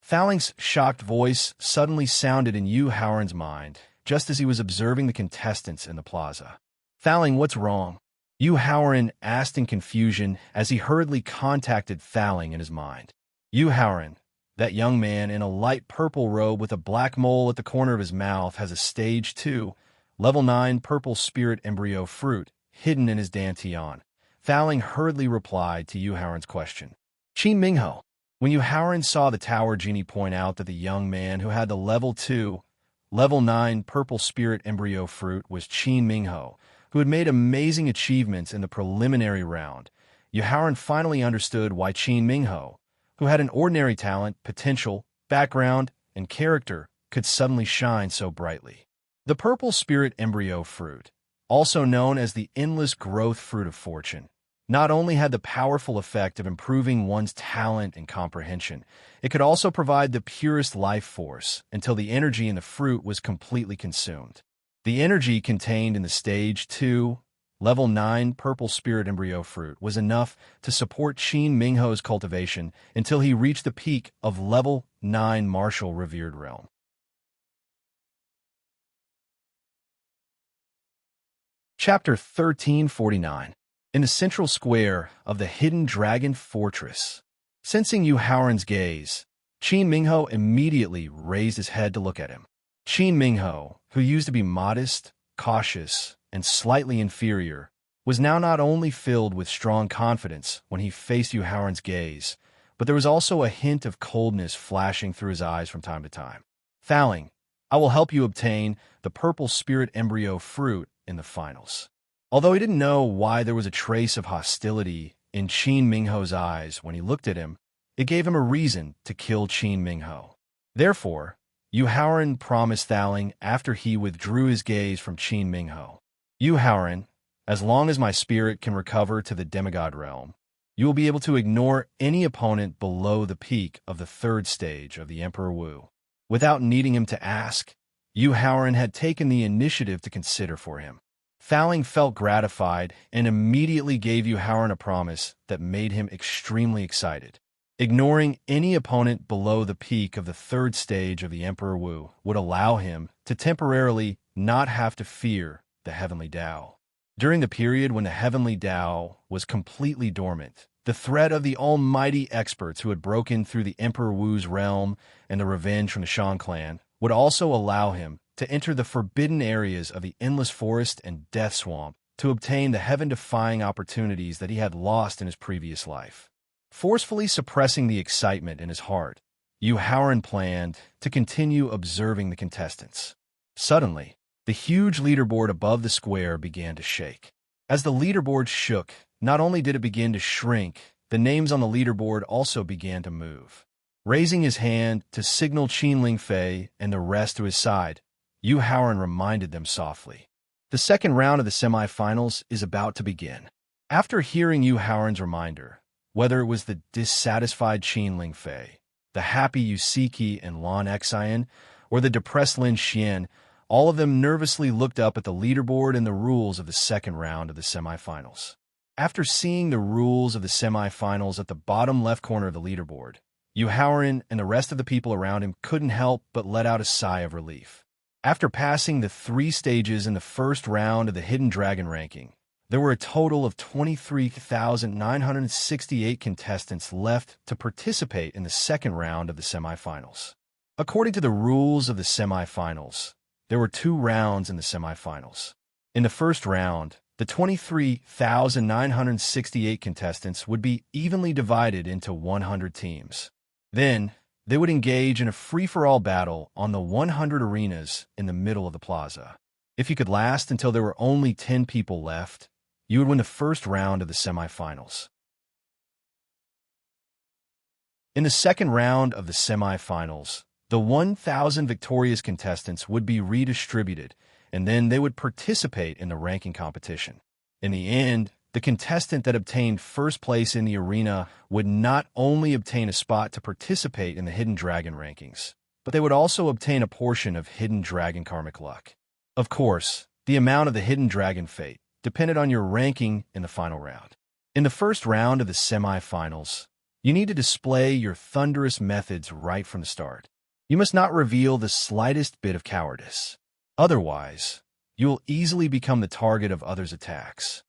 S1: Thaling's shocked voice suddenly sounded in Yu Haoran's mind, just as he was observing the contestants in the plaza. Thaling, what's wrong? Yu Haoran asked in confusion as he hurriedly contacted Thaling in his mind. Yu Haoran, that young man in a light purple robe with a black mole at the corner of his mouth, has a Stage 2, Level 9 Purple Spirit Embryo Fruit hidden in his dantian. Thaling hurriedly replied to Yu Haoran's question. Qin Mingho. When Yu Haoran saw the tower genie point out that the young man who had the Level 2, Level 9 Purple Spirit Embryo Fruit was Qin Mingho, who had made amazing achievements in the preliminary round, Yu Haoran finally understood why Qin Mingho, who had an ordinary talent, potential, background, and character, could suddenly shine so brightly. The Purple Spirit Embryo Fruit, also known as the Endless Growth Fruit of Fortune, not only had the powerful effect of improving one's talent and comprehension, it could also provide the purest life force until the energy in the fruit was completely consumed. The energy contained in the Stage 2, Level 9 Purple Spirit Embryo Fruit was enough to support Qin Mingho's cultivation until he reached the peak of Level 9 Martial Revered Realm. Chapter 1349. In the central square of the Hidden Dragon Fortress. Sensing Yu Haoran's gaze, Qin Mingho immediately raised his head to look at him. Qin Mingho, who used to be modest, cautious, and slightly inferior, was now not only filled with strong confidence when he faced Yu Haoran's gaze, but there was also a hint of coldness flashing through his eyes from time to time. Thaling, I will help you obtain the Purple Spirit Embryo Fruit in the finals. Although he didn't know why there was a trace of hostility in Qin Mingho's eyes when he looked at him, it gave him a reason to kill Qin Mingho. Therefore, Yu Haoran promised Thaling after he withdrew his gaze from Qin Mingho. Yu Haoran, as long as my spirit can recover to the demigod realm, you will be able to ignore any opponent below the peak of the 3rd stage of the Emperor Wu. Without needing him to ask, Yu Haoran had taken the initiative to consider for him. Thaling felt gratified and immediately gave Yu Haoran a promise that made him extremely excited. Ignoring any opponent below the peak of the third stage of the Emperor Wu would allow him to temporarily not have to fear the Heavenly Tao. During the period when the Heavenly Tao was completely dormant, the threat of the almighty experts who had broken through the Emperor Wu's realm and the revenge from the Shan clan would also allow him to enter the forbidden areas of the Endless Forest and Death Swamp to obtain the heaven-defying opportunities that he had lost in his previous life. Forcefully suppressing the excitement in his heart, Yu Haoran planned to continue observing the contestants. Suddenly, the huge leaderboard above the square began to shake. As the leaderboard shook, not only did it begin to shrink, the names on the leaderboard also began to move. Raising his hand to signal Qin Lingfei and the rest to his side, Yu Haoran reminded them softly. The second round of the semifinals is about to begin. After hearing Yu Haoran's reminder, whether it was the dissatisfied Qin Lingfei, the happy Yusiki and Lan Xian, or the depressed Lin Xian, all of them nervously looked up at the leaderboard and the rules of the second round of the semifinals. After seeing the rules of the semifinals at the bottom left corner of the leaderboard, Yu Haoran and the rest of the people around him couldn't help but let out a sigh of relief. After passing the 3 stages in the first round of the Hidden Dragon ranking, there were a total of 23,968 contestants left to participate in the second round of the semifinals. According to the rules of the semifinals, there were 2 rounds in the semifinals. In the first round, the 23,968 contestants would be evenly divided into 100 teams. Then, they would engage in a free-for-all battle on the 100 arenas in the middle of the plaza. If you could last until there were only 10 people left, you would win the first round of the semifinals. In the second round of the semifinals, the 1,000 victorious contestants would be redistributed, and then they would participate in the ranking competition. In the end, the contestant that obtained first place in the arena would not only obtain a spot to participate in the Hidden Dragon rankings, but they would also obtain a portion of Hidden Dragon karmic luck. Of course, the amount of the Hidden Dragon fate depended on your ranking in the final round. In the first round of the semifinals, you need to display your thunderous methods right from the start. You must not reveal the slightest bit of cowardice. Otherwise, you will easily become the target of others' attacks.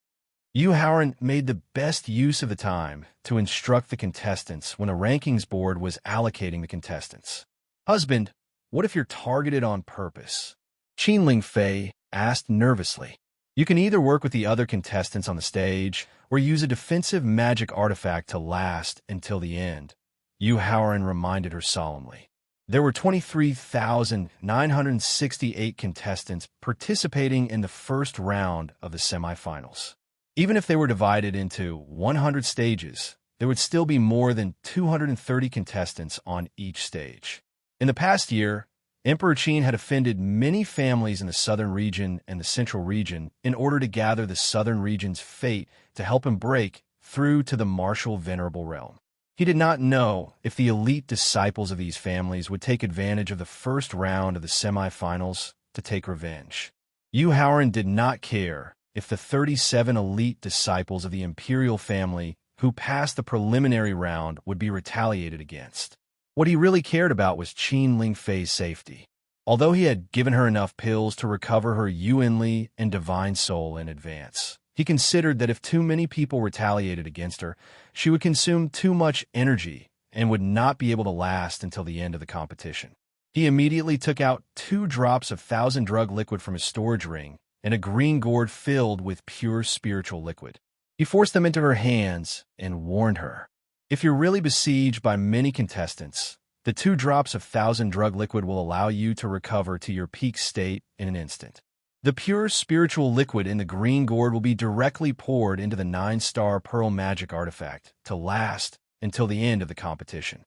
S1: Yu Haoran made the best use of the time to instruct the contestants when a rankings board was allocating the contestants. "Husband, what if you're targeted on purpose?" Qin Lingfei asked nervously. "You can either work with the other contestants on the stage or use a defensive magic artifact to last until the end," Yu Haoran reminded her solemnly. There were 23,968 contestants participating in the first round of the semifinals. Even if they were divided into 100 stages, there would still be more than 230 contestants on each stage. In the past year, Emperor Qin had offended many families in the southern region and the central region in order to gather the southern region's fate to help him break through to the martial venerable realm. He did not know if the elite disciples of these families would take advantage of the first round of the semifinals to take revenge. Yu Haoran did not care if the 37 elite disciples of the imperial family who passed the preliminary round would be retaliated against. What he really cared about was Qin Lingfei's safety. Although he had given her enough pills to recover her Yuanli and divine soul in advance, he considered that if too many people retaliated against her, she would consume too much energy and would not be able to last until the end of the competition. He immediately took out 2 drops of 1,000 drug liquid from his storage ring and a green gourd filled with pure spiritual liquid. He forced them into her hands and warned her, "If you're really besieged by many contestants, the 2 drops of 1,000 drug liquid will allow you to recover to your peak state in an instant. The pure spiritual liquid in the green gourd will be directly poured into the 9-star pearl magic artifact to last until the end of the competition."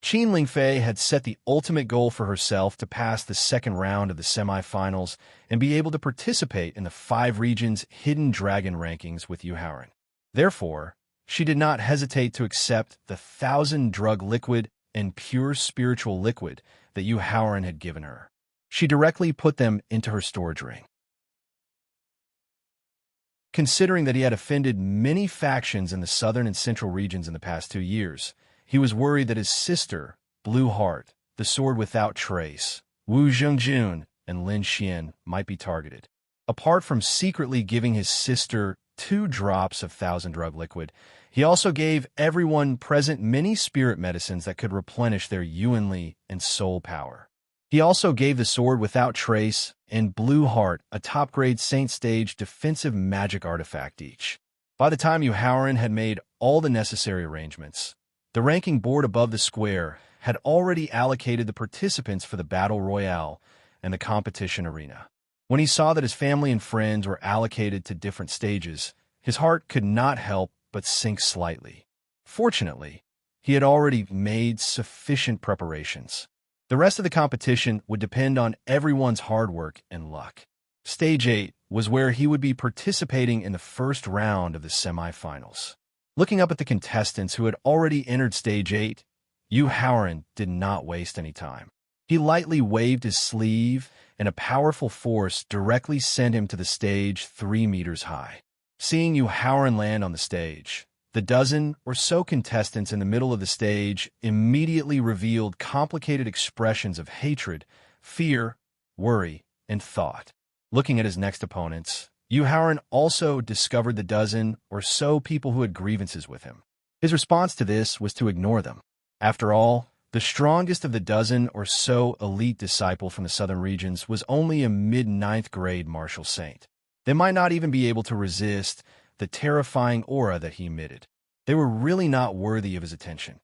S1: Qin Lingfei had set the ultimate goal for herself to pass the second round of the semifinals and be able to participate in the 5 regions' Hidden Dragon rankings with Yu Haoran. Therefore, she did not hesitate to accept the 1,000 drug liquid and pure spiritual liquid that Yu Haoran had given her. She directly put them into her storage ring. Considering that he had offended many factions in the southern and central regions in the past 2 years, he was worried that his sister, Blue Heart, the sword without trace, Wu Zhengjun, and Lin Xian might be targeted. Apart from secretly giving his sister 2 drops of Thousand Drug liquid, he also gave everyone present many spirit medicines that could replenish their Yuanli and soul power. He also gave the sword without trace and Blue Heart a top-grade Saint Stage defensive magic artifact each. By the time Yu Haoran had made all the necessary arrangements, the ranking board above the square had already allocated the participants for the Battle Royale and the competition arena. When he saw that his family and friends were allocated to different stages, his heart could not help but sink slightly. Fortunately, he had already made sufficient preparations. The rest of the competition would depend on everyone's hard work and luck. Stage 8 was where he would be participating in the first round of the semifinals. Looking up at the contestants who had already entered Stage 8, Yu Haoran did not waste any time. He lightly waved his sleeve, and a powerful force directly sent him to the stage 3 meters high. Seeing Yu Haoran land on the stage, the dozen or so contestants in the middle of the stage immediately revealed complicated expressions of hatred, fear, worry, and thought. Looking at his next opponents, Yu Haoran also discovered the dozen or so people who had grievances with him. His response to this was to ignore them. After all, the strongest of the dozen or so elite disciple from the southern regions was only a mid-9th grade martial saint. They might not even be able to resist the terrifying aura that he emitted. They were really not worthy of his attention.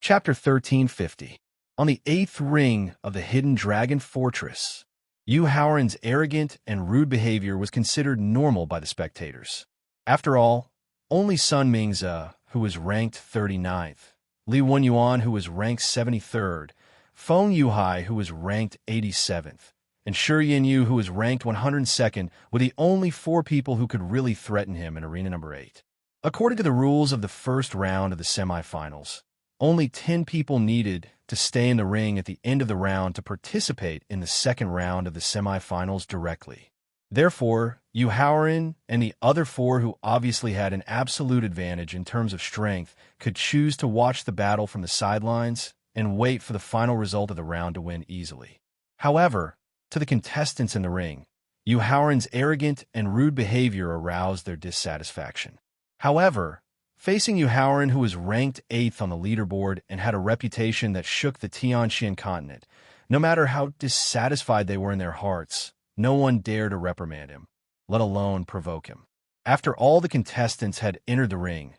S1: Chapter 1350. On the 8th ring of the Hidden Dragon Fortress, Yu Haoran's arrogant and rude behavior was considered normal by the spectators. After all, only Sun Mingze, who was ranked 39th, Li Wenyuan, who was ranked 73rd, Feng Yuhai, who was ranked 87th, and Shi Yanyu, who was ranked 102nd, were the only 4 people who could really threaten him in Arena Number 8. According to the rules of the first round of the semifinals, only 10 people needed to stay in the ring at the end of the round to participate in the second round of the semifinals directly. Therefore, Yu Haoran and the other 4 who obviously had an absolute advantage in terms of strength could choose to watch the battle from the sidelines and wait for the final result of the round to win easily. However, to the contestants in the ring, Yu Haoran's arrogant and rude behavior aroused their dissatisfaction. However, facing Yu Haoran, who was ranked 8th on the leaderboard and had a reputation that shook the Tianxian continent, no matter how dissatisfied they were in their hearts, no one dared to reprimand him, let alone provoke him. After all the contestants had entered the ring,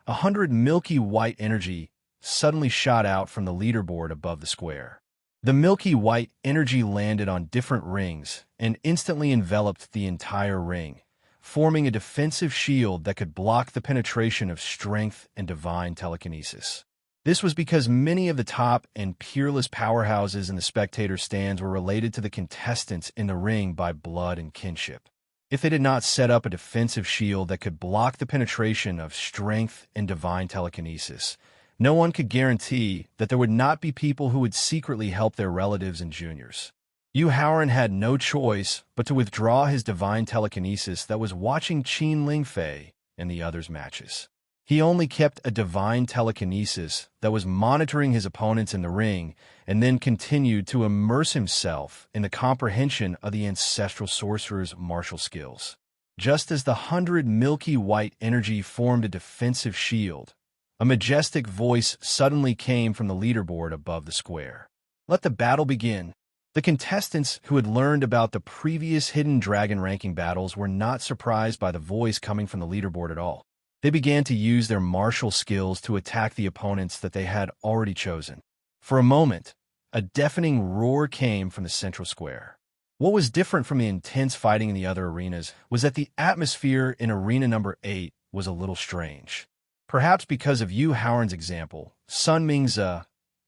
S1: 100 milky white energy suddenly shot out from the leaderboard above the square. The milky white energy landed on different rings and instantly enveloped the entire ring, forming a defensive shield that could block the penetration of strength and divine telekinesis. This was because many of the top and peerless powerhouses in the spectator stands were related to the contestants in the ring by blood and kinship. If they did not set up a defensive shield that could block the penetration of strength and divine telekinesis, no one could guarantee that there would not be people who would secretly help their relatives and juniors. Yu Haoran had no choice but to withdraw his divine telekinesis that was watching Qin Lingfei and the others' matches. He only kept a divine telekinesis that was monitoring his opponents in the ring and then continued to immerse himself in the comprehension of the ancestral sorcerer's martial skills. Just as the 100 milky white energy formed a defensive shield, a majestic voice suddenly came from the leaderboard above the square. Let the battle begin. The contestants who had learned about the previous Hidden Dragon ranking battles were not surprised by the voice coming from the leaderboard at all. They began to use their martial skills to attack the opponents that they had already chosen. For a moment, a deafening roar came from the central square. What was different from the intense fighting in the other arenas was that the atmosphere in Arena Number 8 was a little strange. Perhaps because of Yu Haoran's example, Sun Mingze,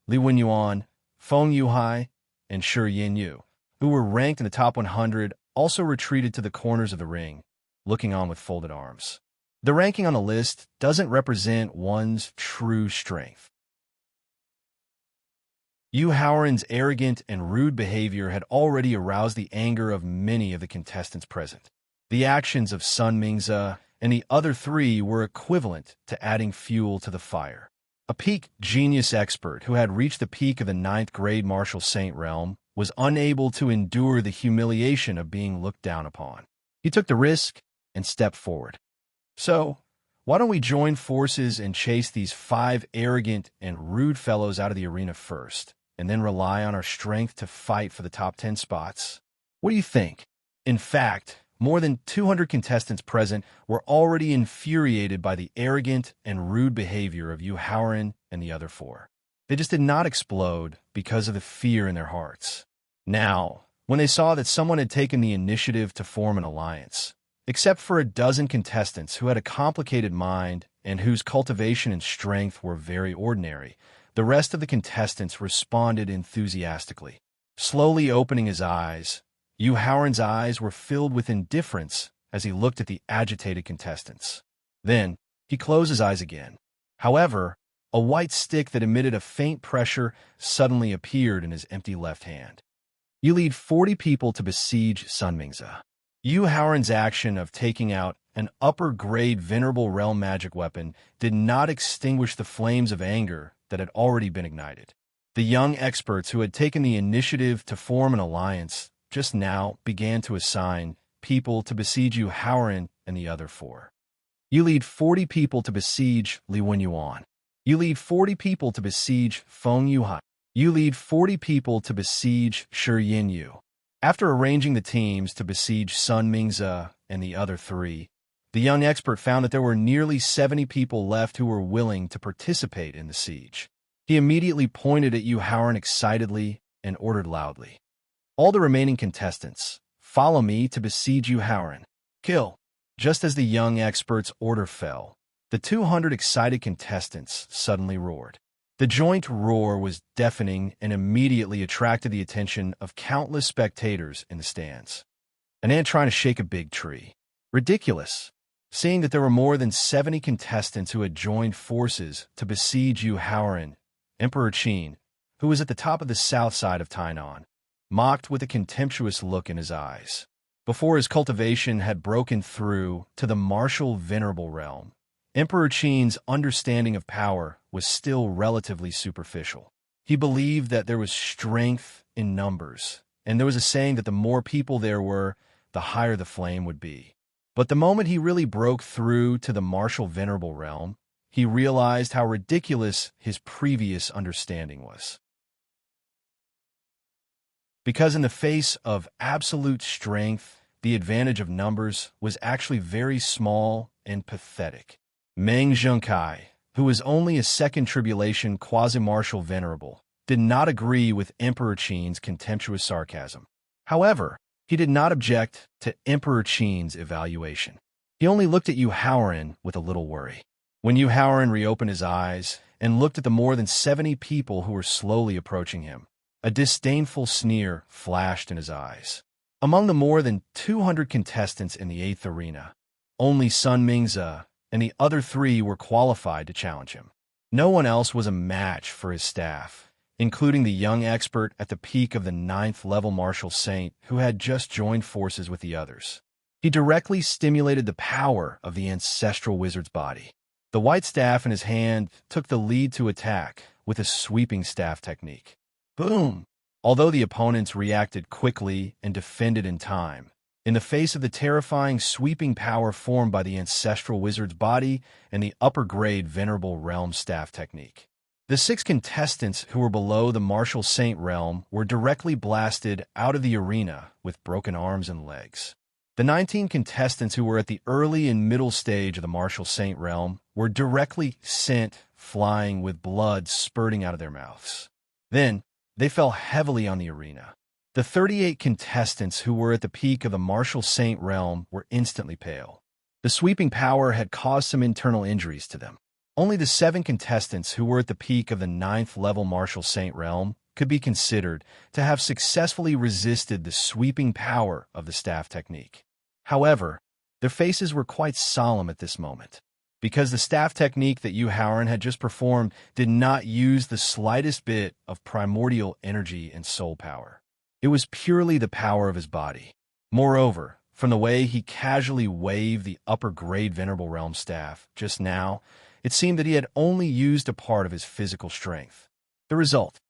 S1: Li Wenyuan, Feng Yuhai, and Shi Yanyu, who were ranked in the top 100, also retreated to the corners of the ring, looking on with folded arms. The ranking on the list doesn't represent one's true strength. Yu Haoran's arrogant and rude behavior had already aroused the anger of many of the contestants present. The actions of Sun Mingze and the other three were equivalent to adding fuel to the fire. A peak genius expert who had reached the peak of the ninth grade martial saint realm was unable to endure the humiliation of being looked down upon. He took the risk and stepped forward. So, why don't we join forces and chase these 5 arrogant and rude fellows out of the arena first, and then rely on our strength to fight for the top 10 spots? What do you think? In fact, more than 200 contestants present were already infuriated by the arrogant and rude behavior of Yu Haoran and the other 4. They just did not explode because of the fear in their hearts. Now, when they saw that someone had taken the initiative to form an alliance, except for a dozen contestants who had a complicated mind and whose cultivation and strength were very ordinary, the rest of the contestants responded enthusiastically. Slowly opening his eyes, Yu Haoran's eyes were filled with indifference as he looked at the agitated contestants. Then, he closed his eyes again. However, a white stick that emitted a faint pressure suddenly appeared in his empty left hand. You lead 40 people to besiege Sunmingza. Yu Haoran's action of taking out an upper-grade Venerable Realm magic weapon did not extinguish the flames of anger that had already been ignited. The young experts who had taken the initiative to form an alliance just now began to assign people to besiege Yu Haoran and the other 4. You lead 40 people to besiege Li Wenyuan. You lead 40 people to besiege Feng Yuhai. You lead 40 people to besiege Shi Yinyu. After arranging the teams to besiege Sun Mingze and the other 3, the young expert found that there were nearly 70 people left who were willing to participate in the siege. He immediately pointed at Yu Haoran excitedly and ordered loudly, "All the remaining contestants, follow me to besiege Yu Haoran. Kill!" Just as the young expert's order fell, the 200 excited contestants suddenly roared. The joint roar was deafening and immediately attracted the attention of countless spectators in the stands. An ant trying to shake a big tree. Ridiculous. Seeing that there were more than 70 contestants who had joined forces to besiege Yu Haoran, Emperor Qin, who was at the top of the south side of Tainan, mocked with a contemptuous look in his eyes. Before his cultivation had broken through to the martial Venerable Realm, Emperor Qin's understanding of power was still relatively superficial. He believed that there was strength in numbers, and there was a saying that the more people there were, the higher the flame would be. But the moment he really broke through to the martial Venerable Realm, he realized how ridiculous his previous understanding was. Because in the face of absolute strength, the advantage of numbers was actually very small and pathetic. Meng Zhengkai, who was only a second tribulation quasi-martial venerable, did not agree with Emperor Qin's contemptuous sarcasm. However, he did not object to Emperor Qin's evaluation. He only looked at Yu Haoran with a little worry. When Yu Haoran reopened his eyes and looked at the more than 70 people who were slowly approaching him, a disdainful sneer flashed in his eyes. Among the more than 200 contestants in the 8th arena, only Sun Mingze and the other 3 were qualified to challenge him. No one else was a match for his staff, including the young expert at the peak of the 9th level martial saint who had just joined forces with the others. He directly stimulated the power of the ancestral wizard's body. The white staff in his hand took the lead to attack with a sweeping staff technique. Boom! Although the opponents reacted quickly and defended in time, in the face of the terrifying sweeping power formed by the ancestral wizard's body and the upper-grade Venerable Realm staff technique, the 6 contestants who were below the martial saint realm were directly blasted out of the arena with broken arms and legs. The 19 contestants who were at the early and middle stage of the martial saint realm were directly sent flying with blood spurting out of their mouths. Then, they fell heavily on the arena. The 38 contestants who were at the peak of the martial saint realm were instantly pale. The sweeping power had caused some internal injuries to them. Only the 7 contestants who were at the peak of the 9th level martial saint realm could be considered to have successfully resisted the sweeping power of the staff technique. However, their faces were quite solemn at this moment, because the staff technique that Yu Haoran had just performed did not use the slightest bit of primordial energy and soul power. It was purely the power of his body. Moreover, From the way he casually waved the upper-grade Venerable Realm staff just now, it seemed that he had only used a part of his physical strength. The result.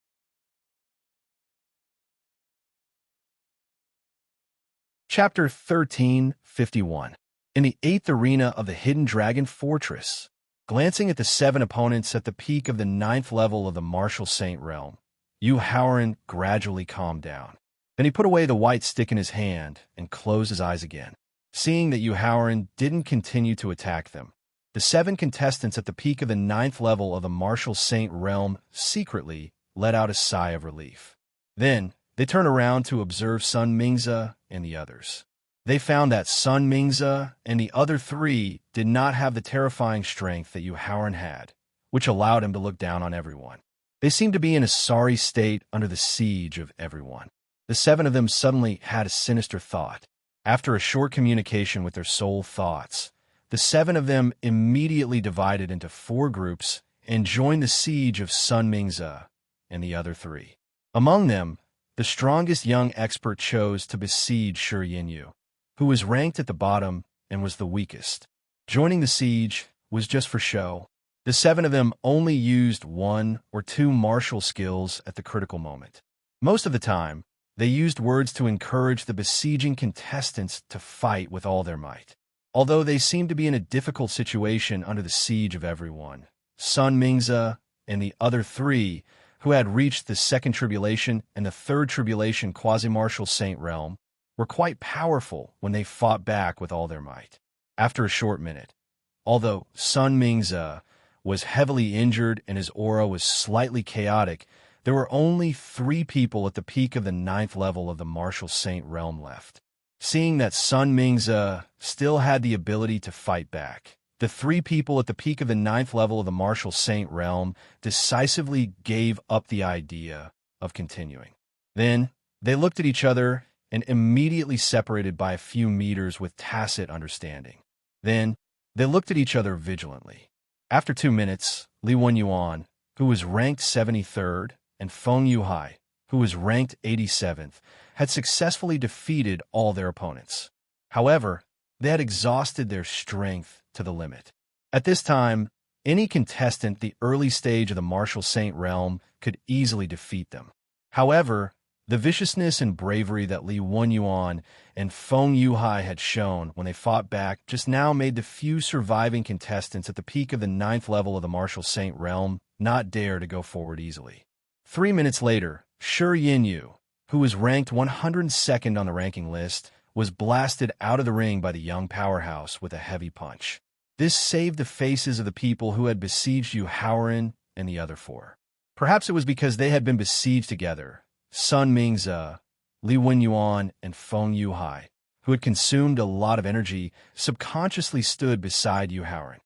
S1: Chapter 1351. In the 8th arena of the Hidden Dragon Fortress. Glancing at the 7 opponents at the peak of the 9th level of the Martial Saint realm, Yu Haoran gradually calmed down. Then he put away the white stick in his hand and closed his eyes again. Seeing that Yu Haoran didn't continue to attack them, the 7 contestants at the peak of the 9th level of the Martial Saint realm secretly let out a sigh of relief. Then, they turned around to observe Sun Mingze and the others. They found that Sun Mingze and the other 3 did not have the terrifying strength that Yu Haoran had, which allowed him to look down on everyone. They seemed to be in a sorry state under the siege of everyone. The 7 of them suddenly had a sinister thought. After a short communication with their soul thoughts, the 7 of them immediately divided into 4 groups and joined the siege of Sun Mingze and the other 3. Among them, the strongest young expert chose to besiege Shi Yinyu, who was ranked at the bottom and was the weakest. Joining the siege was just for show. The 7 of them only used 1 or 2 martial skills at the critical moment. Most of the time, they used words to encourage the besieging contestants to fight with all their might. Although they seemed to be in a difficult situation under the siege of everyone, Sun Mingze and the other 3, who had reached the 2nd tribulation and the 3rd tribulation quasi-martial saint realm, were quite powerful when they fought back with all their might. After a short minute, although Sun Mingze was heavily injured and his aura was slightly chaotic, there were only 3 people at the peak of the 9th level of the Martial Saint realm left. Seeing that Sun Mingze still had the ability to fight back, the 3 people at the peak of the 9th level of the Martial Saint realm decisively gave up the idea of continuing. Then, they looked at each other and immediately separated by a few meters with tacit understanding. Then, they looked at each other vigilantly. After 2 minutes, Li Wenyuan, who was ranked 73rd, and Feng Yuhai, who was ranked 87th, had successfully defeated all their opponents. However, they had exhausted their strength to the limit. At this time, any contestant at the early stage of the Martial Saint realm could easily defeat them. However, the viciousness and bravery that Li Wenyuan and Feng Yuhai had shown when they fought back just now made the few surviving contestants at the peak of the 9th level of the Martial Saint realm not dare to go forward easily. 3 minutes later, Shi Yinyu, who was ranked 102nd on the ranking list, was blasted out of the ring by the young powerhouse with a heavy punch. This saved the faces of the people who had besieged Yu Haoran and the other 4. Perhaps it was because they had been besieged together. Sun Mingze, Li Wenyuan, and Feng Yuhai, who had consumed a lot of energy, subconsciously stood beside Yu Haoran.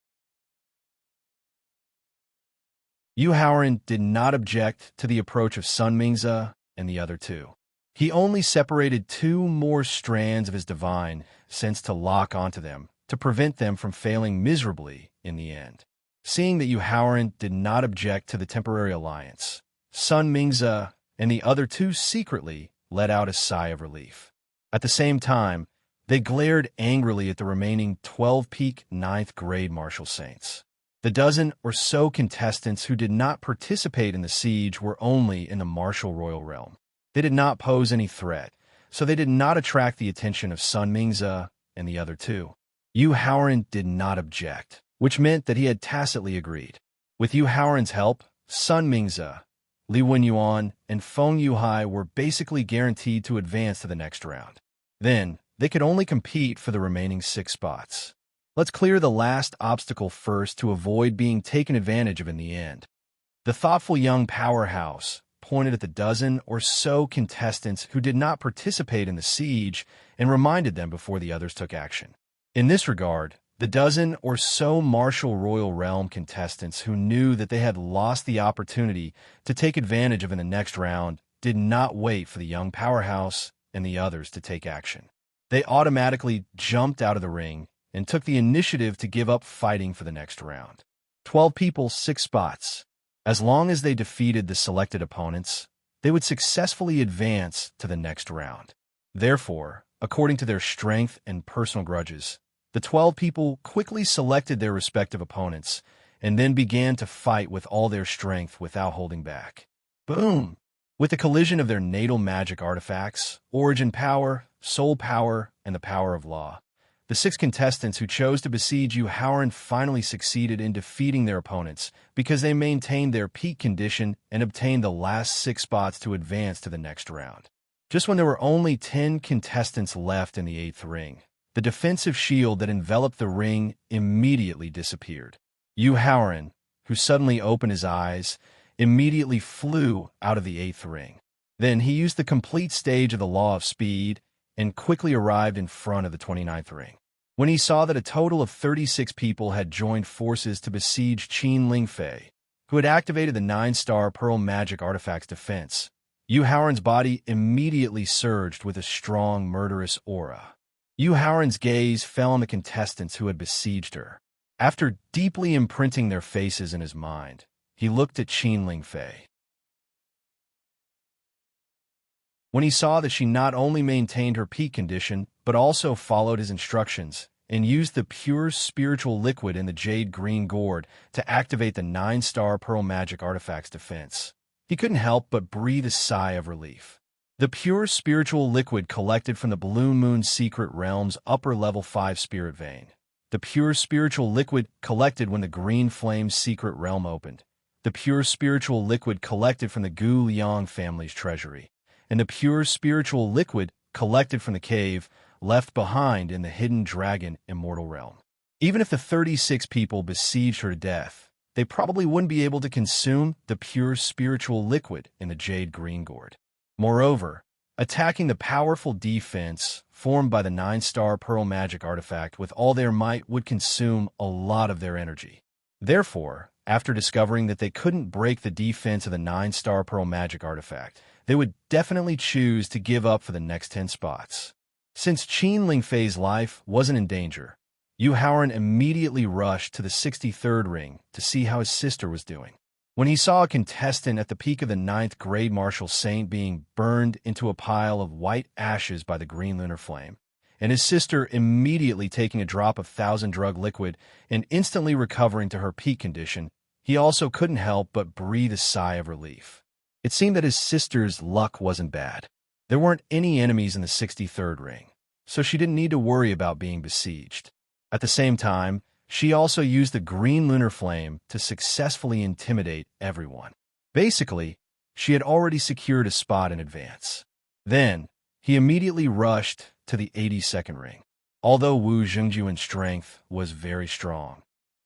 S1: Yu Haoran did not object to the approach of Sun Mingze and the other 2. He only separated 2 more strands of his divine sense to lock onto them, to prevent them from failing miserably in the end. Seeing that Yu Haoran did not object to the temporary alliance, Sun Mingze and the other 2 secretly let out a sigh of relief. At the same time, they glared angrily at the remaining 12 peak 9th grade martial saints. The dozen or so contestants who did not participate in the siege were only in the martial royal realm. They did not pose any threat, so they did not attract the attention of Sun Mingze and the other 2. Yu Haoran did not object, which meant that he had tacitly agreed. With Yu Haoran's help, Sun Mingze, Li Wenyuan, and Feng Yuhai were basically guaranteed to advance to the next round. Then, they could only compete for the remaining 6 spots. Let's clear the last obstacle first to avoid being taken advantage of in the end. The thoughtful young powerhouse pointed at the dozen or so contestants who did not participate in the siege and reminded them before the others took action. In this regard, the dozen or so martial royal realm contestants who knew that they had lost the opportunity to take advantage of in the next round did not wait for the young powerhouse and the others to take action. They automatically jumped out of the ring and took the initiative to give up fighting for the next round. 12 people, 6 spots. As long as they defeated the selected opponents, they would successfully advance to the next round. Therefore, according to their strength and personal grudges. The 12 people quickly selected their respective opponents and then began to fight with all their strength without holding back. Boom! With the collision of their natal magic artifacts, origin power, soul power, and the power of law, the 6 contestants who chose to besiege Yuhauran finally succeeded in defeating their opponents because they maintained their peak condition and obtained the last 6 spots to advance to the next round. Just when there were only 10 contestants left in the 8th ring, the defensive shield that enveloped the ring immediately disappeared. Yuhauran, who suddenly opened his eyes, immediately flew out of the 8th ring. Then he used the complete stage of the Law of Speed and quickly arrived in front of the 29th ring. When he saw that a total of 36 people had joined forces to besiege Qin Lingfei, who had activated the 9-star Pearl Magic Artifact's defense, Yuhauran's body immediately surged with a strong, murderous aura. Yuhauran's gaze fell on the contestants who had besieged her. After deeply imprinting their faces in his mind, he looked at Qin Lingfei. When he saw that she not only maintained her peak condition, but also followed his instructions and used the pure spiritual liquid in the jade green gourd to activate the 9-star Pearl Magic Artifact's defense, he couldn't help but breathe a sigh of relief. The pure spiritual liquid collected from the Blue Moon Secret Realm's upper level 5 spirit vein. The pure spiritual liquid collected when the Green Flame's secret realm opened. The pure spiritual liquid collected from the Gu Liang family's treasury. And the pure spiritual liquid collected from the cave left behind in the Hidden Dragon Immortal Realm. Even if the 36 people besieged her to death, they probably wouldn't be able to consume the pure spiritual liquid in the Jade Green Gourd. Moreover, attacking the powerful defense formed by the 9-star Pearl Magic Artifact with all their might would consume a lot of their energy. Therefore, after discovering that they couldn't break the defense of the 9-star Pearl Magic Artifact, they would definitely choose to give up for the next 10 spots. Since Qin Lingfei's life wasn't in danger, Yuhauran immediately rushed to the 63rd ring to see how his sister was doing. When he saw a contestant at the peak of the 9th grade martial saint being burned into a pile of white ashes by the green lunar flame, and his sister immediately taking a drop of 1,000 drug liquid and instantly recovering to her peak condition, he also couldn't help but breathe a sigh of relief. It seemed that his sister's luck wasn't bad. There weren't any enemies in the 63rd ring, so she didn't need to worry about being besieged. At the same time, she also used the green lunar flame to successfully intimidate everyone. Basically, she had already secured a spot in advance. Then, he immediately rushed to the 82nd ring. Although Wu Zhengjuan's strength was very strong,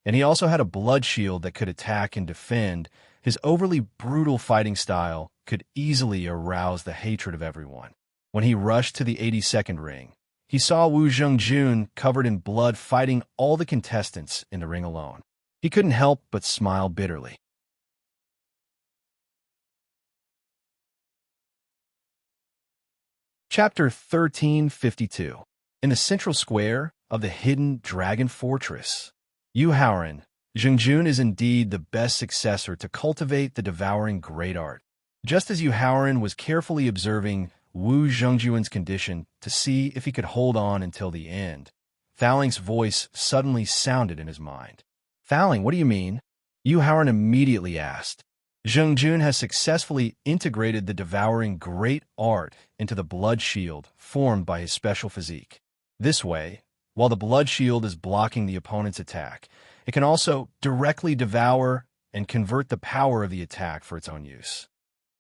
S1: and he also had a blood shield that could attack and defend, his overly brutal fighting style could easily arouse the hatred of everyone. When he rushed to the 82nd ring, he saw Wu Zhengjun covered in blood fighting all the contestants in the ring alone. He couldn't help but smile bitterly. Chapter 1352. In the central square of the hidden Dragon Fortress, Yuhauran, Zhengjun is indeed the best successor to cultivate the devouring great art. Just as Yuhauran was carefully observing Wu Zhengjuan's condition to see if he could hold on until the end, Thaling's voice suddenly sounded in his mind. "Thaling, what do you mean?" Yuhauran immediately asked. Zhengjun has successfully integrated the devouring great art into the blood shield formed by his special physique. This way, while the blood shield is blocking the opponent's attack, it can also directly devour and convert the power of the attack for its own use.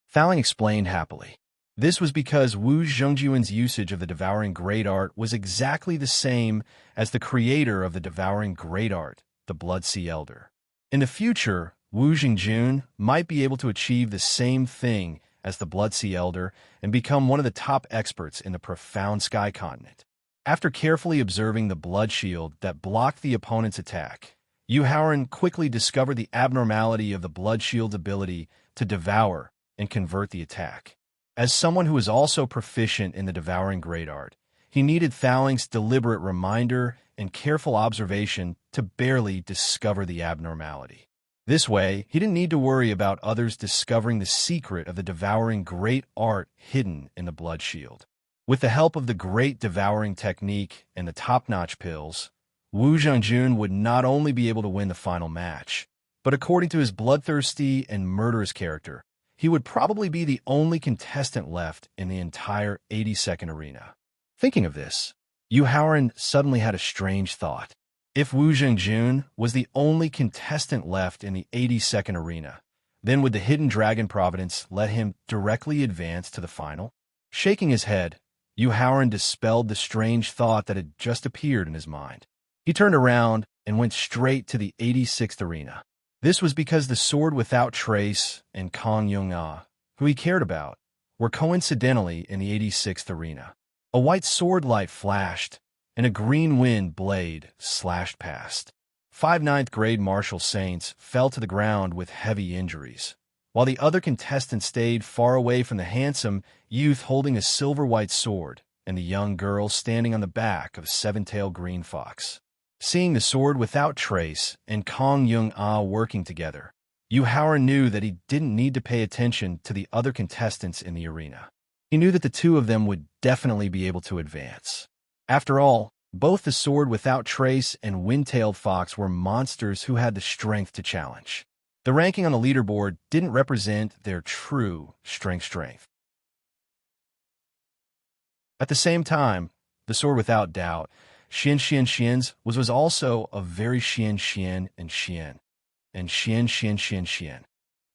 S1: Thaling explained happily. This was because Wu Zhengjuan's usage of the devouring great art was exactly the same as the creator of the devouring great art, the Blood Sea Elder. In the future, Wu Zhengjun might be able to achieve the same thing as the Blood Sea Elder and become one of the top experts in the profound sky continent. After carefully observing the blood shield that blocked the opponent's attack, Yuhauran quickly discovered the abnormality of the blood shield's ability to devour and convert the attack. As someone who is also proficient in the devouring great art, he needed Thaling's deliberate reminder and careful observation to barely discover the abnormality. This way, he didn't need to worry about others discovering the secret of the devouring great art hidden in the blood shield. With the help of the great devouring technique and the top-notch pills, Wu Zhengjun would not only be able to win the final match, but according to his bloodthirsty and murderous character, he would probably be the only contestant left in the entire 80-second arena. Thinking of this, Yu Haoran suddenly had a strange thought. If Wu Zhengjun was the only contestant left in the 80-second arena, then would the Hidden Dragon Providence let him directly advance to the final? Shaking his head, Yu Haoran dispelled the strange thought that had just appeared in his mind. He turned around and went straight to the 86th arena. This was because the Sword Without Trace and Kong Yung-ah, who he cared about, were coincidentally in the 86th arena. A white sword light flashed, and a green wind blade slashed past. 5 ninth grade martial saints fell to the ground with heavy injuries, while the other contestants stayed far away from the handsome youth holding a silver-white sword and the young girl standing on the back of a 7-tailed green fox. Seeing the Sword Without Trace and Kong Yung-ah working together, Yu Haoran knew that he didn't need to pay attention to the other contestants in the arena. He knew that the two of them would definitely be able to advance. After all, both the Sword Without Trace and Wind-Tailed Fox were monsters who had the strength to challenge. The ranking on the leaderboard didn't represent their true strength. At the same time, the Sword Without Doubt, Xian's was also a very Xian and Xian.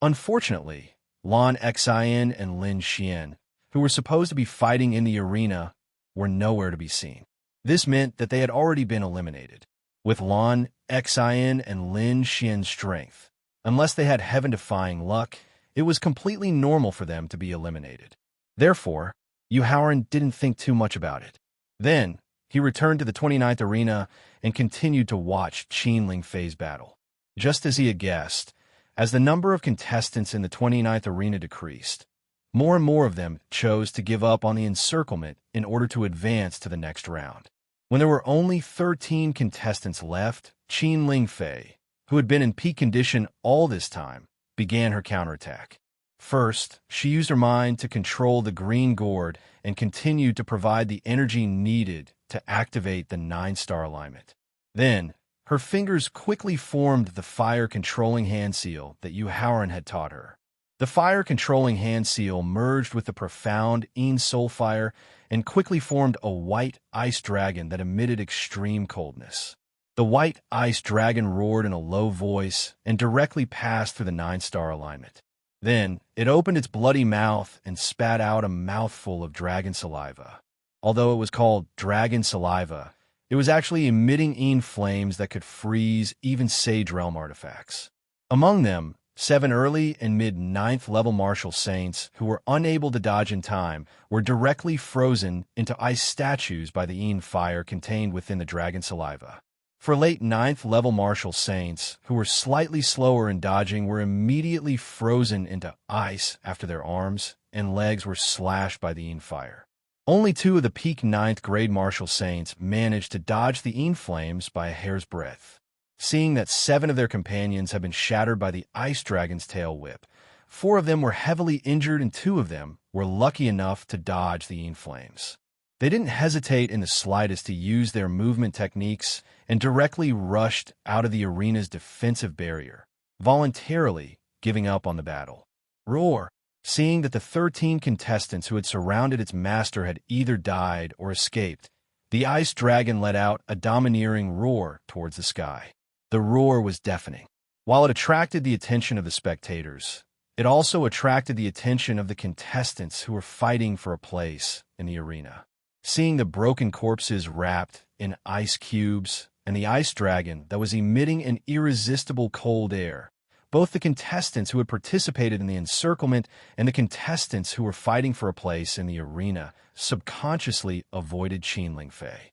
S1: Unfortunately, Lan Xian and Lin Xian, who were supposed to be fighting in the arena, were nowhere to be seen. This meant that they had already been eliminated. With Lan Xian and Lin Xian's strength, unless they had heaven-defying luck, it was completely normal for them to be eliminated. Therefore, Yu Haoran didn't think too much about it. Then, he returned to the 29th arena and continued to watch Qin Lingfei's battle. Just as he had guessed, as the number of contestants in the 29th arena decreased, more and more of them chose to give up on the encirclement in order to advance to the next round. When there were only 13 contestants left, Qin Lingfei, who had been in peak condition all this time, began her counterattack. First, she used her mind to control the green gourd and continued to provide the energy needed to activate the 9-star alignment. Then, her fingers quickly formed the fire-controlling hand seal that Yu Haoran had taught her. The fire-controlling hand seal merged with the profound Yin Soul Fire and quickly formed a white ice dragon that emitted extreme coldness. The white ice dragon roared in a low voice and directly passed through the 9-star alignment. Then, it opened its bloody mouth and spat out a mouthful of dragon saliva. Although it was called dragon saliva, it was actually emitting Yin flames that could freeze even Sage Realm artifacts. Among them, 7 early and mid-9th level martial saints who were unable to dodge in time were directly frozen into ice statues by the Yin fire contained within the dragon saliva. For late 9th level martial saints who were slightly slower in dodging were immediately frozen into ice after their arms and legs were slashed by the Yin fire. Only 2 of the peak 9th grade martial saints managed to dodge the Yin flames by a hair's breadth. Seeing that 7 of their companions had been shattered by the ice dragon's tail whip, 4 of them were heavily injured and 2 of them were lucky enough to dodge the Yin flames. They didn't hesitate in the slightest to use their movement techniques and directly rushed out of the arena's defensive barrier, voluntarily giving up on the battle. Roar! Seeing that the 13 contestants who had surrounded its master had either died or escaped, the ice dragon let out a domineering roar towards the sky. The roar was deafening. While it attracted the attention of the spectators, it also attracted the attention of the contestants who were fighting for a place in the arena. Seeing the broken corpses wrapped in ice cubes and the ice dragon that was emitting an irresistible cold air, both the contestants who had participated in the encirclement and the contestants who were fighting for a place in the arena subconsciously avoided Qin Lingfei.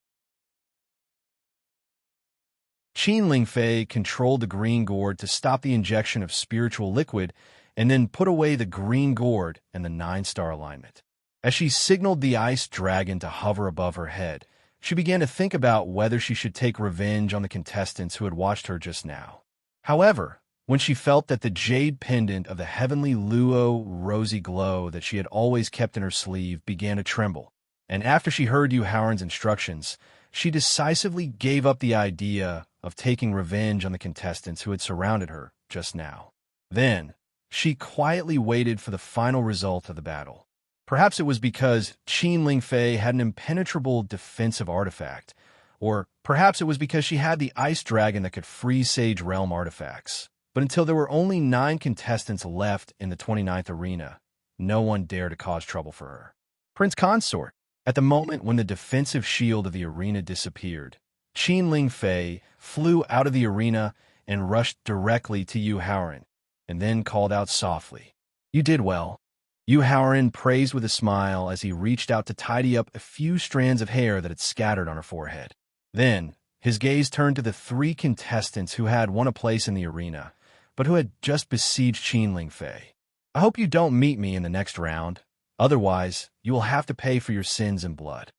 S1: Qin Lingfei controlled the green gourd to stop the injection of spiritual liquid and then put away the green gourd and the 9-star alignment. As she signaled the ice dragon to hover above her head, she began to think about whether she should take revenge on the contestants who had watched her just now. However, when she felt that the jade pendant of the heavenly luo rosy glow that she had always kept in her sleeve began to tremble, And after she heard Yu Haoran's instructions, she decisively gave up the idea of taking revenge on the contestants who had surrounded her just now. Then, she quietly waited for the final result of the battle. Perhaps it was because Qin Lingfei had an impenetrable defensive artifact, or perhaps it was because she had the ice dragon that could freeze Sage Realm artifacts. But until there were only 9 contestants left in the 29th arena, no one dared to cause trouble for her. Prince Consort. At the moment when the defensive shield of the arena disappeared, Qin Lingfei flew out of the arena and rushed directly to Yu Haoran, and then called out softly, "You did well." Yu Haoran praised with a smile as he reached out to tidy up a few strands of hair that had scattered on her forehead. Then, his gaze turned to the 3 contestants who had won a place in the arena, but who had just besieged Qin Lingfei. "I hope you don't meet me in the next round. Otherwise, you will have to pay for your sins in blood."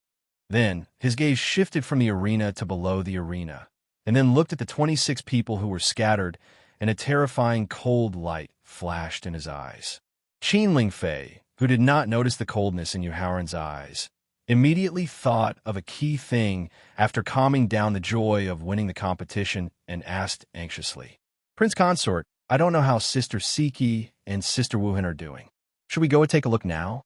S1: Then, his gaze shifted from the arena to below the arena, and then looked at the 26 people who were scattered, and a terrifying cold light flashed in his eyes. Qin Lingfei, who did not notice the coldness in Yu Haoran's eyes, immediately thought of a key thing after calming down the joy of winning the competition and asked anxiously, "Prince Consort, I don't know how Sister Siki and Sister Wuhan are doing. Should we go and take a look now?"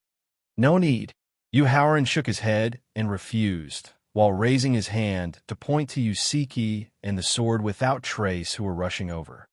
S1: "No need." Yu Haoran shook his head and refused, while raising his hand to point to Yusiki and the sword without trace who were rushing over.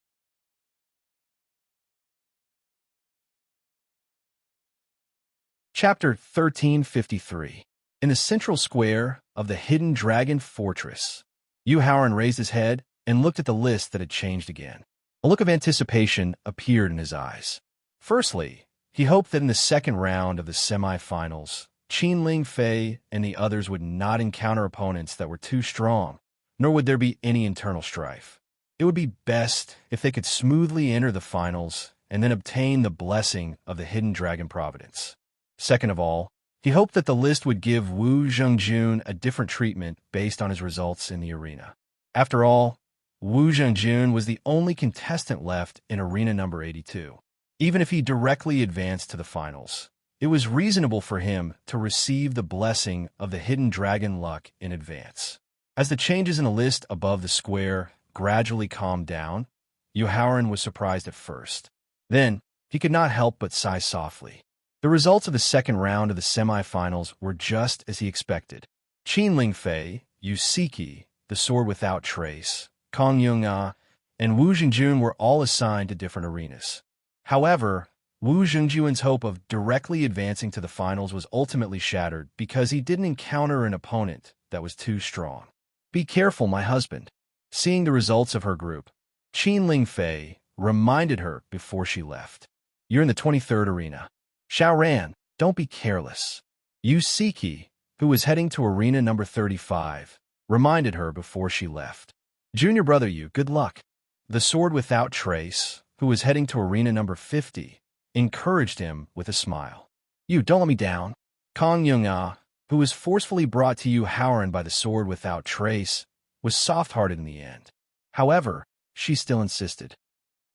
S1: Chapter 1353. In the central square of the hidden dragon fortress, Yu Haoran raised his head and looked at the list that had changed again. A look of anticipation appeared in his eyes. Firstly, he hoped that in the second round of the semi-finals, Qin Lingfei and the others would not encounter opponents that were too strong, nor would there be any internal strife. It would be best if they could smoothly enter the finals and then obtain the blessing of the hidden dragon providence. Second of all, he hoped that the list would give Wu Zhengjun a different treatment based on his results in the arena. After all, Wu Zhengjun was the only contestant left in arena number 82. Even if he directly advanced to the finals, it was reasonable for him to receive the blessing of the hidden dragon luck in advance. As the changes in the list above the square gradually calmed down, Yu Haoran was surprised at first. Then, he could not help but sigh softly. The results of the second round of the semi-finals were just as he expected. Qin Lingfei, Yusiki, the sword without trace, Kong Yung-ah, and Wu Zhengjun were all assigned to different arenas. However, Wu Zhengjun's hope of directly advancing to the finals was ultimately shattered because he didn't encounter an opponent that was too strong. "Be careful, my husband." Seeing the results of her group, Qin Lingfei reminded her before she left. "You're in the 23rd arena. Xiaoran, don't be careless." Yusiki, who was heading to arena number 35, reminded her before she left. "Junior brother Yu, good luck." The sword without trace, who was heading to arena number 50, encouraged him with a smile. "You, don't let me down." Kong Yung-ah, who was forcefully brought to Yu Haoran by the sword without trace, was soft-hearted in the end. However, she still insisted.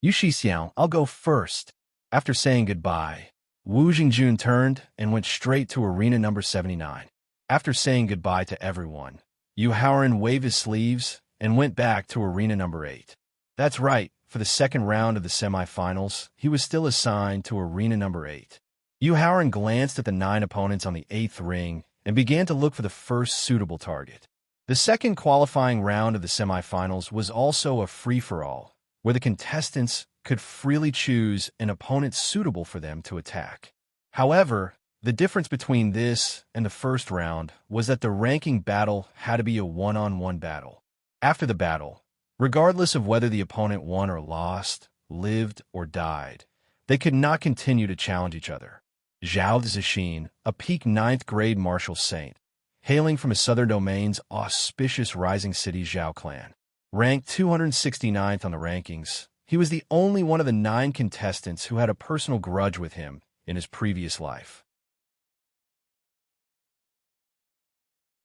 S1: "You Shixiao, I'll go first." After saying goodbye, Wu Zhengjun turned and went straight to arena number 79. After saying goodbye to everyone, Yu Haoran waved his sleeves and went back to arena number 8. That's right, for the second round of the semifinals, he was still assigned to arena number 8. Yu Haoran glanced at the 9 opponents on the 8th ring and began to look for the first suitable target. The second qualifying round of the semifinals was also a free-for-all, where the contestants could freely choose an opponent suitable for them to attack. However, the difference between this and the first round was that the ranking battle had to be a one-on-one battle. After the battle, regardless of whether the opponent won or lost, lived or died, they could not continue to challenge each other. Zhao Zixin, a peak 9th grade martial saint, hailing from a southern domain's auspicious rising city Zhao clan, ranked 269th on the rankings, he was the only one of the 9 contestants who had a personal grudge with him in his previous life.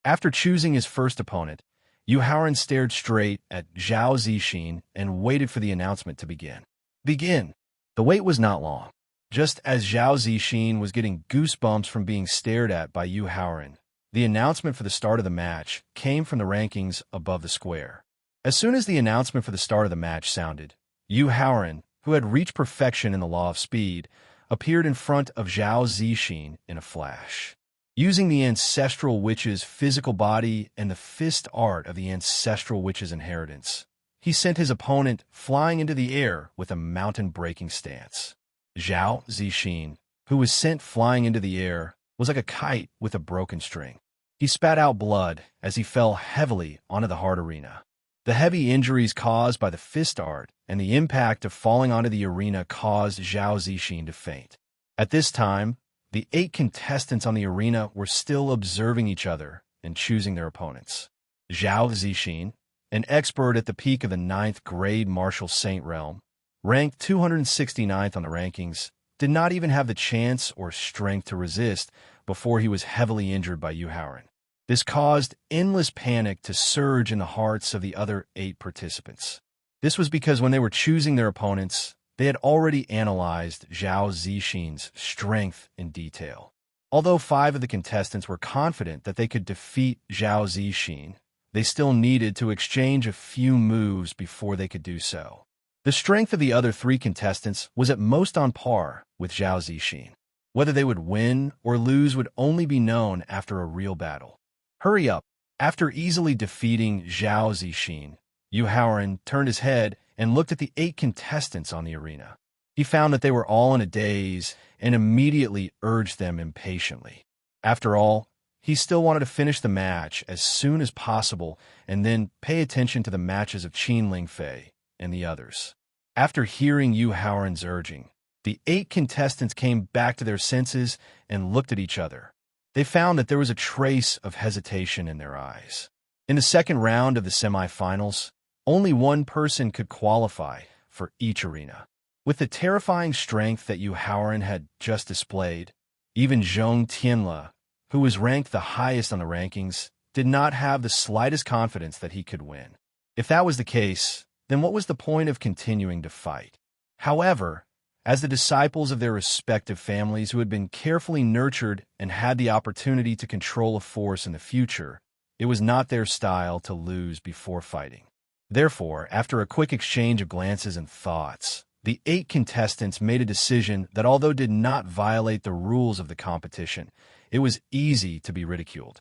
S1: After choosing his first opponent, Yu Haoran stared straight at Zhao Zixin and waited for the announcement to begin. Begin! The wait was not long. Just as Zhao Zixin was getting goosebumps from being stared at by Yu Haoran, The announcement for the start of the match came from the rankings above the square. As soon as the announcement for the start of the match sounded, Yu Haoran, who had reached perfection in the law of speed, appeared in front of Zhao Zixin in a flash. Using the ancestral witch's physical body and the fist art of the ancestral witch's inheritance, he sent his opponent flying into the air with a mountain-breaking stance. Zhao Zixin, who was sent flying into the air, was like a kite with a broken string. He spat out blood as he fell heavily onto the hard arena. The heavy injuries caused by the fist art and the impact of falling onto the arena caused Zhao Zixin to faint. At this time, the 8 contestants on the arena were still observing each other and choosing their opponents. Zhao Zixin, an expert at the peak of the 9th grade martial saint realm, ranked 269th on the rankings, did not even have the chance or strength to resist before he was heavily injured by Yu Haoran. This caused endless panic to surge in the hearts of the other 8 participants. This was because when they were choosing their opponents, they had already analyzed Zhao Zixin's strength in detail. Although 5 of the contestants were confident that they could defeat Zhao Zixin, they still needed to exchange a few moves before they could do so. The strength of the other 3 contestants was at most on par with Zhao Zixin. Whether they would win or lose would only be known after a real battle. Hurry up! After easily defeating Zhao Zixin, Yu Haoran turned his head and looked at the 8 contestants on the arena. He found that they were all in a daze and immediately urged them impatiently. After all, he still wanted to finish the match as soon as possible and then pay attention to the matches of Qin Lingfei and the others. After hearing Yu Haoran's urging, the 8 contestants came back to their senses and looked at each other. They found that there was a trace of hesitation in their eyes. In the second round of the semifinals, only one person could qualify for each arena. With the terrifying strength that Yu Haoran had just displayed, even Zhong Tianle, who was ranked the highest on the rankings, did not have the slightest confidence that he could win. If that was the case, then what was the point of continuing to fight? However, as the disciples of their respective families who had been carefully nurtured and had the opportunity to control a force in the future, it was not their style to lose before fighting. Therefore, after a quick exchange of glances and thoughts, the 8 contestants made a decision that although did not violate the rules of the competition, it was easy to be ridiculed.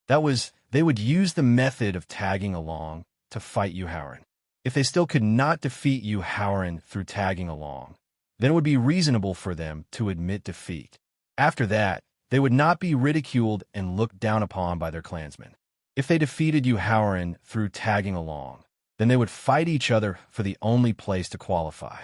S1: That was, they would use the method of tagging along to fight Yu Haoran. If they still could not defeat Yu Haoran through tagging along, then it would be reasonable for them to admit defeat. After that, they would not be ridiculed and looked down upon by their clansmen. If they defeated Yu Haoran through tagging along, then they would fight each other for the only place to qualify.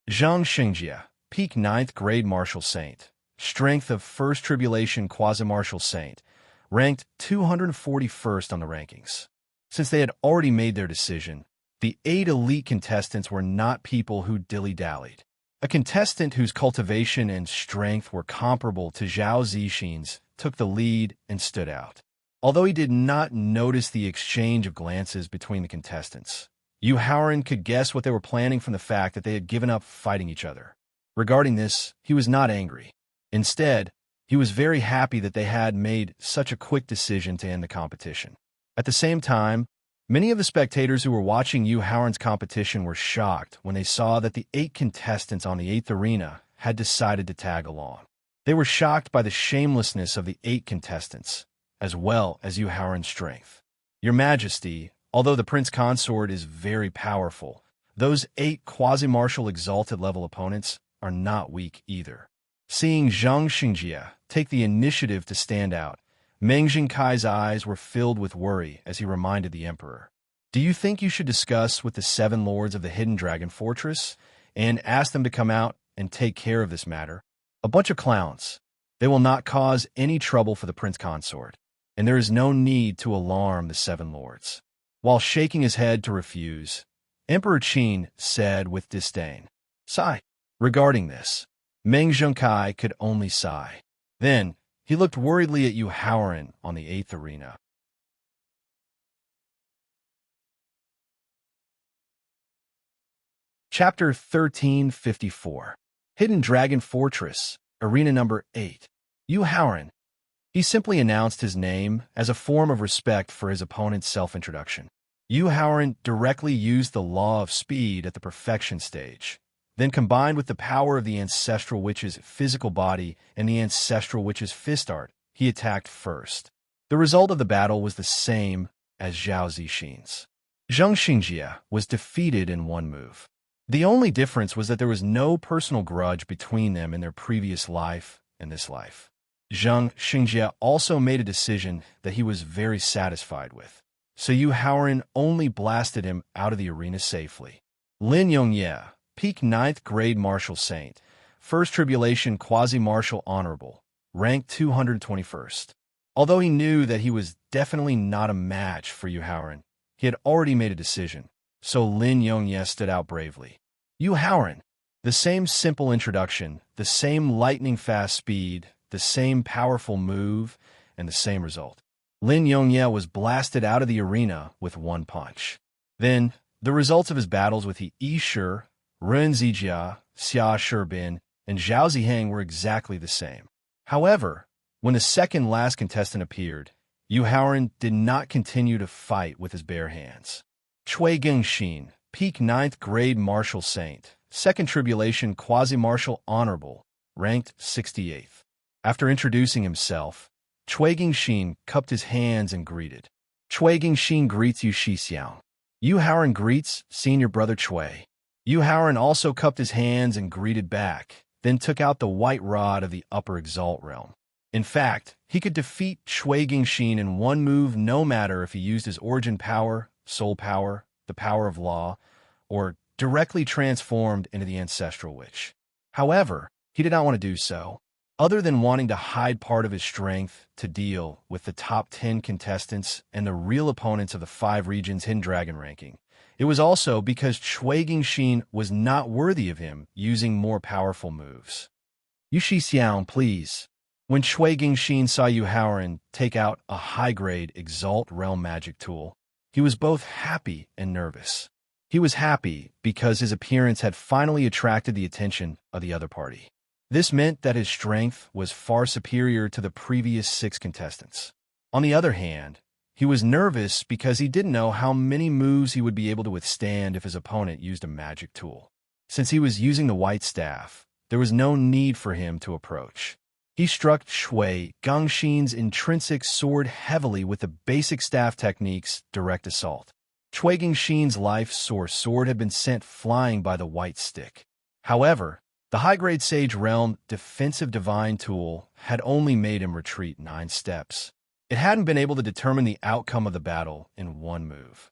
S1: Zhang Xingjie, peak 9th grade martial saint, strength of First Tribulation quasi-martial saint, ranked 241st on the rankings. Since they had already made their decision, the 8 elite contestants were not people who dilly-dallied. A contestant whose cultivation and strength were comparable to Zhao Zixin's took the lead and stood out. Although he did not notice the exchange of glances between the contestants, Yu Haoran could guess what they were planning from the fact that they had given up fighting each other. Regarding this, he was not angry. Instead, he was very happy that they had made such a quick decision to end the competition. At the same time, many of the spectators who were watching Yu Haoran's competition were shocked when they saw that the 8 contestants on the 8th arena had decided to tag along. They were shocked by the shamelessness of the 8 contestants, as well as Yu Haoran's strength. Your Majesty, although the Prince Consort is very powerful, those 8 quasi-martial exalted level opponents are not weak either. Seeing Zhang Xingjie take the initiative to stand out, Meng Jingkai's eyes were filled with worry as he reminded the Emperor. Do you think you should discuss with the 7 lords of the Hidden Dragon Fortress and ask them to come out and take care of this matter? A bunch of clowns. They will not cause any trouble for the Prince Consort, and there is no need to alarm the 7 lords. While shaking his head to refuse, Emperor Qin said with disdain, "Sigh." Regarding this, Meng Jingkai could only sigh. Then, he looked worriedly at Yu Haoran on the 8th arena. Chapter 1354. Hidden Dragon Fortress, Arena Number 8. Yu Haoran. He simply announced his name as a form of respect for his opponent's self-introduction. Yu Haoran directly used the law of speed at the perfection stage, then combined with the power of the ancestral witch's physical body and the ancestral witch's fist art, he attacked first. The result of the battle was the same as Zhao Zixin's. Zheng Xingjie was defeated in one move. The only difference was that there was no personal grudge between them in their previous life and this life. Zheng Xingjie also made a decision that he was very satisfied with, so Yu Haoran only blasted him out of the arena safely. Lin Yongye, peak 9th grade martial saint, first tribulation quasi-martial honorable, rank 221st. Although he knew that he was definitely not a match for Yu Haoran, he had already made a decision, so Lin Yongye stood out bravely. Yu Haoran, the same simple introduction, the same lightning-fast speed, the same powerful move, and the same result. Lin Yongye was blasted out of the arena with one punch. Then, the results of his battles with He Shi, Ren Zijia, Xia Shibin, and Zhao Ziheng were exactly the same. However, when the second last contestant appeared, Yu Haoran did not continue to fight with his bare hands. Cui Gengxin, peak 9th grade martial saint, second tribulation quasi-martial honorable, ranked 68th. After introducing himself, Cui Gengxin cupped his hands and greeted. Cui Gengxin greets Yu Shixiang. Yu Haoran greets senior brother Cui. Yu Haoran also cupped his hands and greeted back, then took out the white rod of the upper exalt realm. In fact, he could defeat Cui Gengxin in one move no matter if he used his origin power, soul power, the power of law, or directly transformed into the ancestral witch. However, he did not want to do so. Other than wanting to hide part of his strength to deal with the top 10 contestants and the real opponents of the 5 regions Hidden Dragon ranking, it was also because Cui Gengxin was not worthy of him using more powerful moves. Yu Shixiang, please. When Cui Gengxin saw Yu Haoran take out a high-grade Exalt Realm magic tool, he was both happy and nervous. He was happy because his appearance had finally attracted the attention of the other party. This meant that his strength was far superior to the previous 6 contestants. On the other hand, he was nervous because he didn't know how many moves he would be able to withstand if his opponent used a magic tool. Since he was using the white staff, there was no need for him to approach. He struck Cui Gengxin's intrinsic sword heavily with the basic staff technique's direct assault. Cui Gengxin's life source sword had been sent flying by the white stick. However, the high-grade Sage Realm defensive divine tool had only made him retreat 9 steps. It hadn't been able to determine the outcome of the battle in one move.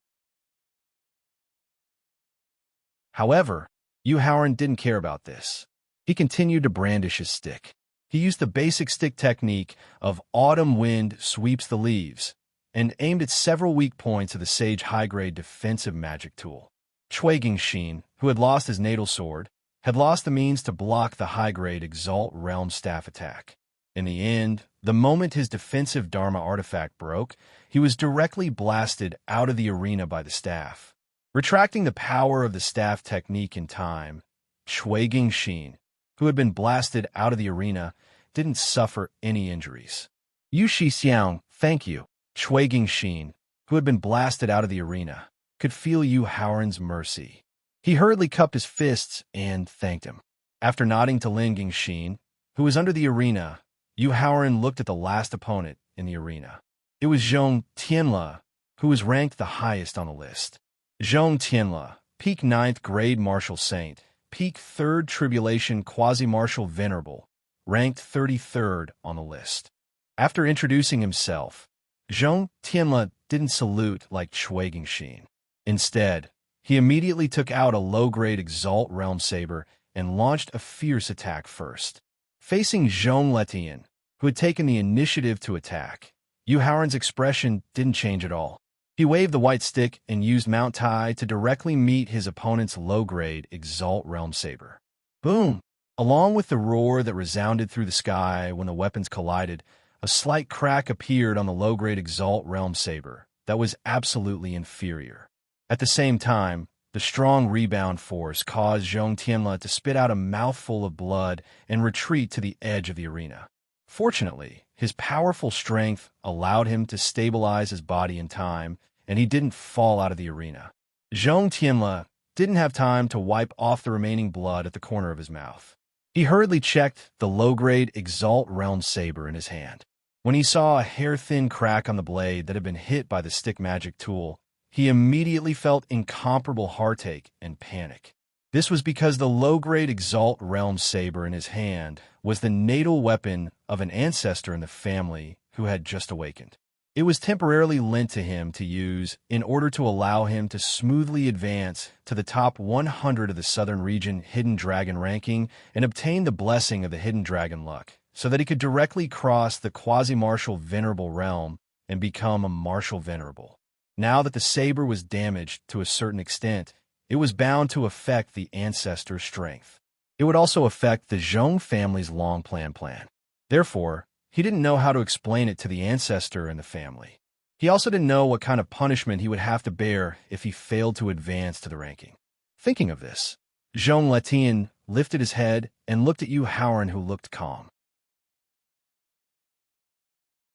S1: However, Yu Haoran didn't care about this. He continued to brandish his stick. He used the basic stick technique of autumn wind sweeps the leaves and aimed at several weak points of the Sage high-grade defensive magic tool. Cui Gengxin, who had lost his natal sword, had lost the means to block the high-grade Exalt Realm staff attack. In the end, the moment his defensive Dharma artifact broke, he was directly blasted out of the arena by the staff. Retracting the power of the staff technique in time, Cui Gengxin, who had been blasted out of the arena, didn't suffer any injuries. Yu Shixiang, thank you. Cui Gengxin, who had been blasted out of the arena, could feel Yu Haoran's mercy. He hurriedly cupped his fists and thanked him. After nodding to Lin Gengxin, who was under the arena, Yu Haoran looked at the last opponent in the arena. It was Zhong Tianle, who was ranked the highest on the list. Zhong Tianle, peak 9th grade martial saint, peak 3rd tribulation quasi-martial venerable, ranked 33rd on the list. After introducing himself, Zhong Tianle didn't salute like Cui Gengxin. Instead, he immediately took out a low-grade Exalt Realm Saber and launched a fierce attack first. Facing Zhong Letian, who had taken the initiative to attack, Yu Haoran's expression didn't change at all. He waved the white stick and used Mount Tai to directly meet his opponent's low-grade Exalt Realm Saber. Boom! Along with the roar that resounded through the sky when the weapons collided, a slight crack appeared on the low-grade Exalt Realm Saber that was absolutely inferior. At the same time, the strong rebound force caused Zhong Tianle to spit out a mouthful of blood and retreat to the edge of the arena. Fortunately, his powerful strength allowed him to stabilize his body in time, and he didn't fall out of the arena. Zhong Tianle didn't have time to wipe off the remaining blood at the corner of his mouth. He hurriedly checked the low-grade Exalt Realm Saber in his hand. When he saw a hair-thin crack on the blade that had been hit by the stick magic tool, he immediately felt incomparable heartache and panic. This was because the low-grade Exalt Realm Saber in his hand was the natal weapon of an ancestor in the family who had just awakened. It was temporarily lent to him to use in order to allow him to smoothly advance to the top 100 of the Southern Region Hidden Dragon ranking and obtain the blessing of the Hidden Dragon luck, so that he could directly cross the quasi-martial Venerable realm and become a martial Venerable. Now that the saber was damaged to a certain extent, it was bound to affect the ancestor's strength. It would also affect the Zhong family's long-planned plan. Therefore, he didn't know how to explain it to the ancestor and the family. He also didn't know what kind of punishment he would have to bear if he failed to advance to the ranking. Thinking of this, Zhong Letian lifted his head and looked at Yu Haoran, who looked calm.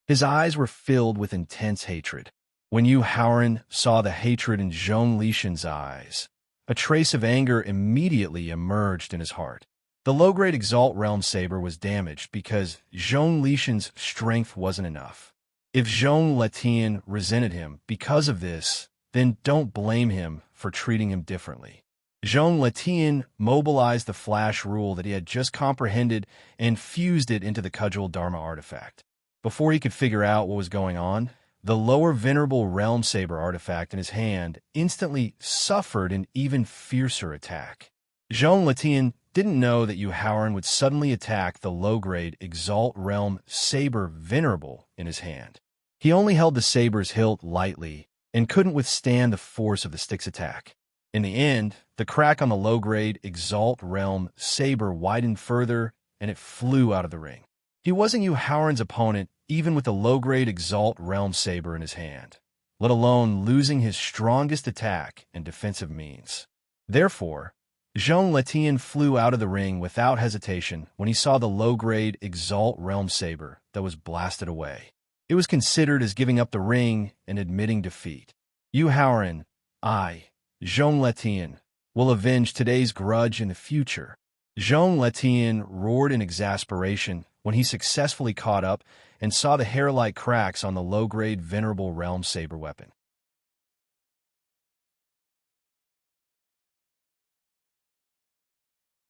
S1: His eyes were filled with intense hatred. When Yu Haoran saw the hatred in Zhong Lishan's eyes, a trace of anger immediately emerged in his heart. The low-grade Exalt Realm Saber was damaged because Zhong Lishan's strength wasn't enough. If Zhong Letian resented him because of this, then don't blame him for treating him differently. Zhong Letian mobilized the flash rule that he had just comprehended and fused it into the Cudgel Dharma artifact. Before he could figure out what was going on, the lower Venerable Realm Saber artifact in his hand instantly suffered an even fiercer attack. Zhong Letian didn't know that Yu Haoran would suddenly attack the low-grade Exalt Realm Saber Venerable in his hand. He only held the saber's hilt lightly and couldn't withstand the force of the stick's attack. In the end, the crack on the low-grade Exalt Realm Saber widened further, and it flew out of the ring. He wasn't Yu Haoran's opponent even with the low-grade Exalt Realm Saber in his hand, let alone losing his strongest attack and defensive means. Therefore, Zhong Letian flew out of the ring without hesitation when he saw the low-grade Exalt Realm Saber that was blasted away. It was considered as giving up the ring and admitting defeat. Yu Haoran, I, Zhong Letian, will avenge today's grudge in the future. Zhong Letian roared in exasperation when he successfully caught up and saw the hair-like cracks on the low-grade Venerable Realm Saber weapon.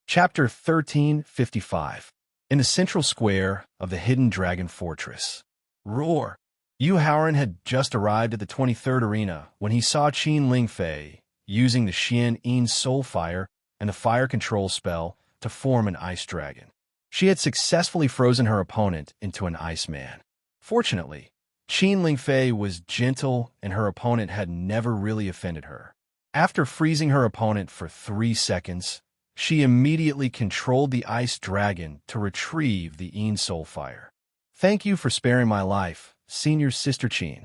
S1: Chapter 1355. In the central square of the Hidden Dragon Fortress. Roar! Yu Haoran had just arrived at the 23rd arena when he saw Qin Lingfei using the Xian Yin Soul Fire and the fire control spell to form an ice dragon. She had successfully frozen her opponent into an Iceman. Fortunately, Qin Lingfei was gentle and her opponent had never really offended her. After freezing her opponent for 3 seconds, she immediately controlled the ice dragon to retrieve the Yin Soul Fire. Thank you for sparing my life, Senior Sister Qin.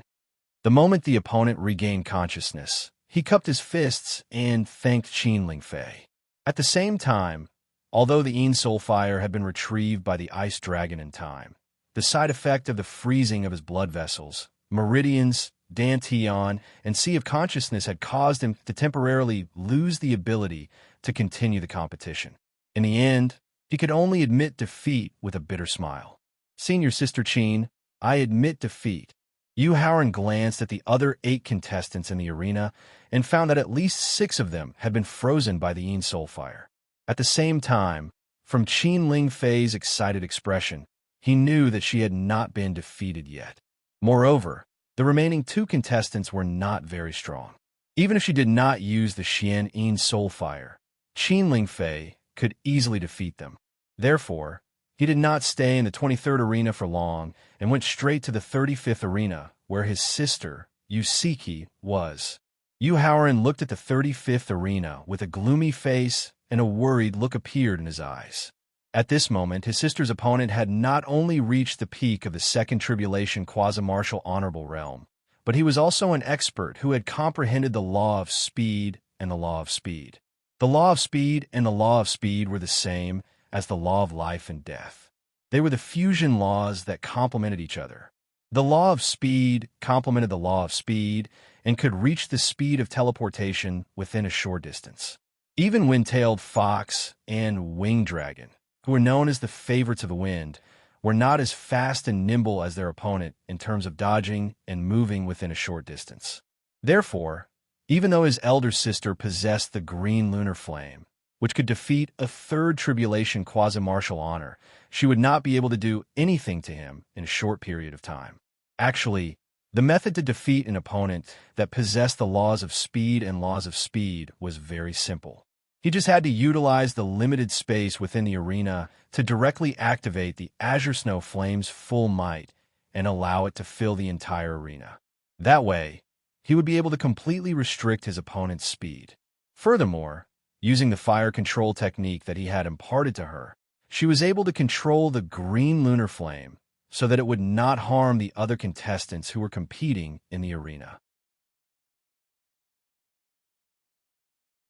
S1: The moment the opponent regained consciousness, he cupped his fists and thanked Qin Lingfei. At the same time, although the Yin Soul Fire had been retrieved by the ice dragon in time, the side effect of the freezing of his blood vessels, meridians, Dantian, and Sea of Consciousness had caused him to temporarily lose the ability to continue the competition. In the end, he could only admit defeat with a bitter smile. Senior Sister Qin, I admit defeat. Yu Haoran glanced at the other 8 contestants in the arena and found that at least 6 of them had been frozen by the Yin Soul Fire. At the same time, from Qin Lingfei's excited expression, he knew that she had not been defeated yet. Moreover, the remaining 2 contestants were not very strong. Even if she did not use the Xian Yin Soul Fire, Qin Lingfei could easily defeat them. Therefore, he did not stay in the 23rd arena for long and went straight to the 35th arena, where his sister, Yusiki, was. Yu Haoran looked at the 35th arena with a gloomy face, and a worried look appeared in his eyes. At this moment, his sister's opponent had not only reached the peak of the Second Tribulation quasi-martial honorable realm, but he was also an expert who had comprehended the law of speed and the law of speed. The law of speed and the law of speed were the same as the law of life and death. They were the fusion laws that complemented each other. The law of speed complemented the law of speed and could reach the speed of teleportation within a short distance. Even wind-tailed fox and winged dragon, who were known as the favorites of the wind, were not as fast and nimble as their opponent in terms of dodging and moving within a short distance. Therefore, even though his elder sister possessed the green lunar flame, which could defeat a third tribulation quasi-martial honor, she would not be able to do anything to him in a short period of time. Actually, the method to defeat an opponent that possessed the laws of speed and laws of speed was very simple. He just had to utilize the limited space within the arena to directly activate the Azure Snow Flame's full might and allow it to fill the entire arena. That way, he would be able to completely restrict his opponent's speed. Furthermore, using the fire control technique that he had imparted to her, she was able to control the green lunar flame so that it would not harm the other contestants who were competing in the arena.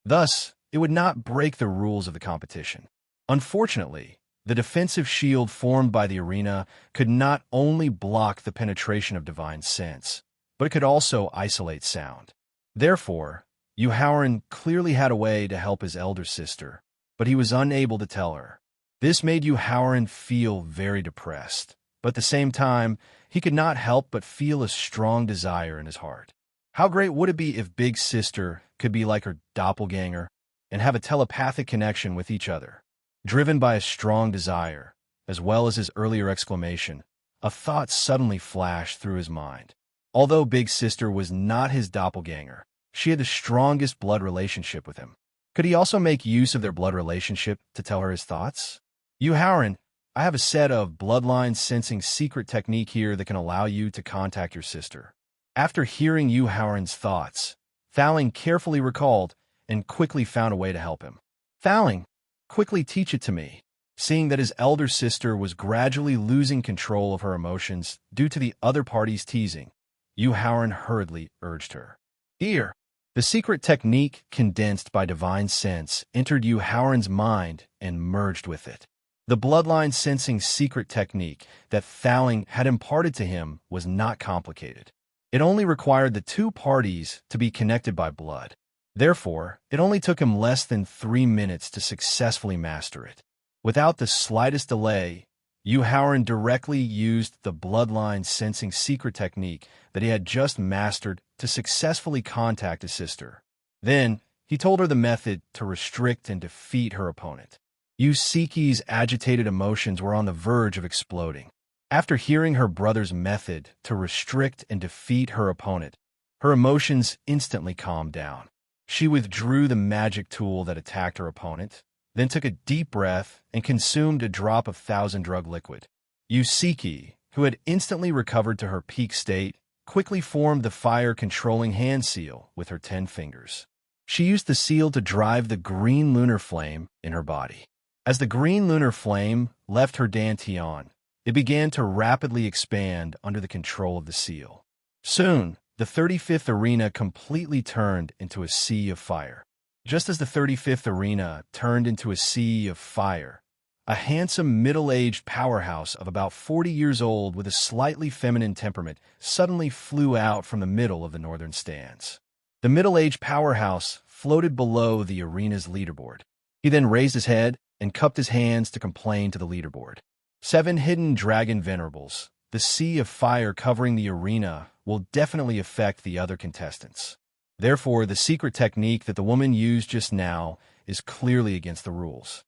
S1: Thus, it would not break the rules of the competition. Unfortunately, the defensive shield formed by the arena could not only block the penetration of divine sense, but it could also isolate sound. Therefore, Yuhauran clearly had a way to help his elder sister, but he was unable to tell her. This made Yuhauran feel very depressed, but at the same time, he could not help but feel a strong desire in his heart. How great would it be if Big Sister could be like her doppelganger and have a telepathic connection with each other? Driven by a strong desire, as well as his earlier exclamation, a thought suddenly flashed through his mind. Although Big Sister was not his doppelganger, she had the strongest blood relationship with him. Could he also make use of their blood relationship to tell her his thoughts? Yuhauran, I have a set of bloodline sensing secret technique here that can allow you to contact your sister. After hearing Yuhauran's thoughts, Thaling carefully recalled and quickly found a way to help him. Thaling, quickly teach it to me. Seeing that his elder sister was gradually losing control of her emotions due to the other party's teasing, Yuhauran hurriedly urged her. Here, the secret technique condensed by divine sense entered Yuhauran's mind and merged with it. The bloodline sensing secret technique that Thaling had imparted to him was not complicated. It only required the two parties to be connected by blood. Therefore, it only took him less than 3 minutes to successfully master it. Without the slightest delay, Yuhauran directly used the bloodline sensing secret technique that he had just mastered to successfully contact his sister. Then, he told her the method to restrict and defeat her opponent. Yusiki's agitated emotions were on the verge of exploding. After hearing her brother's method to restrict and defeat her opponent, her emotions instantly calmed down. She withdrew the magic tool that attacked her opponent, then took a deep breath and consumed a drop of thousand-drug liquid. Yusiki, who had instantly recovered to her peak state, quickly formed the fire-controlling hand seal with her 10 fingers. She used the seal to drive the green lunar flame in her body. As the green lunar flame left her dantian, it began to rapidly expand under the control of the seal. Soon, the 35th arena completely turned into a sea of fire. Just as the 35th arena turned into a sea of fire, a handsome middle-aged powerhouse of about 40 years old with a slightly feminine temperament suddenly flew out from the middle of the northern stands. The middle-aged powerhouse floated below the arena's leaderboard. He then raised his head and cupped his hands to complain to the leaderboard. 7 hidden dragon venerables. The sea of fire covering the arena will definitely affect the other contestants. Therefore, the secret technique that the woman used just now is clearly against the rules.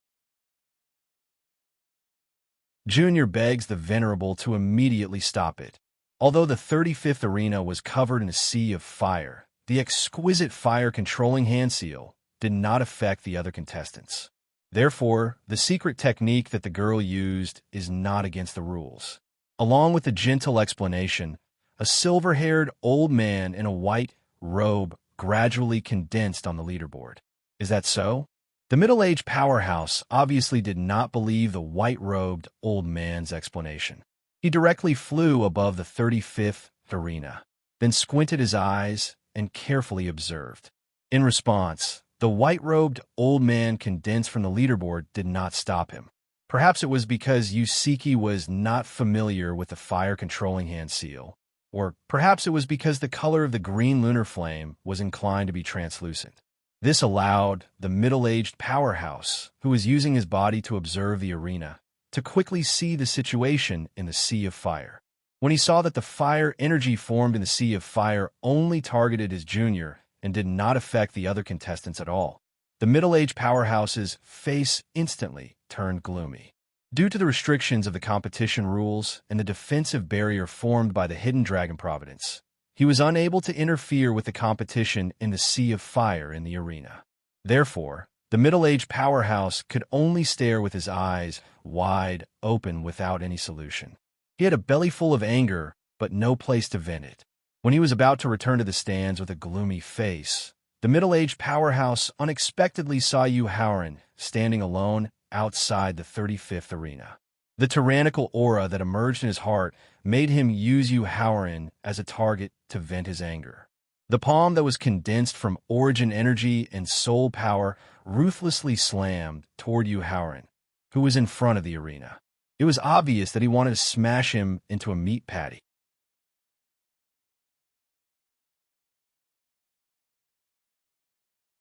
S1: Junior begs the venerable to immediately stop it. Although the 35th arena was covered in a sea of fire, the exquisite fire-controlling hand seal did not affect the other contestants. Therefore, the secret technique that the girl used is not against the rules. Along with a gentle explanation, a silver-haired old man in a white robe gradually condensed on the leaderboard. Is that so? The middle-aged powerhouse obviously did not believe the white-robed old man's explanation. He directly flew above the 35th arena, then squinted his eyes and carefully observed. In response, the white-robed old man condensed from the leaderboard did not stop him. Perhaps it was because Yusiki was not familiar with the fire-controlling hand seal, or perhaps it was because the color of the green lunar flame was inclined to be translucent. This allowed the middle-aged powerhouse, who was using his body to observe the arena, to quickly see the situation in the sea of fire. When he saw that the fire energy formed in the sea of fire only targeted his junior and did not affect the other contestants at all, the middle-aged powerhouse's face instantly turned gloomy. Due to the restrictions of the competition rules and the defensive barrier formed by the Hidden Dragon Providence, he was unable to interfere with the competition in the sea of fire in the arena. Therefore, the middle-aged powerhouse could only stare with his eyes wide open without any solution. He had a belly full of anger, but no place to vent it. When he was about to return to the stands with a gloomy face, the middle-aged powerhouse unexpectedly saw Yu Haoran standing alone outside the 35th arena. The tyrannical aura that emerged in his heart made him use Yu Haoran as a target to vent his anger. The palm that was condensed from origin energy and soul power ruthlessly slammed toward Yu Haoran, who was in front of the arena. It was obvious that he wanted to smash him into a meat patty.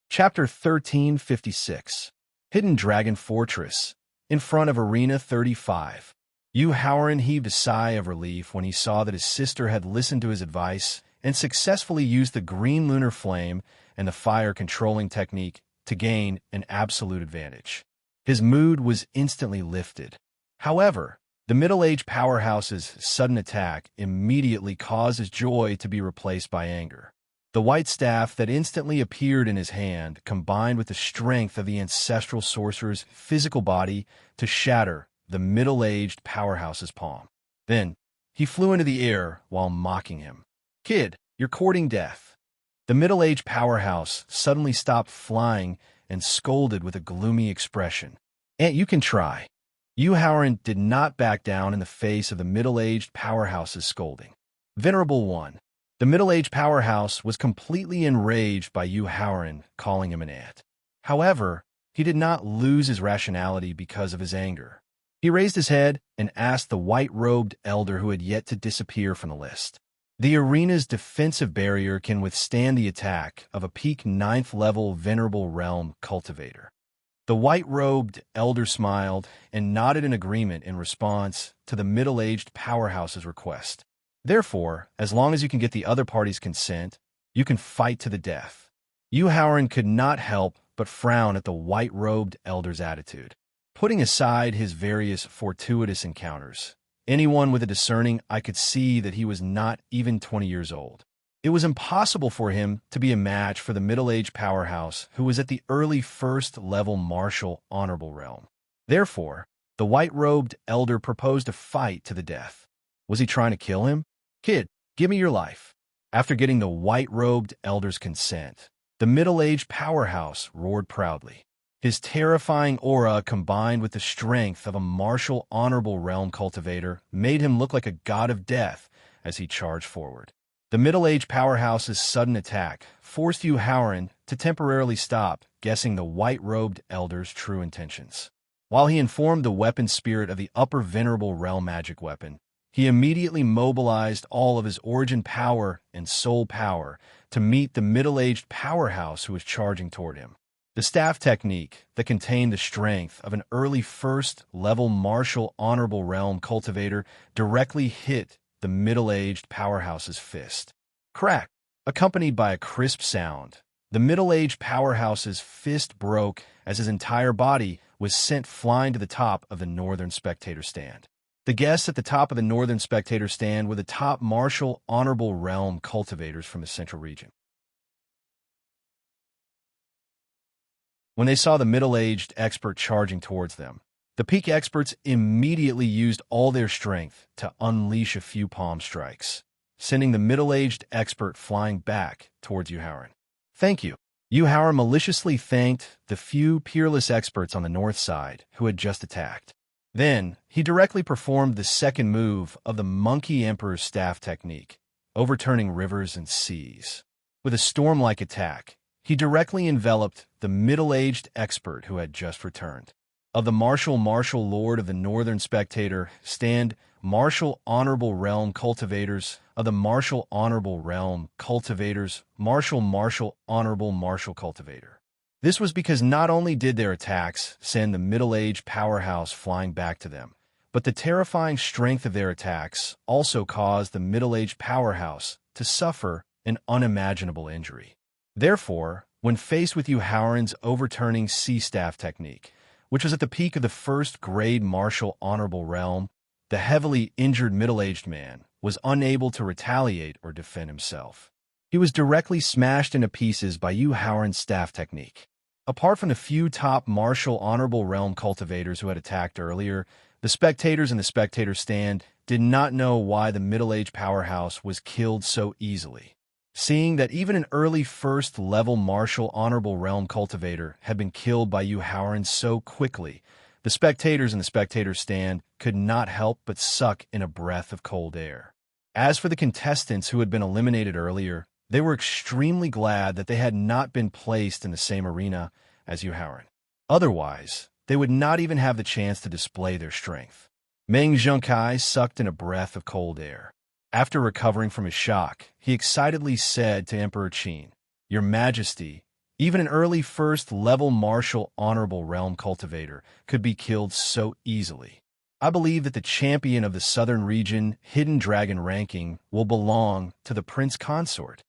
S1: Chapter 1356. Hidden Dragon Fortress. In front of Arena 35. Yu Haoran heaved a sigh of relief when he saw that his sister had listened to his advice and successfully used the green lunar flame and the fire-controlling technique to gain an absolute advantage. His mood was instantly lifted. However, the middle-aged powerhouse's sudden attack immediately caused his joy to be replaced by anger. The white staff that instantly appeared in his hand combined with the strength of the ancestral sorcerer's physical body to shatter the middle-aged powerhouse's palm. Then, he flew into the air while mocking him. "Kid, you're courting death." The middle-aged powerhouse suddenly stopped flying and scolded with a gloomy expression. "Aunt, you can try." Yu Haoran did not back down in the face of the middle-aged powerhouse's scolding. Venerable One. The middle-aged powerhouse was completely enraged by Yu Haoran calling him an ant. However, he did not lose his rationality because of his anger. He raised his head and asked the white-robed elder who had yet to disappear from the list. The arena's defensive barrier can withstand the attack of a peak 9th level Venerable Realm cultivator. The white-robed elder smiled and nodded in agreement in response to the middle-aged powerhouse's request. Therefore, as long as you can get the other party's consent, you can fight to the death. Yu Haoran could not help but frown at the white-robed elder's attitude. Putting aside his various fortuitous encounters, anyone with a discerning eye could see that he was not even 20 years old. It was impossible for him to be a match for the middle-aged powerhouse who was at the early 1st level martial honorable realm. Therefore, the white-robed elder proposed a fight to the death. Was he trying to kill him? "Kid, give me your life." After getting the white-robed elder's consent, the middle-aged powerhouse roared proudly. His terrifying aura combined with the strength of a martial honorable realm cultivator made him look like a god of death as he charged forward. The middle-aged powerhouse's sudden attack forced Yu Haoran to temporarily stop guessing the white-robed elder's true intentions. While he informed the weapon spirit of the upper venerable realm magic weapon, he immediately mobilized all of his origin power and soul power to meet the middle-aged powerhouse who was charging toward him. The staff technique that contained the strength of an early 1st level martial honorable realm cultivator directly hit the middle-aged powerhouse's fist. Crack! Accompanied by a crisp sound, the middle-aged powerhouse's fist broke as his entire body was sent flying to the top of the northern spectator stand. The guests at the top of the northern spectator stand were the top martial honorable realm cultivators from the central region. When they saw the middle-aged expert charging towards them, the peak experts immediately used all their strength to unleash a few palm strikes, sending the middle-aged expert flying back towards Yu Haoran. "Thank you." Yu Haoran maliciously thanked the few peerless experts on the north side who had just attacked. Then, he directly performed the second move of the Monkey Emperor's staff technique, overturning rivers and seas. With a storm-like attack, he directly enveloped the middle-aged expert who had just returned. of the martial lord of the northern spectator stand, martial honorable realm cultivators of the martial honorable realm cultivators, martial honorable cultivator. This was because not only did their attacks send the middle-aged powerhouse flying back to them, but the terrifying strength of their attacks also caused the middle-aged powerhouse to suffer an unimaginable injury. Therefore, when faced with Howren's overturning sea staff technique, which was at the peak of the first-grade martial honorable realm, the heavily injured middle-aged man was unable to retaliate or defend himself. He was directly smashed into pieces by Howren's staff technique. Apart from the few top martial honorable realm cultivators who had attacked earlier, the spectators in the spectator stand did not know why the middle-aged powerhouse was killed so easily. Seeing that even an early first-level martial honorable realm cultivator had been killed by Howren so quickly, the spectators in the spectator stand could not help but suck in a breath of cold air. As for the contestants who had been eliminated earlier, they were extremely glad that they had not been placed in the same arena as Howren. Otherwise, they would not even have the chance to display their strength. Meng Zhongkai sucked in a breath of cold air. After recovering from his shock, he excitedly said to Emperor Qin, "Your Majesty, even an early first-level martial honorable realm cultivator could be killed so easily. I believe that the champion of the southern region hidden dragon ranking will belong to the Prince Consort.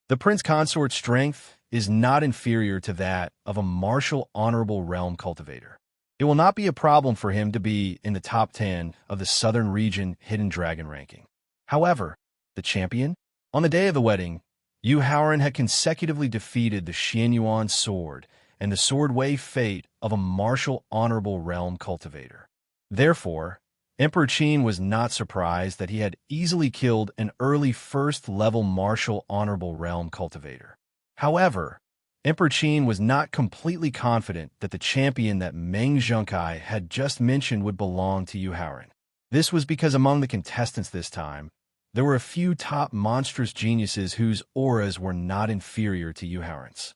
S1: The Prince Consort's strength is not inferior to that of a martial honorable realm cultivator. It will not be a problem for him to be in the top 10 of the southern region hidden dragon ranking. However, the champion? On the day of the wedding, Howren had consecutively defeated the Xianyuan sword and the sword wave fate of a martial honorable realm cultivator. Therefore, Emperor Qin was not surprised that he had easily killed an early first-level martial honorable realm cultivator. However, Emperor Qin was not completely confident that the champion that Meng Zhongkai had just mentioned would belong to Howren. This was because among the contestants this time, there were a few top monstrous geniuses whose auras were not inferior to Howren's.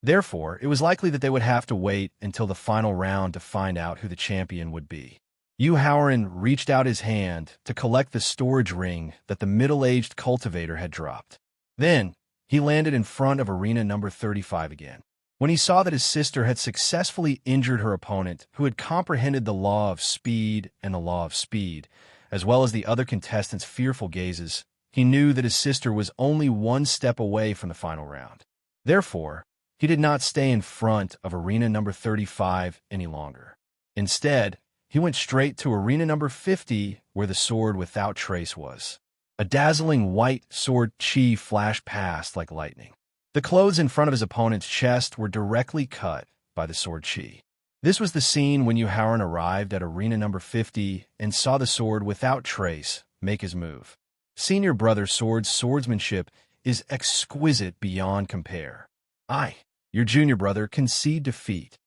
S1: Therefore, it was likely that they would have to wait until the final round to find out who the champion would be. Howren reached out his hand to collect the storage ring that the middle-aged cultivator had dropped. Then, he landed in front of arena number 35 again. When he saw that his sister had successfully injured her opponent, who had comprehended the law of speed and the law of speed, as well as the other contestants' fearful gazes, he knew that his sister was only one step away from the final round. Therefore, he did not stay in front of arena number 35 any longer. Instead, he went straight to arena number 50, where the sword without trace was. A dazzling white sword chi flashed past like lightning. The clothes in front of his opponent's chest were directly cut by the sword chi. This was the scene when Howren arrived at arena number 50 and saw the sword without trace make his move. Senior brother sword's swordsmanship is exquisite beyond compare. Your junior brother conceded defeat.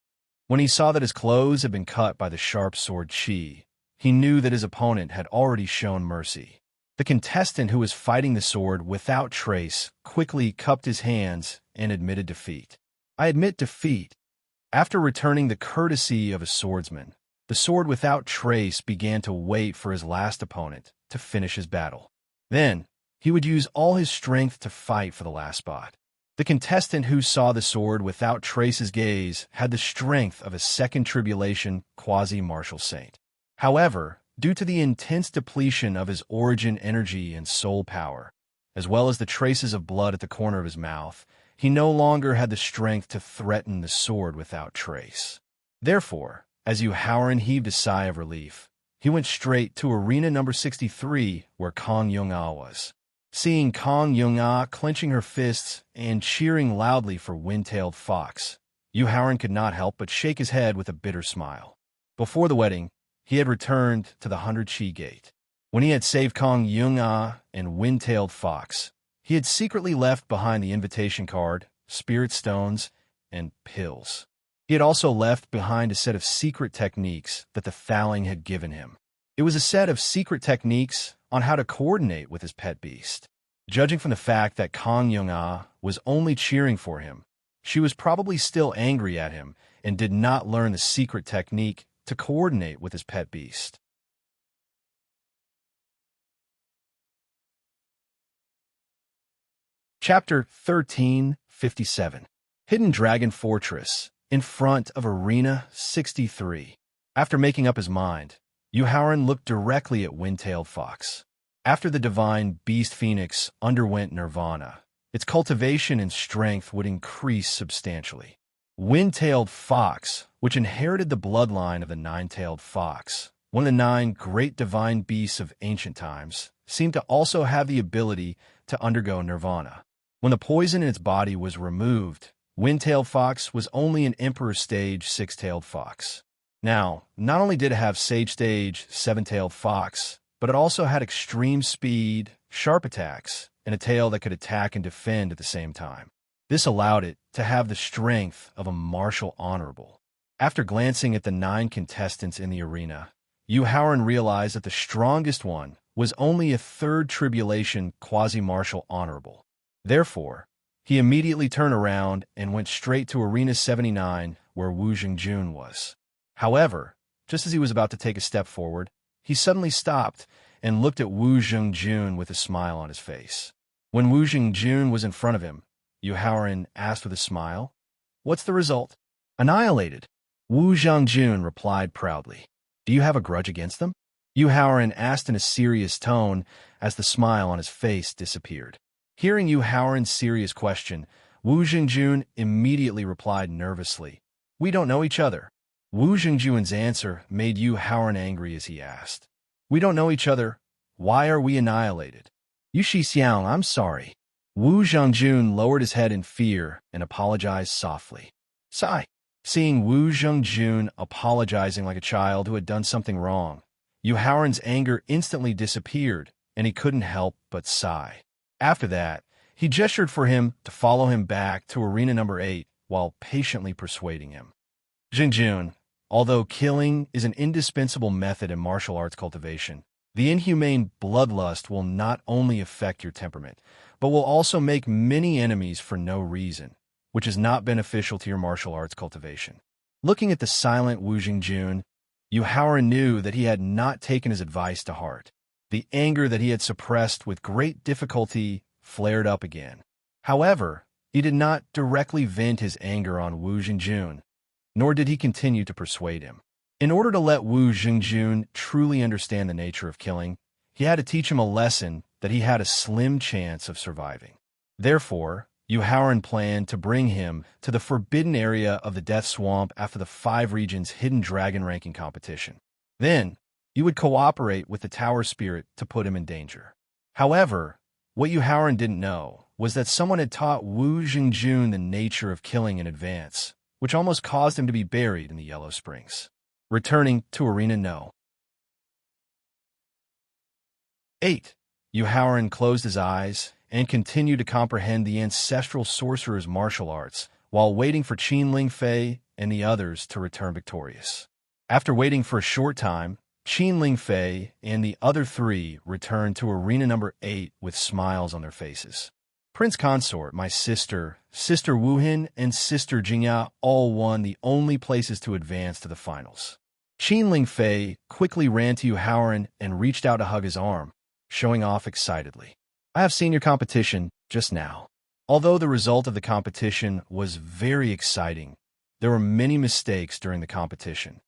S1: When he saw that his clothes had been cut by the sharp sword chi, he knew that his opponent had already shown mercy. The contestant who was fighting the sword without trace quickly cupped his hands and admitted defeat. "I admit defeat." After returning the courtesy of a swordsman, the sword without trace began to wait for his last opponent to finish his battle. Then, he would use all his strength to fight for the last spot. The contestant who saw the sword without trace's gaze had the strength of a second tribulation quasi-martial saint. However, due to the intense depletion of his origin energy and soul power, as well as the traces of blood at the corner of his mouth, he no longer had the strength to threaten the sword without trace. Therefore, as Howren heaved a sigh of relief, he went straight to arena number 63, where Kong Yung-ah was. Seeing Kong Yung-ah clenching her fists and cheering loudly for Wind-tailed Fox, Howren could not help but shake his head with a bitter smile. Before the wedding, he had returned to the 100 Chi Gate. When he had saved Kong Yung-ah and Wind-tailed Fox, he had secretly left behind the invitation card, spirit stones, and pills. He had also left behind a set of secret techniques that the Thaling had given him. It was a set of secret techniques on how to coordinate with his pet beast. Judging from the fact that Kong Yung-ah was only cheering for him, She was probably still angry at him and did not learn the secret technique to coordinate with his pet beast. Chapter 1357. Hidden Dragon Fortress, in front of Arena 63. After making up his mind, Yuhauran looked directly at Wind-tailed Fox. After the divine beast phoenix underwent nirvana, its cultivation and strength would increase substantially. Wind-tailed Fox, which inherited the bloodline of the nine-tailed fox, one of the 9 great divine beasts of ancient times, seemed to also have the ability to undergo nirvana. When the poison in its body was removed, Wind-tailed Fox was only an Emperor Stage 6-tailed fox. Now, not only did it have Sage Stage 7-tailed fox, but it also had extreme speed, sharp attacks, and a tail that could attack and defend at the same time. This allowed it to have the strength of a martial honorable. After glancing at the 9 contestants in the arena, Yuhauran realized that the strongest one was only a 3rd tribulation quasi-martial honorable. Therefore, he immediately turned around and went straight to Arena 79, where Wu Jingjun was. However, just as he was about to take a step forward, he suddenly stopped and looked at Wu Jingjun with a smile on his face. When Wu Jingjun was in front of him, Yuhauran asked with a smile, "What's the result?" "Annihilated," Wu Jingjun replied proudly. "Do you have a grudge against them?" Yuhauran asked in a serious tone as the smile on his face disappeared. Hearing Yuhauran's serious question, Wu Jingjun immediately replied nervously, "We don't know each other." Wu Jingjun's answer made Yuhauran angry as he asked, "We don't know each other. Why are we annihilated?" "Yu Xiang, I'm sorry." Wu Jingjun lowered his head in fear and apologized softly. Sigh. Seeing Wu Jingjun apologizing like a child who had done something wrong, Yuhauran's anger instantly disappeared, and he couldn't help but sigh. After that, he gestured for him to follow him back to Arena number 8 while patiently persuading him. "Jingjun, although killing is an indispensable method in martial arts cultivation, the inhumane bloodlust will not only affect your temperament, but will also make many enemies for no reason, which is not beneficial to your martial arts cultivation." Looking at the silent Wu Jingjun, Yuhauran knew that he had not taken his advice to heart. The anger that he had suppressed with great difficulty flared up again. However, he did not directly vent his anger on Wu Jingjun, nor did he continue to persuade him. In order to let Wu Jingjun truly understand the nature of killing, he had to teach him a lesson that he had a slim chance of surviving. Therefore, Yuhauran planned to bring him to the forbidden area of the Death Swamp after the 5 regions hidden dragon ranking competition. Then, you would cooperate with the Tower Spirit to put him in danger. However, what Yuhauran didn't know was that someone had taught Wu Jingjun the nature of killing in advance, which almost caused him to be buried in the Yellow Springs. Returning to Arena No. 8. Yuhauran closed his eyes and continued to comprehend the ancestral sorcerer's martial arts while waiting for Qin Lingfei and the others to return victorious. After waiting for a short time, Qin Lingfei and the other 3 returned to Arena number 8 with smiles on their faces. "Prince Consort, my sister, Sister Wuhin, and Sister Jingya all won the only places to advance to the finals." Qin Lingfei quickly ran to Yuhauran and reached out to hug his arm, showing off excitedly. "I have seen your competition just now. Although the result of the competition was very exciting, there were many mistakes during the competition."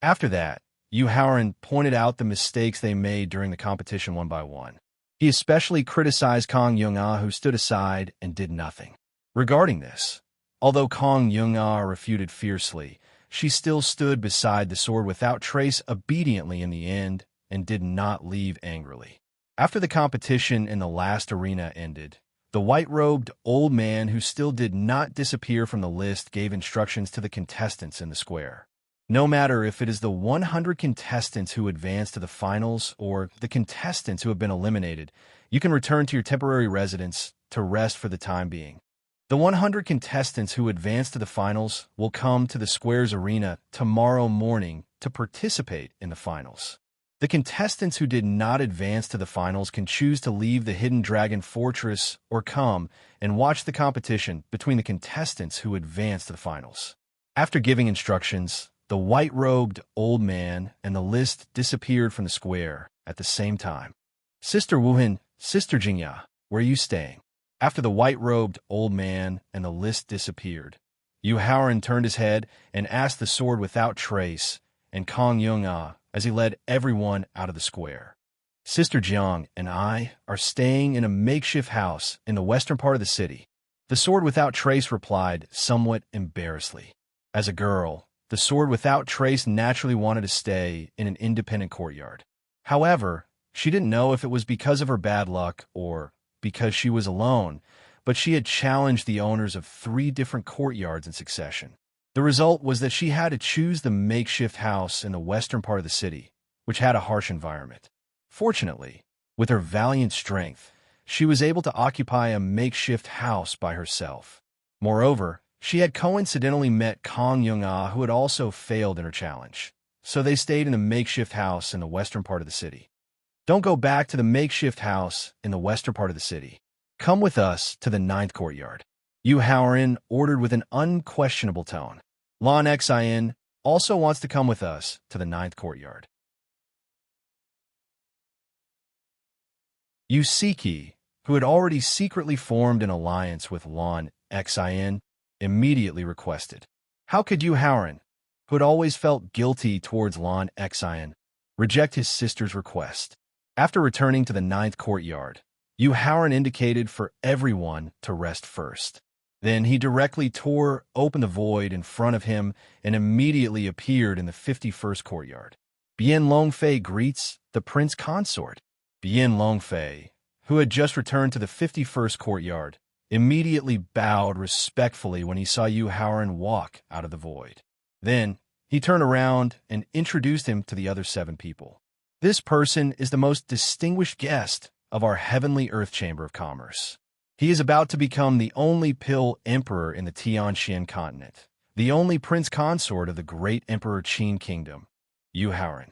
S1: After that, Yuhauran pointed out the mistakes they made during the competition one by one. He especially criticized Kong Yunga, who stood aside and did nothing. Regarding this, although Kong Yunga refuted fiercely, she still stood beside the sword without trace obediently in the end and did not leave angrily. After the competition in the last arena ended, the white-robed old man who still did not disappear from the list gave instructions to the contestants in the square. No matter if it is the 100 contestants who advance to the finals or the contestants who have been eliminated, you can return to your temporary residence to rest for the time being. The 100 contestants who advance to the finals will come to the square's arena tomorrow morning to participate in the finals. The contestants who did not advance to the finals can choose to leave the Hidden Dragon Fortress or come and watch the competition between the contestants who advance to the finals. After giving instructions, the white-robed old man and the list disappeared from the square at the same time. Sister Wuhan, Sister Jingya, where are you staying? After the white-robed old man and the list disappeared, Yu Haoran turned his head and asked the sword without trace and Kong Yung-ah as he led everyone out of the square. Sister Jiang and I are staying in a makeshift house in the western part of the city. The sword without trace replied somewhat embarrassedly. As a girl, the sword without trace naturally wanted to stay in an independent courtyard. However, she didn't know if it was because of her bad luck or because she was alone, but she had challenged the owners of 3 different courtyards in succession. The result was that she had to choose the makeshift house in the western part of the city, which had a harsh environment. Fortunately, with her valiant strength, she was able to occupy a makeshift house by herself. Moreover, she had coincidentally met Kong Yung-ah, who had also failed in her challenge, so they stayed in a makeshift house in the western part of the city. Don't go back to the makeshift house in the western part of the city. Come with us to the 9th courtyard. Yu Haoran ordered with an unquestionable tone. Lan Xin also wants to come with us to the 9th courtyard. Yu Siki, who had already secretly formed an alliance with Lan Xin, immediately requested. How could Yu Haoran, who had always felt guilty towards Lan Xin, reject his sister's request? After returning to the 9th courtyard, Yu Haoran indicated for everyone to rest first. Then he directly tore open the void in front of him and immediately appeared in the 51st courtyard. Bien Longfei greets the prince consort. Bien Longfei, who had just returned to the 51st courtyard, immediately bowed respectfully when he saw Yu Haoran walk out of the void. Then he turned around and introduced him to the other 7 people. This person is the most distinguished guest of our heavenly Earth Chamber of Commerce. He is about to become the only pill emperor in the Tianxian continent, the only prince consort of the great Emperor Qin Kingdom, Yu Haoran.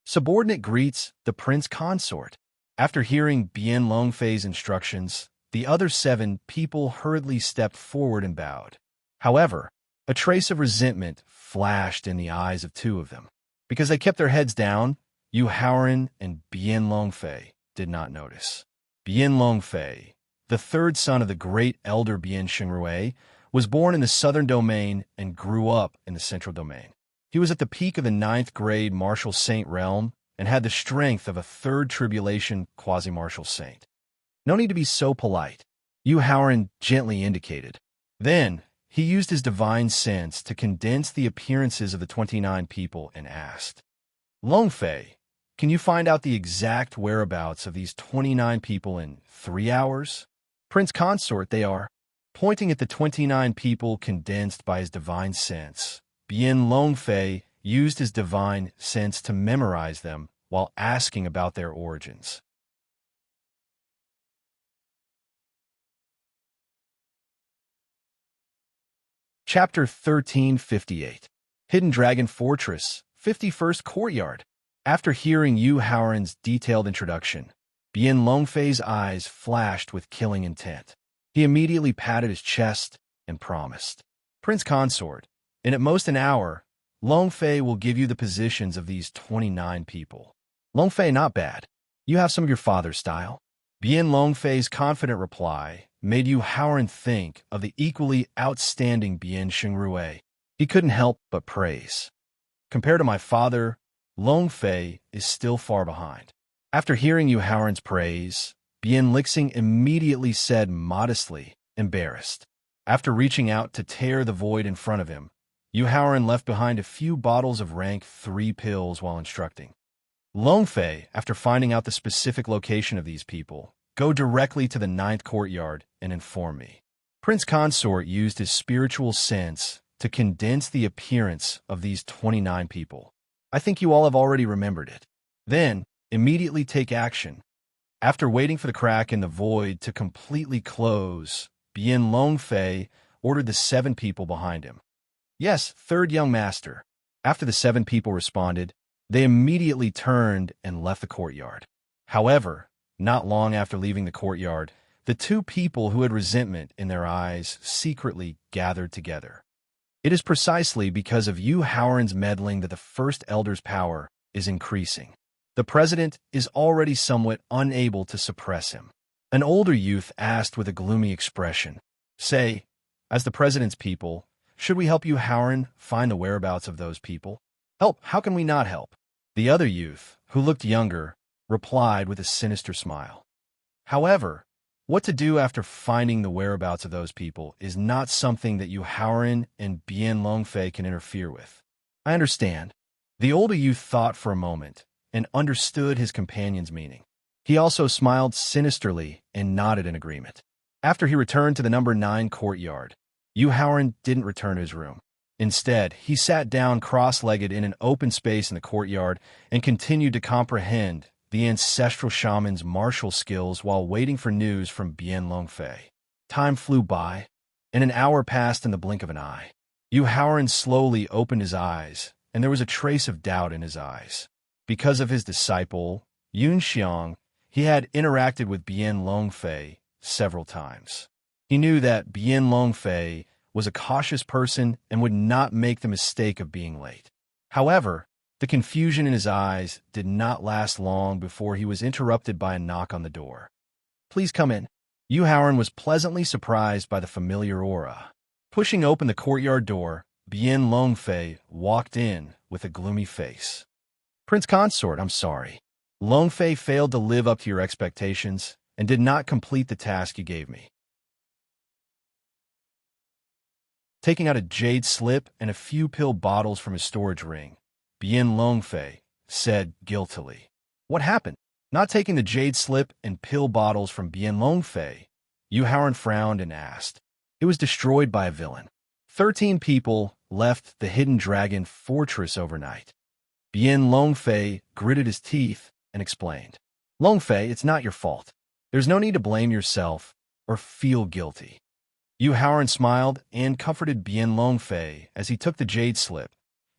S1: Subordinate greets the prince consort. After hearing Bien Longfei's instructions, the other 7 people hurriedly stepped forward and bowed. However, a trace of resentment flashed in the eyes of 2 of them. Because they kept their heads down, Yu Haoran and Bien Longfei did not notice. Bien Longfei, the 3rd son of the great elder Bien Xingrui, was born in the southern domain and grew up in the central domain. He was at the peak of the 9th grade martial saint realm and had the strength of a 3rd tribulation quasi-martial saint. No need to be so polite, Yu Haoran gently indicated. Then, he used his divine sense to condense the appearances of the 29 people and asked, Longfei, can you find out the exact whereabouts of these 29 people in 3 hours? Prince consort they are. Pointing at the 29 people condensed by his divine sense, Bien Longfei used his divine sense to memorize them while asking about their origins. Chapter 1358 Hidden Dragon Fortress, 51st Courtyard. After hearing Yu Haoran's detailed introduction, Bien Longfei's eyes flashed with killing intent. He immediately patted his chest and promised, Prince Consort, in at most an hour, Longfei will give you the positions of these 29 people. Longfei, not bad. You have some of your father's style. Bien Longfei's confident reply made Yu Haoran think of the equally outstanding Bien Xingrui. He couldn't help but praise. Compared to my father, Longfei is still far behind. After hearing Yu Haoran's praise, Bien Lixing immediately said modestly, embarrassed. After reaching out to tear the void in front of him, Yu Haoran left behind a few bottles of rank 3 pills while instructing. Longfei, after finding out the specific location of these people, go directly to the 9th courtyard and inform me. Prince Consort used his spiritual sense to condense the appearance of these 29 people. I think you all have already remembered it. Then, immediately take action. After waiting for the crack in the void to completely close, Bien Longfei ordered the 7 people behind him. Yes, 3rd young master. After the 7 people responded, They immediately turned and left the courtyard. However, not long after leaving the courtyard, the two people who had resentment in their eyes secretly gathered together. It is precisely because of you Howren's meddling that the First Elder's power is increasing. The president is already somewhat unable to suppress him. An older youth asked with a gloomy expression, "Say, as the president's people, should we help you Howren find the whereabouts of those people?" "Help? How can we not help?" The other youth, who looked younger, replied with a sinister smile. "However, what to do after finding the whereabouts of those people is not something that you Howren and Bien Longfei can interfere with." "I understand." The older youth thought for a moment and understood his companion's meaning. He also smiled sinisterly and nodded in agreement. After he returned to the number 9 courtyard, Yu Howren didn't return to his room. Instead, he sat down cross-legged in an open space in the courtyard and continued to comprehend the ancestral shaman's martial skills while waiting for news from Bien Longfei. Time flew by, and an hour passed in the blink of an eye. Yu Howren slowly opened his eyes, and there was a trace of doubt in his eyes. Because of his disciple, Yun Xiang, he had interacted with Bien Longfei several times. He knew that Bien Longfei was a cautious person and would not make the mistake of being late. However, the confusion in his eyes did not last long before he was interrupted by a knock on the door. "Please come in." Yu Howren was pleasantly surprised by the familiar aura. Pushing open the courtyard door, Bien Longfei walked in with a gloomy face. "Prince Consort, I'm sorry. Longfei failed to live up to your expectations and did not complete the task you gave me." Taking out a jade slip and a few pill bottles from his storage ring, Bien Longfei said guiltily, "What happened?" Not taking the jade slip and pill bottles from Bien Longfei, Yu Howren frowned and asked, "It was destroyed by a villain. 13 people left the Hidden Dragon Fortress overnight." Bien Longfei gritted his teeth and explained, "Longfei, it's not your fault. There's no need to blame yourself or feel guilty." Yu Howren smiled and comforted Bien Longfei as he took the jade slip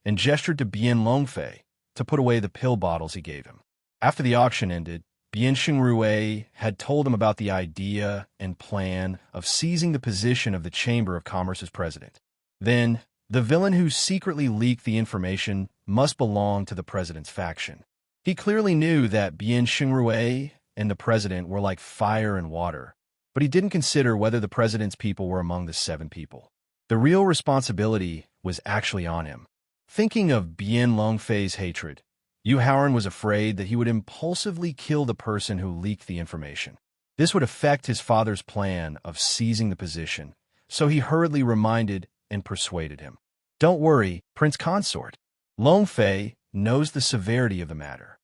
S1: and gestured to Bien Longfei to put away the pill bottles he gave him. After the auction ended, Bien Xingrui had told him about the idea and plan of seizing the position of the Chamber of Commerce's president. Then, the villain who secretly leaked the information must belong to the president's faction. He clearly knew that Bien Xingrui and the president were like fire and water, but he didn't consider whether the president's people were among the 7 people. The real responsibility was actually on him. Thinking of Bien Longfei's hatred, Yu Howren was afraid that he would impulsively kill the person who leaked the information. This would affect his father's plan of seizing the position, so he hurriedly reminded and persuaded him. "Don't worry, Prince Consort. Longfei knows the severity of the matter."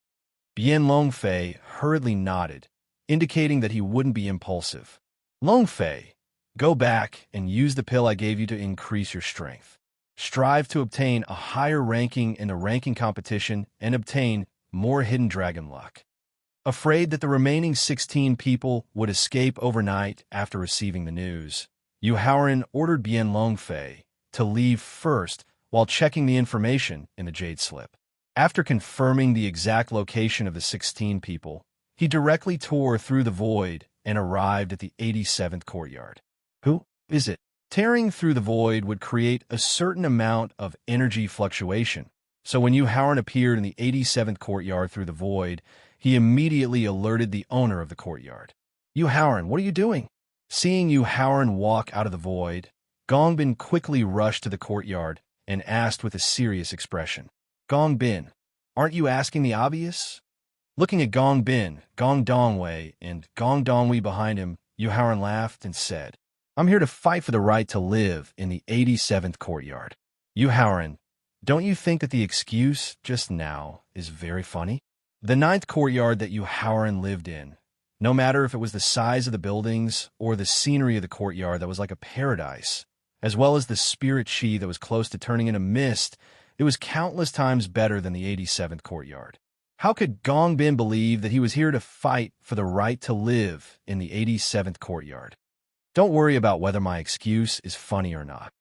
S1: Bien Longfei hurriedly nodded, indicating that he wouldn't be impulsive. "Longfei, go back and use the pill I gave you to increase your strength. Strive to obtain a higher ranking in the ranking competition and obtain more Hidden Dragon luck." Afraid that the remaining 16 people would escape overnight after receiving the news, Yu Howren ordered Bien Longfei to leave first while checking the information in the jade slip. After confirming the exact location of the 16 people, he directly tore through the void and arrived at the 87th courtyard. Who is it? Tearing through the void would create a certain amount of energy fluctuation, so when Yu Howren appeared in the 87th courtyard through the void, he immediately alerted the owner of the courtyard. "Yu Howren, what are you doing?" Seeing Yu Howren walk out of the void, Gongbin quickly rushed to the courtyard and asked with a serious expression, "Gongbin, aren't you asking the obvious?" Looking at Gongbin, Gong Dongwei, and Gong Dongwei behind him, Yu Howren laughed and said, "I'm here to fight for the right to live in the 87th courtyard." Yu Howren, don't you think that the excuse just now is very funny? The 9th courtyard that Yu Howren lived in, no matter if it was the size of the buildings or the scenery of the courtyard that was like a paradise, as well as the spirit chi that was close to turning into mist, it was countless times better than the 87th courtyard. How could Gongbin believe that he was here to fight for the right to live in the 87th courtyard? Don't worry about whether my excuse is funny or not.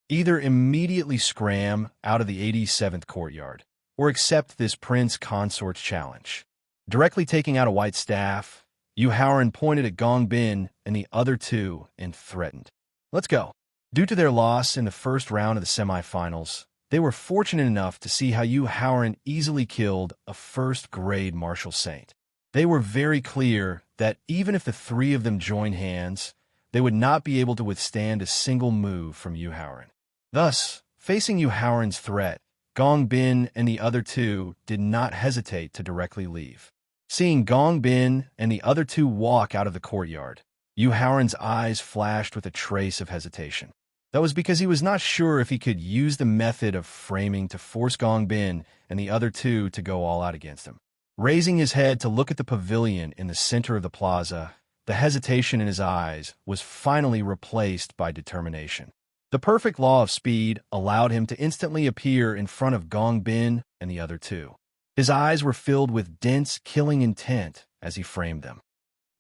S1: Either immediately scram out of the 87th courtyard, or accept this prince consort's challenge. Directly taking out a white staff, Yu Haoran pointed at Gong Bin and the other two and threatened, "Let's go." Due to their loss in the first round of the semifinals, they were fortunate enough to see how Yu Haoran easily killed a first-grade martial saint. They were very clear that even if the three of them joined hands, they would not be able to withstand a single move from Yu Haoran. Thus, facing Yu Haoran's threat, Gong Bin and the other two did not hesitate to directly leave. Seeing Gong Bin and the other two walk out of the courtyard, Yu Haoran's eyes flashed with a trace of hesitation. That was because he was not sure if he could use the method of framing to force Gong Bin and the other two to go all out against him. Raising his head to look at the pavilion in the center of the plaza, the hesitation in his eyes was finally replaced by determination. The perfect law of speed allowed him to instantly appear in front of Gong Bin and the other two. His eyes were filled with dense, killing intent as he framed them.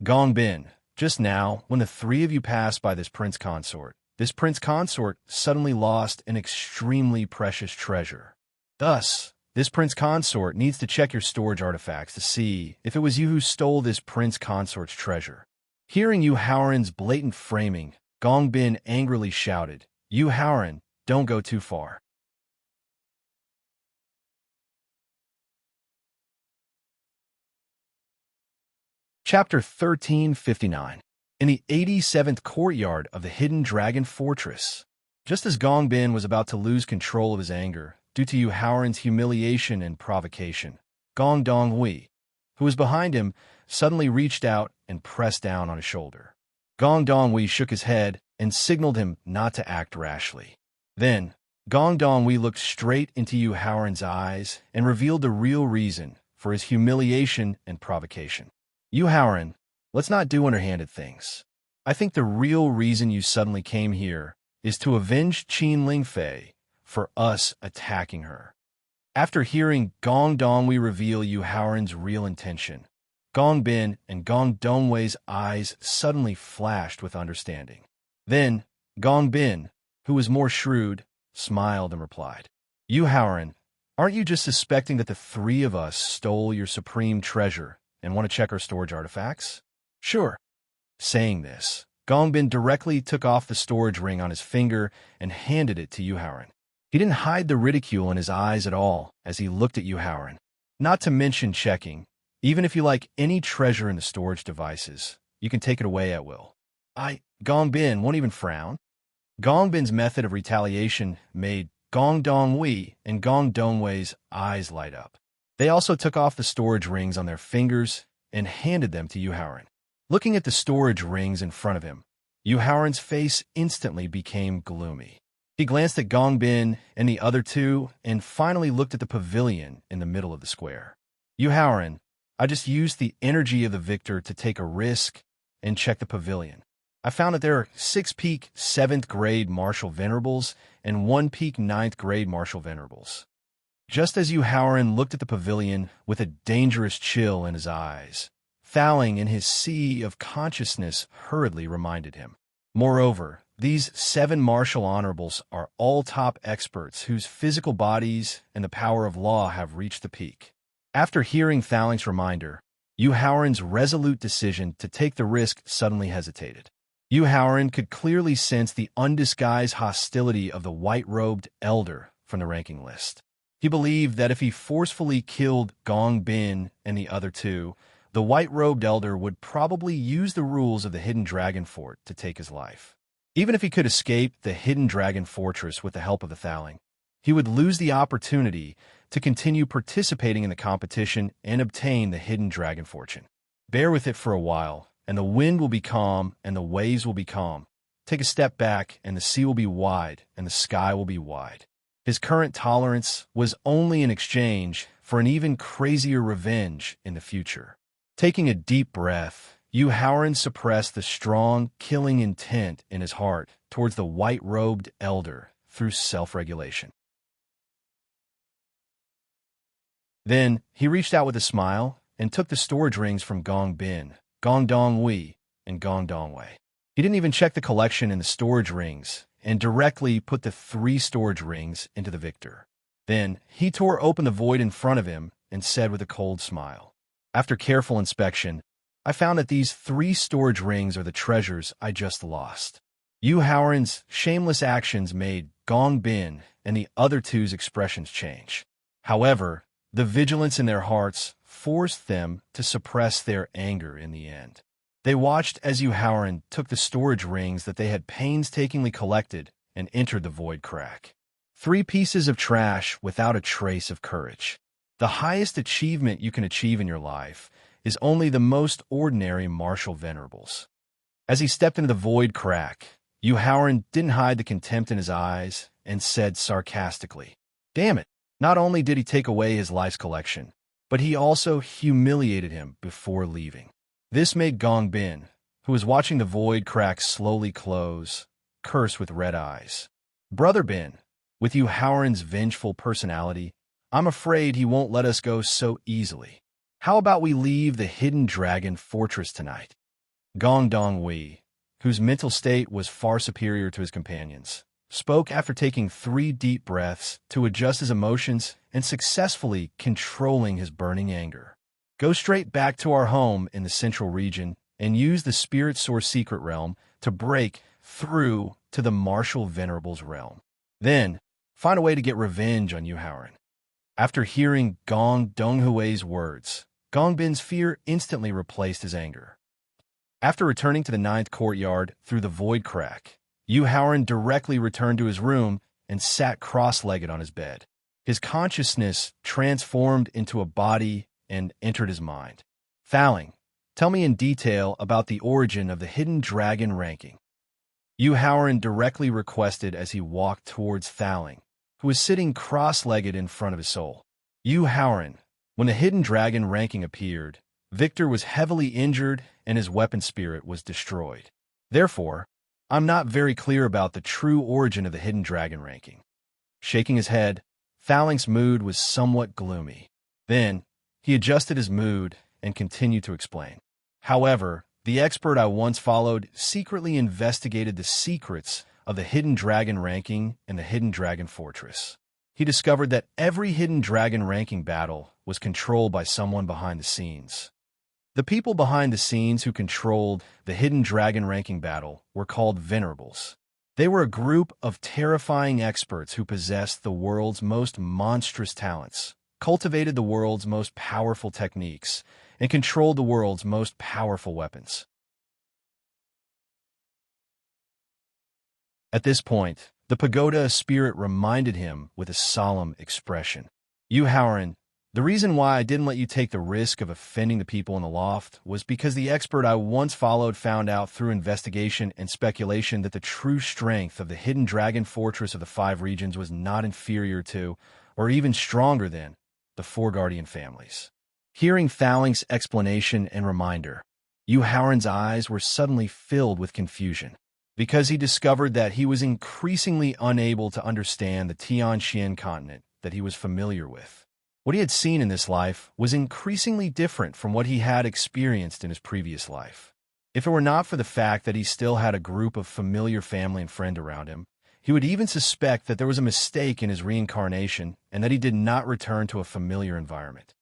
S1: "Gong Bin, just now, when the three of you passed by this prince consort suddenly lost an extremely precious treasure. Thus, this prince consort needs to check your storage artifacts to see if it was you who stole this prince consort's treasure." Hearing Yu Haoran's blatant framing, Gong Bin angrily shouted, "Yu Haoran, don't go too far." Chapter 1359. In the 87th courtyard of the Hidden Dragon Fortress. Just as Gong Bin was about to lose control of his anger due to Yu Haoran's humiliation and provocation, Gong Donghui, who was behind him, suddenly reached out and pressed down on his shoulder. Gong Donghui shook his head and signaled him not to act rashly. Then, Gong Donghui looked straight into Yu Haoran's eyes and revealed the real reason for his humiliation and provocation. "Yu Haoran, let's not do underhanded things. I think the real reason you suddenly came here is to avenge Qin Lingfei for us attacking her." After hearing Gong Donghui reveal Yu Haoran's real intention, Gong Bin and Gong Dongwei's eyes suddenly flashed with understanding. Then, Gong Bin, who was more shrewd, smiled and replied, "Yu Haoran, aren't you just suspecting that the three of us stole your supreme treasure and want to check our storage artifacts?" "Sure." Saying this, Gong Bin directly took off the storage ring on his finger and handed it to Yu Haoran. He didn't hide the ridicule in his eyes at all as he looked at Yu Haoran. "Not to mention checking, even if you like any treasure in the storage devices, you can take it away at will." Gong Bin won't even frown. Gong Bin's method of retaliation made Gong Donghui and Gong Dongwei's eyes light up. They also took off the storage rings on their fingers and handed them to Yu Haoran. Looking at the storage rings in front of him, Yu Haoran's face instantly became gloomy. He glanced at Gong Bin and the other two and finally looked at the pavilion in the middle of the square. "Yu Haoran, I just used the energy of the victor to take a risk and check the pavilion. I found that there are 6 peak 7th grade martial venerables and 1 peak 9th grade martial venerables." Just as Yu Haoran looked at the pavilion with a dangerous chill in his eyes, Thowling in his sea of consciousness hurriedly reminded him. Moreover, these 7 martial honorables are all top experts whose physical bodies and the power of law have reached the peak. After hearing Thowling's reminder, Yu Haoran's resolute decision to take the risk suddenly hesitated. Yu Haoran could clearly sense the undisguised hostility of the white-robed elder from the ranking list. He believed that if he forcefully killed Gong Bin and the other two, the white-robed elder would probably use the rules of the Hidden Dragon Fort to take his life. Even if he could escape the Hidden Dragon Fortress with the help of the Thowling, he would lose the opportunity to continue participating in the competition and obtain the Hidden Dragon Fortune. Bear with it for a while, and the wind will be calm and the waves will be calm. Take a step back and the sea will be wide and the sky will be wide. His current tolerance was only in exchange for an even crazier revenge in the future. Taking a deep breath, Yu Haoran suppressed the strong, killing intent in his heart towards the white-robed elder through self-regulation. Then, he reached out with a smile and took the storage rings from Gong Bin, Gong Donghui, and Gong Dongwei. He didn't even check the collection in the storage rings and directly put the 3 storage rings into the victor. Then, he tore open the void in front of him and said with a cold smile, "After careful inspection, I found that these 3 storage rings are the treasures I just lost." Yu Haoran's shameless actions made Gong Bin and the other two's expressions change. However, the vigilance in their hearts forced them to suppress their anger in the end. They watched as Yu Haoran took the storage rings that they had painstakingly collected and entered the void crack. 3 pieces of trash without a trace of courage. The highest achievement you can achieve in your life is only the most ordinary martial venerables. As he stepped into the void crack, Yu Haoran didn't hide the contempt in his eyes and said sarcastically, "Damn it, not only did he take away his life's collection, but he also humiliated him before leaving." This made Gong Bin, who was watching the void crack slowly close, curse with red eyes. "Brother Bin, with Yu Haoran's vengeful personality, I'm afraid he won't let us go so easily. How about we leave the Hidden Dragon Fortress tonight?" Gong Dongwei, whose mental state was far superior to his companions, spoke after taking 3 deep breaths to adjust his emotions and successfully controlling his burning anger. "Go straight back to our home in the central region and use the Spirit Source Secret Realm to break through to the Martial Venerable's realm. Then, find a way to get revenge on Yu Haoran." After hearing Gong Donghui's words, Gong Bin's fear instantly replaced his anger. After returning to the 9th courtyard through the void crack, Yu Haoran directly returned to his room and sat cross-legged on his bed. His consciousness transformed into a body and entered his mind. "Thaling, tell me in detail about the origin of the Hidden Dragon ranking." Yu Haoran directly requested as he walked towards Thaling, who was sitting cross-legged in front of his soul. "Yu Haoran, when the Hidden Dragon ranking appeared, Victor was heavily injured and his weapon spirit was destroyed. Therefore, I'm not very clear about the true origin of the Hidden Dragon ranking." Shaking his head, Thaling's mood was somewhat gloomy. Then, he adjusted his mood and continued to explain. "However, the expert I once followed secretly investigated the secrets of the Hidden Dragon ranking in the Hidden Dragon Fortress. He discovered that every Hidden Dragon ranking battle was controlled by someone behind the scenes. The people behind the scenes who controlled the Hidden Dragon ranking battle were called Venerables. They were a group of terrifying experts who possessed the world's most monstrous talents, cultivated the world's most powerful techniques, and controlled the world's most powerful weapons. At this point, the pagoda spirit reminded him with a solemn expression, "Yu Haoran, the reason why I didn't let you take the risk of offending the people in the loft was because the expert I once followed found out through investigation and speculation that the true strength of the Hidden Dragon Fortress of the 5 regions was not inferior to, or even stronger than, the 4 guardian families." Hearing Thaling's explanation and reminder, Yu Haoran's eyes were suddenly filled with confusion, because he discovered that he was increasingly unable to understand the Tianxian continent that he was familiar with. What he had seen in this life was increasingly different from what he had experienced in his previous life. If it were not for the fact that he still had a group of familiar family and friend around him, he would even suspect that there was a mistake in his reincarnation and that he did not return to a familiar environment.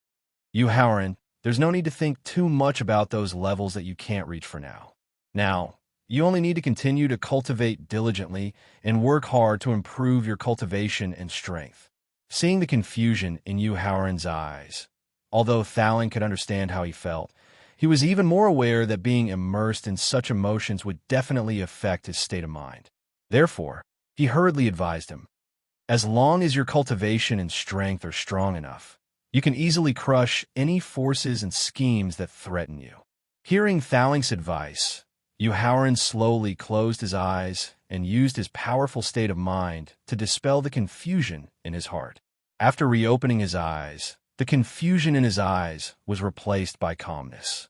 S1: "Yu Haoran, there's no need to think too much about those levels that you can't reach for now. Now, you only need to continue to cultivate diligently and work hard to improve your cultivation and strength." Seeing the confusion in Yu Haoran's eyes, although Thaling could understand how he felt, he was even more aware that being immersed in such emotions would definitely affect his state of mind. Therefore, he hurriedly advised him, "As long as your cultivation and strength are strong enough, you can easily crush any forces and schemes that threaten you." Hearing Thaling's advice, Yu Haoran slowly closed his eyes and used his powerful state of mind to dispel the confusion in his heart. After reopening his eyes, the confusion in his eyes was replaced by calmness.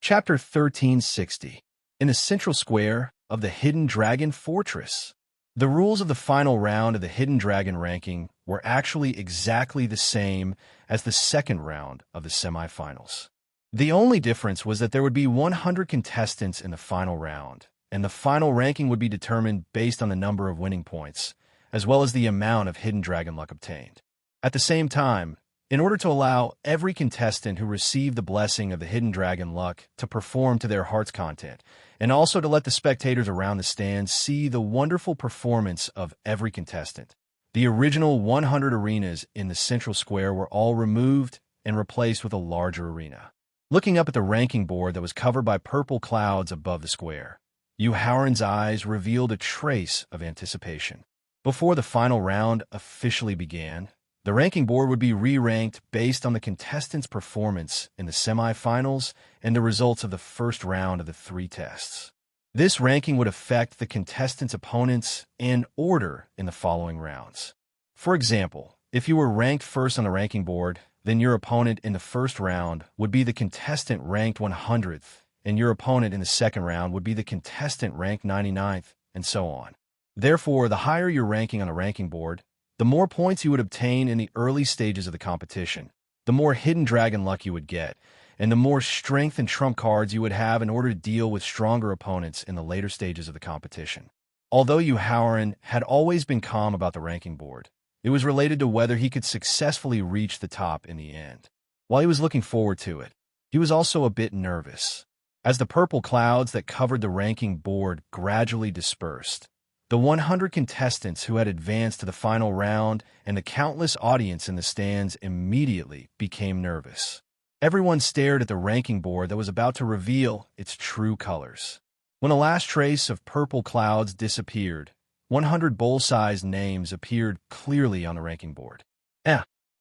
S1: Chapter 1360. In the central square of the Hidden Dragon Fortress. The rules of the final round of the Hidden Dragon ranking were actually exactly the same as the second round of the semifinals. The only difference was that there would be 100 contestants in the final round, and the final ranking would be determined based on the number of winning points, as well as the amount of Hidden Dragon luck obtained. At the same time, in order to allow every contestant who received the blessing of the Hidden Dragon luck to perform to their heart's content, and also to let the spectators around the stands see the wonderful performance of every contestant, the original 100 arenas in the central square were all removed and replaced with a larger arena. Looking up at the ranking board that was covered by purple clouds above the square, Yu Haoran's eyes revealed a trace of anticipation. Before the final round officially began, the ranking board would be re-ranked based on the contestants' performance in the semifinals and the results of the first round of the 3 tests. This ranking would affect the contestants' opponents and order in the following rounds. For example, if you were ranked first on the ranking board, then your opponent in the first round would be the contestant ranked 100th, and your opponent in the second round would be the contestant ranked 99th, and so on. Therefore, the higher your ranking on the ranking board, the more points you would obtain in the early stages of the competition, the more Hidden Dragon luck you would get, and the more strength and trump cards you would have in order to deal with stronger opponents in the later stages of the competition. Although Yu Haoran had always been calm about the ranking board, it was related to whether he could successfully reach the top in the end. While he was looking forward to it, he was also a bit nervous. As the purple clouds that covered the ranking board gradually dispersed, the 100 contestants who had advanced to the final round and the countless audience in the stands immediately became nervous. Everyone stared at the ranking board that was about to reveal its true colors. When the last trace of purple clouds disappeared, 100 bowl-sized names appeared clearly on the ranking board.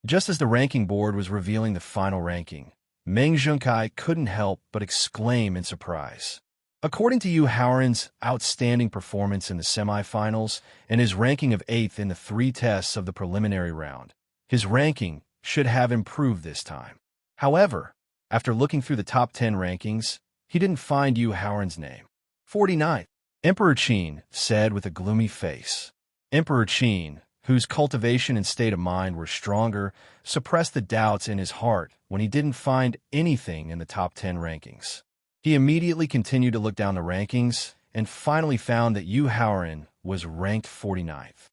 S1: Just as the ranking board was revealing the final ranking, Meng Zhengkai couldn't help but exclaim in surprise. According to Yu Haoran's outstanding performance in the semifinals and his ranking of 8th in the 3 tests of the preliminary round, his ranking should have improved this time. However, after looking through the top 10 rankings, he didn't find Yu Haoran's name. 49th. Emperor Qin said with a gloomy face. Emperor Qin, whose cultivation and state of mind were stronger, suppressed the doubts in his heart when he didn't find anything in the top 10 rankings. He immediately continued to look down the rankings and finally found that Yu Haoran was ranked 49th.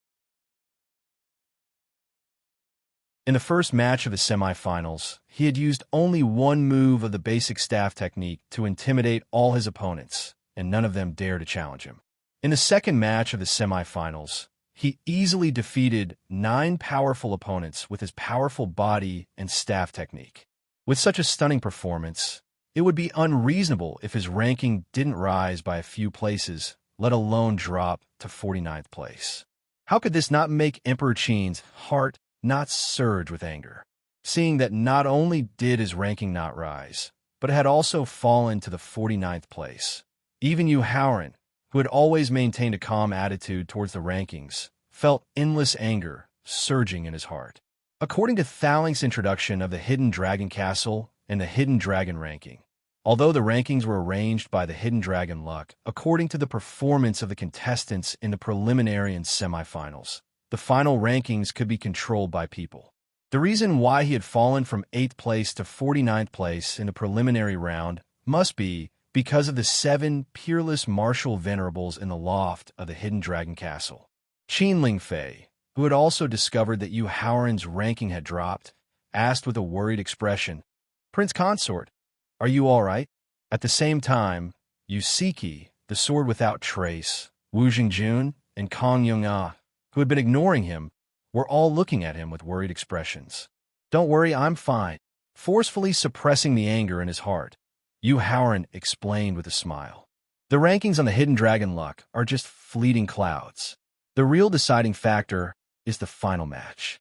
S1: In the first match of the semifinals, he had used only one move of the basic staff technique to intimidate all his opponents, and none of them dared to challenge him. In the second match of the semifinals, he easily defeated 9 powerful opponents with his powerful body and staff technique. With such a stunning performance, it would be unreasonable if his ranking didn't rise by a few places, let alone drop to 49th place. How could this not make Emperor Qin's heart not surge with anger, seeing that not only did his ranking not rise, but it had also fallen to the 49th place? Even Yu Haoran, who had always maintained a calm attitude towards the rankings, felt endless anger surging in his heart. According to Thalink's introduction of the Hidden Dragon Castle and the Hidden Dragon ranking, although the rankings were arranged by the Hidden Dragon luck according to the performance of the contestants in the preliminary and semifinals, the final rankings could be controlled by people. The reason why he had fallen from 8th place to 49th place in the preliminary round must be because of the 7 peerless martial venerables in the loft of the Hidden Dragon Castle. Qin Lingfei, who had also discovered that Yu Haoran's ranking had dropped, asked with a worried expression, "Prince Consort, are you all right?" At the same time, Yu Siki, the sword without trace, Wu Jingjun, and Kong Yong-ah, who had been ignoring him, were all looking at him with worried expressions. "Don't worry, I'm fine." Forcefully suppressing the anger in his heart, Yu Haoran explained with a smile. The rankings on the Hidden Dragon luck are just fleeting clouds. The real deciding factor is the final match.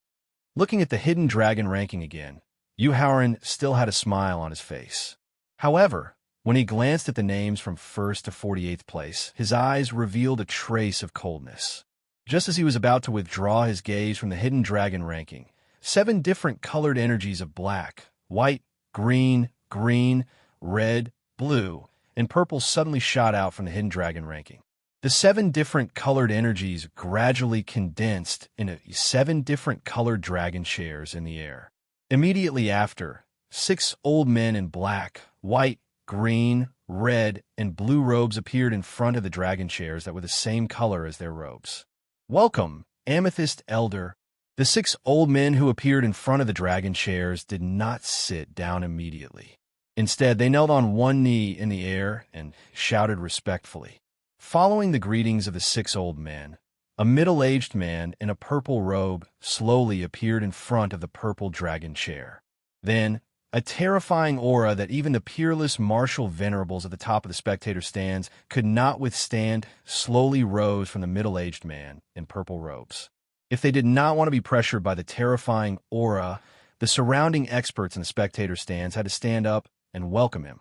S1: Looking at the Hidden Dragon ranking again, Yu Haoran still had a smile on his face. However, when he glanced at the names from 1st to 48th place, his eyes revealed a trace of coldness. Just as he was about to withdraw his gaze from the Hidden Dragon ranking, 7 different colored energies of black, white, green, red, blue, and purple suddenly shot out from the Hidden Dragon ranking. The 7 different colored energies gradually condensed into 7 different colored dragon chairs in the air. Immediately after, 6 old men in black, white, green, red, and blue robes appeared in front of the dragon chairs that were the same color as their robes. "Welcome, Amethyst Elder." The 6 old men who appeared in front of the dragon chairs did not sit down immediately. Instead, they knelt on one knee in the air and shouted respectfully. Following the greetings of the 6 old men, a middle-aged man in a purple robe slowly appeared in front of the purple dragon chair. Then, a terrifying aura that even the peerless martial venerables at the top of the spectator stands could not withstand slowly rose from the middle-aged man in purple robes. If they did not want to be pressured by the terrifying aura, the surrounding experts in the spectator stands had to stand up and welcome him.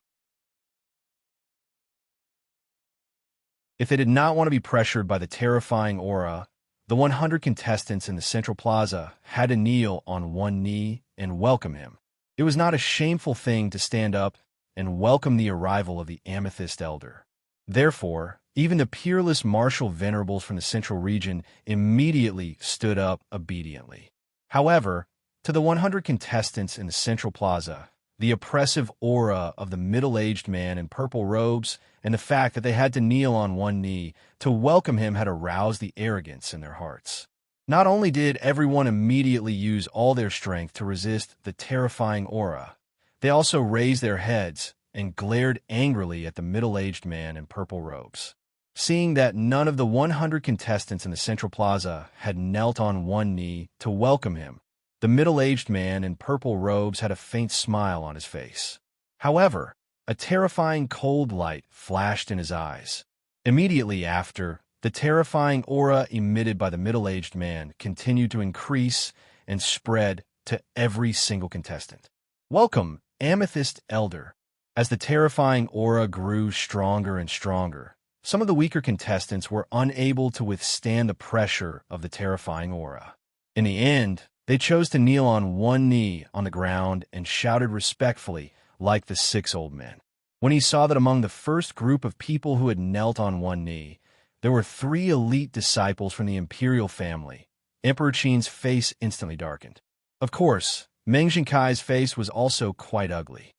S1: If they did not want to be pressured by the terrifying aura, the 100 contestants in the central plaza had to kneel on one knee and welcome him. It was not a shameful thing to stand up and welcome the arrival of the Amethyst Elder. Therefore, even the peerless martial venerables from the central region immediately stood up obediently. However, to the 100 contestants in the central plaza, the oppressive aura of the middle-aged man in purple robes and the fact that they had to kneel on one knee to welcome him had aroused the arrogance in their hearts. Not only did everyone immediately use all their strength to resist the terrifying aura, they also raised their heads and glared angrily at the middle-aged man in purple robes. Seeing that none of the 100 contestants in the central plaza had knelt on one knee to welcome him, the middle-aged man in purple robes had a faint smile on his face. However, a terrifying cold light flashed in his eyes. Immediately after, the terrifying aura emitted by the middle-aged man continued to increase and spread to every single contestant. "Welcome, Amethyst Elder." As the terrifying aura grew stronger and stronger, some of the weaker contestants were unable to withstand the pressure of the terrifying aura. In the end, they chose to kneel on one knee on the ground and shouted respectfully like the 6 old men. When he saw that among the first group of people who had knelt on one knee, there were 3 elite disciples from the imperial family, Emperor Qin's face instantly darkened. Of course, Meng Xinkai's face was also quite ugly.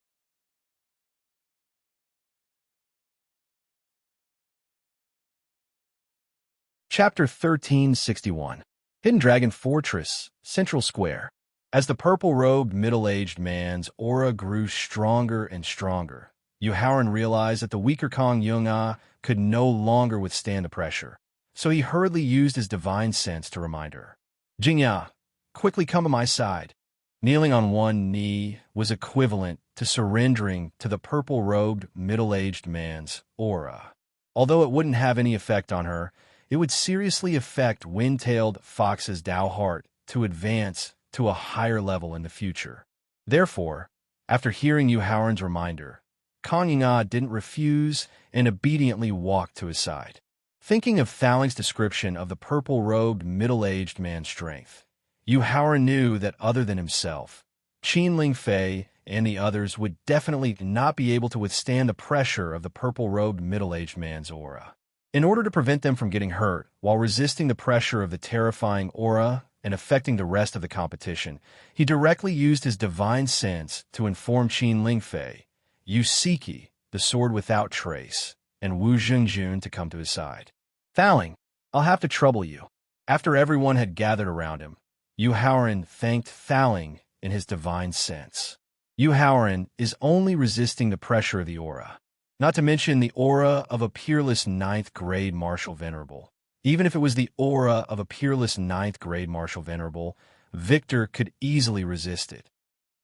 S1: Chapter 1361. Hidden Dragon Fortress, Central Square. As the purple-robed middle-aged man's aura grew stronger and stronger, Yu Haoran realized that the weaker Kong Yung-ah could no longer withstand the pressure, so he hurriedly used his divine sense to remind her. "Jingya, quickly come to my side." Kneeling on one knee was equivalent to surrendering to the purple-robed middle-aged man's aura. Although it wouldn't have any effect on her, it would seriously affect Wind-tailed Fox's Dao heart to advance to a higher level in the future. Therefore, after hearing Yu Haoran's reminder, Kong Yung-ah didn't refuse and obediently walked to his side. Thinking of Thaling's description of the purple-robed middle-aged man's strength, Yu Haoran knew that other than himself, Qin Lingfei and the others would definitely not be able to withstand the pressure of the purple-robed middle-aged man's aura. In order to prevent them from getting hurt while resisting the pressure of the terrifying aura and affecting the rest of the competition, he directly used his divine sense to inform Qin Lingfei, Yu Siki, the sword without trace, and Wu Jungjun to come to his side. "Thaling, I'll have to trouble you." After everyone had gathered around him, Yu Haoran thanked Thaling in his divine sense. Yu Haoran is only resisting the pressure of the aura, not to mention the aura of a peerless 9th-grade martial venerable. Even if it was the aura of a peerless 9th-grade martial venerable, Victor could easily resist it.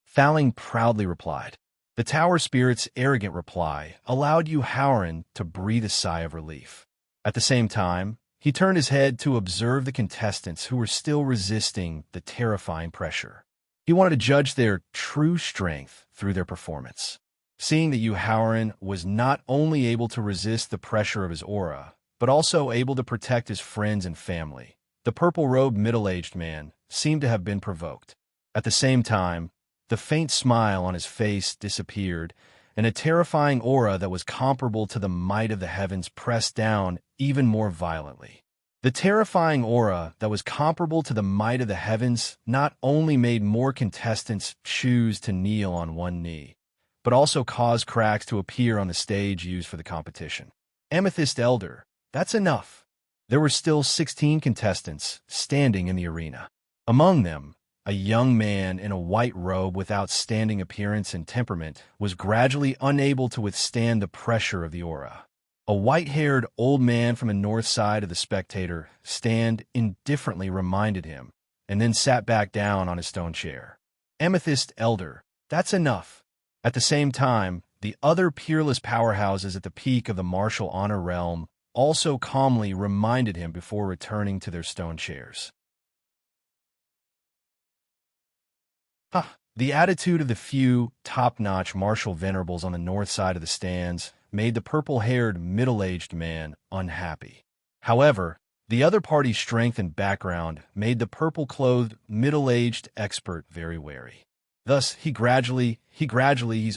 S1: Thaling proudly replied. The Tower Spirit's arrogant reply allowed Yu Haoran to breathe a sigh of relief. At the same time, he turned his head to observe the contestants who were still resisting the terrifying pressure. He wanted to judge their true strength through their performance. Seeing that Yu Haoran was not only able to resist the pressure of his aura, but also able to protect his friends and family, the purple-robed middle-aged man seemed to have been provoked. At the same time, the faint smile on his face disappeared, and a terrifying aura that was comparable to the might of the heavens pressed down even more violently. The terrifying aura that was comparable to the might of the heavens not only made more contestants choose to kneel on one knee, but also caused cracks to appear on the stage used for the competition. Amethyst Elder, that's enough. There were still 16 contestants standing in the arena. Among them, a young man in a white robe with outstanding appearance and temperament was gradually unable to withstand the pressure of the aura. A white-haired old man from the north side of the spectator stand indifferently reminded him, and then sat back down on his stone chair. Amethyst Elder, that's enough. At the same time, the other peerless powerhouses at the peak of the martial honor realm also calmly reminded him before returning to their stone chairs. The attitude of the few top-notch martial venerables on the north side of the stands made the purple-haired middle-aged man unhappy. However, the other party's strength and background made the purple-clothed middle-aged expert very wary. Thus, he's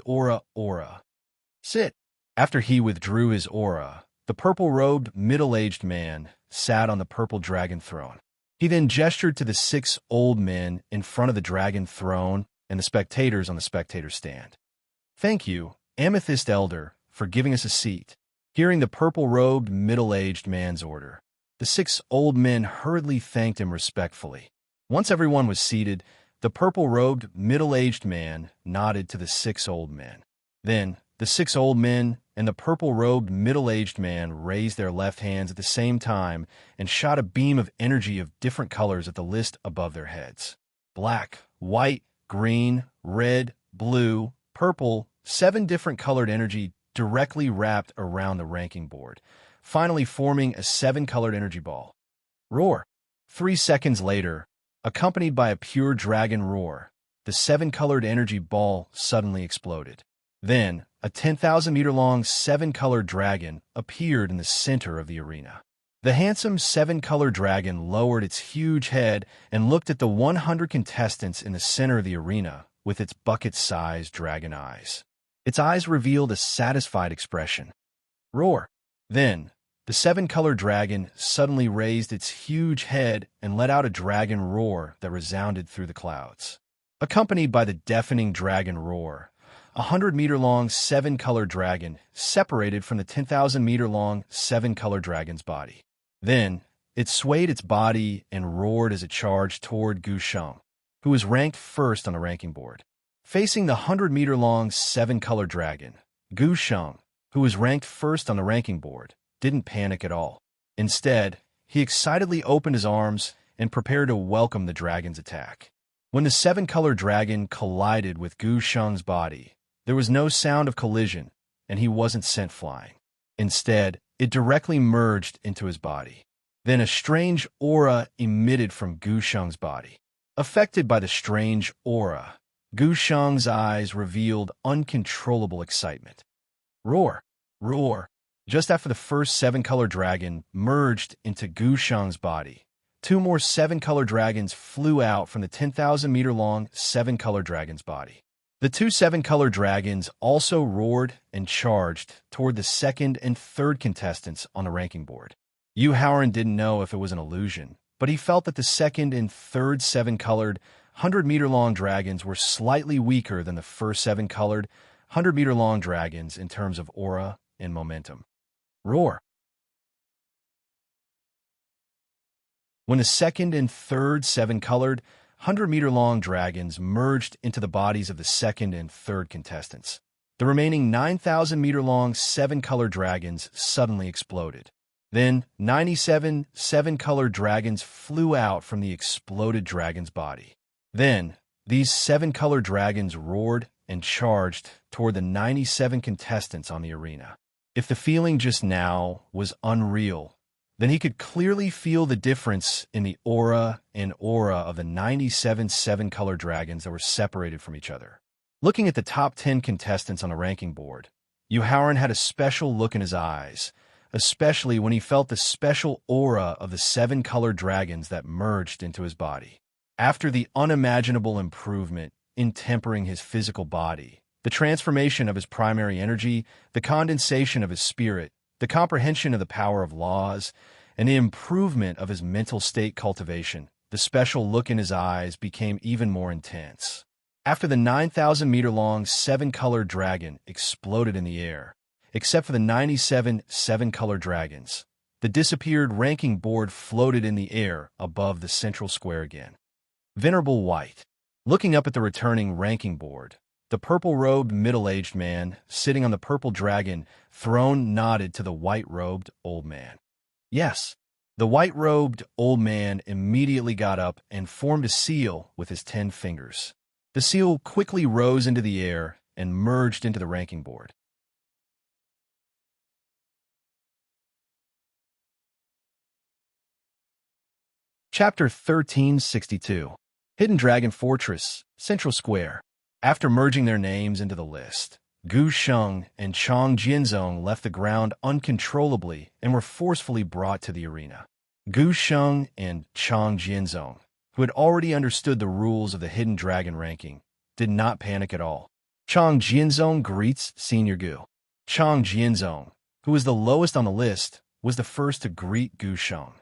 S1: aura. Sit. After he withdrew his aura, the purple-robed middle-aged man sat on the purple dragon throne. He then gestured to the 6 old men in front of the dragon throne and the spectators on the spectator stand. Thank you, Amethyst Elder, for giving us a seat. Hearing the purple-robed middle-aged man's order, the 6 old men hurriedly thanked him respectfully. Once everyone was seated, the purple-robed middle-aged man nodded to the 6 old men. Then, the 6 old men and the purple-robed middle-aged man raised their left hands at the same time and shot a beam of energy of different colors at the list above their heads. Black, white, green, red, blue, purple, 7 different colored energy directly wrapped around the ranking board, finally forming a 7-colored energy ball. Roar! 3 seconds later, accompanied by a pure dragon roar, the 7-colored energy ball suddenly exploded. Then, a 10,000-meter-long 7-colored dragon appeared in the center of the arena. The handsome 7-colored dragon lowered its huge head and looked at the 100 contestants in the center of the arena with its bucket-sized dragon eyes. Its eyes revealed a satisfied expression. Roar! Then, the 7-colored dragon suddenly raised its huge head and let out a dragon roar that resounded through the clouds. Accompanied by the deafening dragon roar, a 100-meter-long 7-colored dragon separated from the 10,000-meter-long 7-colored dragon's body. Then, it swayed its body and roared as it charged toward Gu Sheng, who was ranked first on the ranking board. Facing the 100-meter-long 7-colored dragon, Gu Sheng, who was ranked first on the ranking board, didn't panic at all. Instead, he excitedly opened his arms and prepared to welcome the dragon's attack. When the 7-colored dragon collided with Gu Sheng's body, there was no sound of collision, and he wasn't sent flying. Instead, it directly merged into his body. Then a strange aura emitted from Gu Sheng's body. Affected by the strange aura, Gu Sheng's eyes revealed uncontrollable excitement. Roar! Roar! Just after the first 7-colored dragon merged into Gu Sheng's body, 2 more 7-colored dragons flew out from the 10,000-meter-long 7-colored dragon's body. The 2 7-colored dragons also roared and charged toward the 2nd and 3rd contestants on the ranking board. Yu Haoran didn't know if it was an illusion, but he felt that the 2nd and 3rd 7-colored 100-meter-long dragons were slightly weaker than the first 7-colored 100-meter-long dragons in terms of aura and momentum. Roar! When the 2nd and 3rd 7-colored 100-meter-long dragons merged into the bodies of the 2nd and 3rd contestants, the remaining 9,000-meter-long 7-colored dragons suddenly exploded. Then, 97 7-colored dragons flew out from the exploded dragon's body. Then, these 7-colored dragons roared and charged toward the 97 contestants on the arena. If the feeling just now was unreal, then he could clearly feel the difference in the aura of the 97 7-colored dragons that were separated from each other. Looking at the top 10 contestants on the ranking board, Yu Haoran had a special look in his eyes, especially when he felt the special aura of the 7-colored dragons that merged into his body. After the unimaginable improvement in tempering his physical body, the transformation of his primary energy, the condensation of his spirit, the comprehension of the power of laws, and the improvement of his mental state cultivation, the special look in his eyes became even more intense. After the 9,000-meter-long seven-colored dragon exploded in the air, except for the 97 seven-colored dragons, the disappeared ranking board floated in the air above the central square again. Venerable White, looking up at the returning ranking board, the purple-robed middle-aged man sitting on the purple dragon throne nodded to the white-robed old man. Yes, the white-robed old man immediately got up and formed a seal with his 10 fingers. The seal quickly rose into the air and merged into the ranking board. Chapter 1362. Hidden Dragon Fortress, Central Square. After merging their names into the list, Gu Sheng and Chang Jianzong left the ground uncontrollably and were forcefully brought to the arena. Gu Sheng and Chang Jianzong, who had already understood the rules of the Hidden Dragon ranking, did not panic at all. Chang Jianzong greets Senior Gu. Chang Jianzong, who was the lowest on the list, was the first to greet Gu Sheng.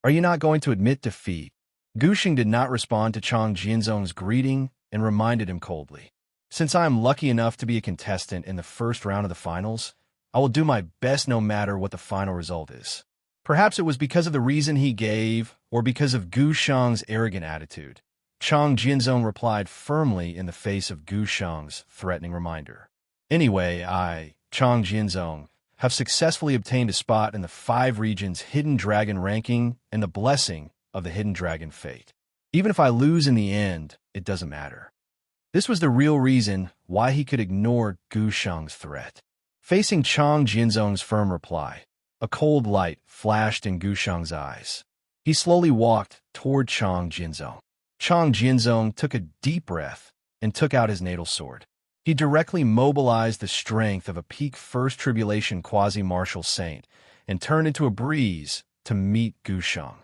S1: Are you not going to admit defeat? Gu Sheng did not respond to Chang Jianzong's greeting and reminded him coldly. Since I am lucky enough to be a contestant in the first round of the finals, I will do my best no matter what the final result is. Perhaps it was because of the reason he gave or because of Gu Sheng's arrogant attitude. Chang Jianzong replied firmly in the face of Gu Sheng's threatening reminder. Anyway, I, Chang Jianzong, have successfully obtained a spot in the 5 regions Hidden Dragon ranking and the blessing of the Hidden Dragon fate. Even if I lose in the end, it doesn't matter. This was the real reason why he could ignore Gu Sheng's threat. Facing Chang Jianzong's firm reply, a cold light flashed in Gu Sheng's eyes. He slowly walked toward Chang Jianzong. Chang Jianzong took a deep breath and took out his natal sword. He directly mobilized the strength of a peak First Tribulation quasi-martial saint and turned into a breeze to meet Gu Sheng.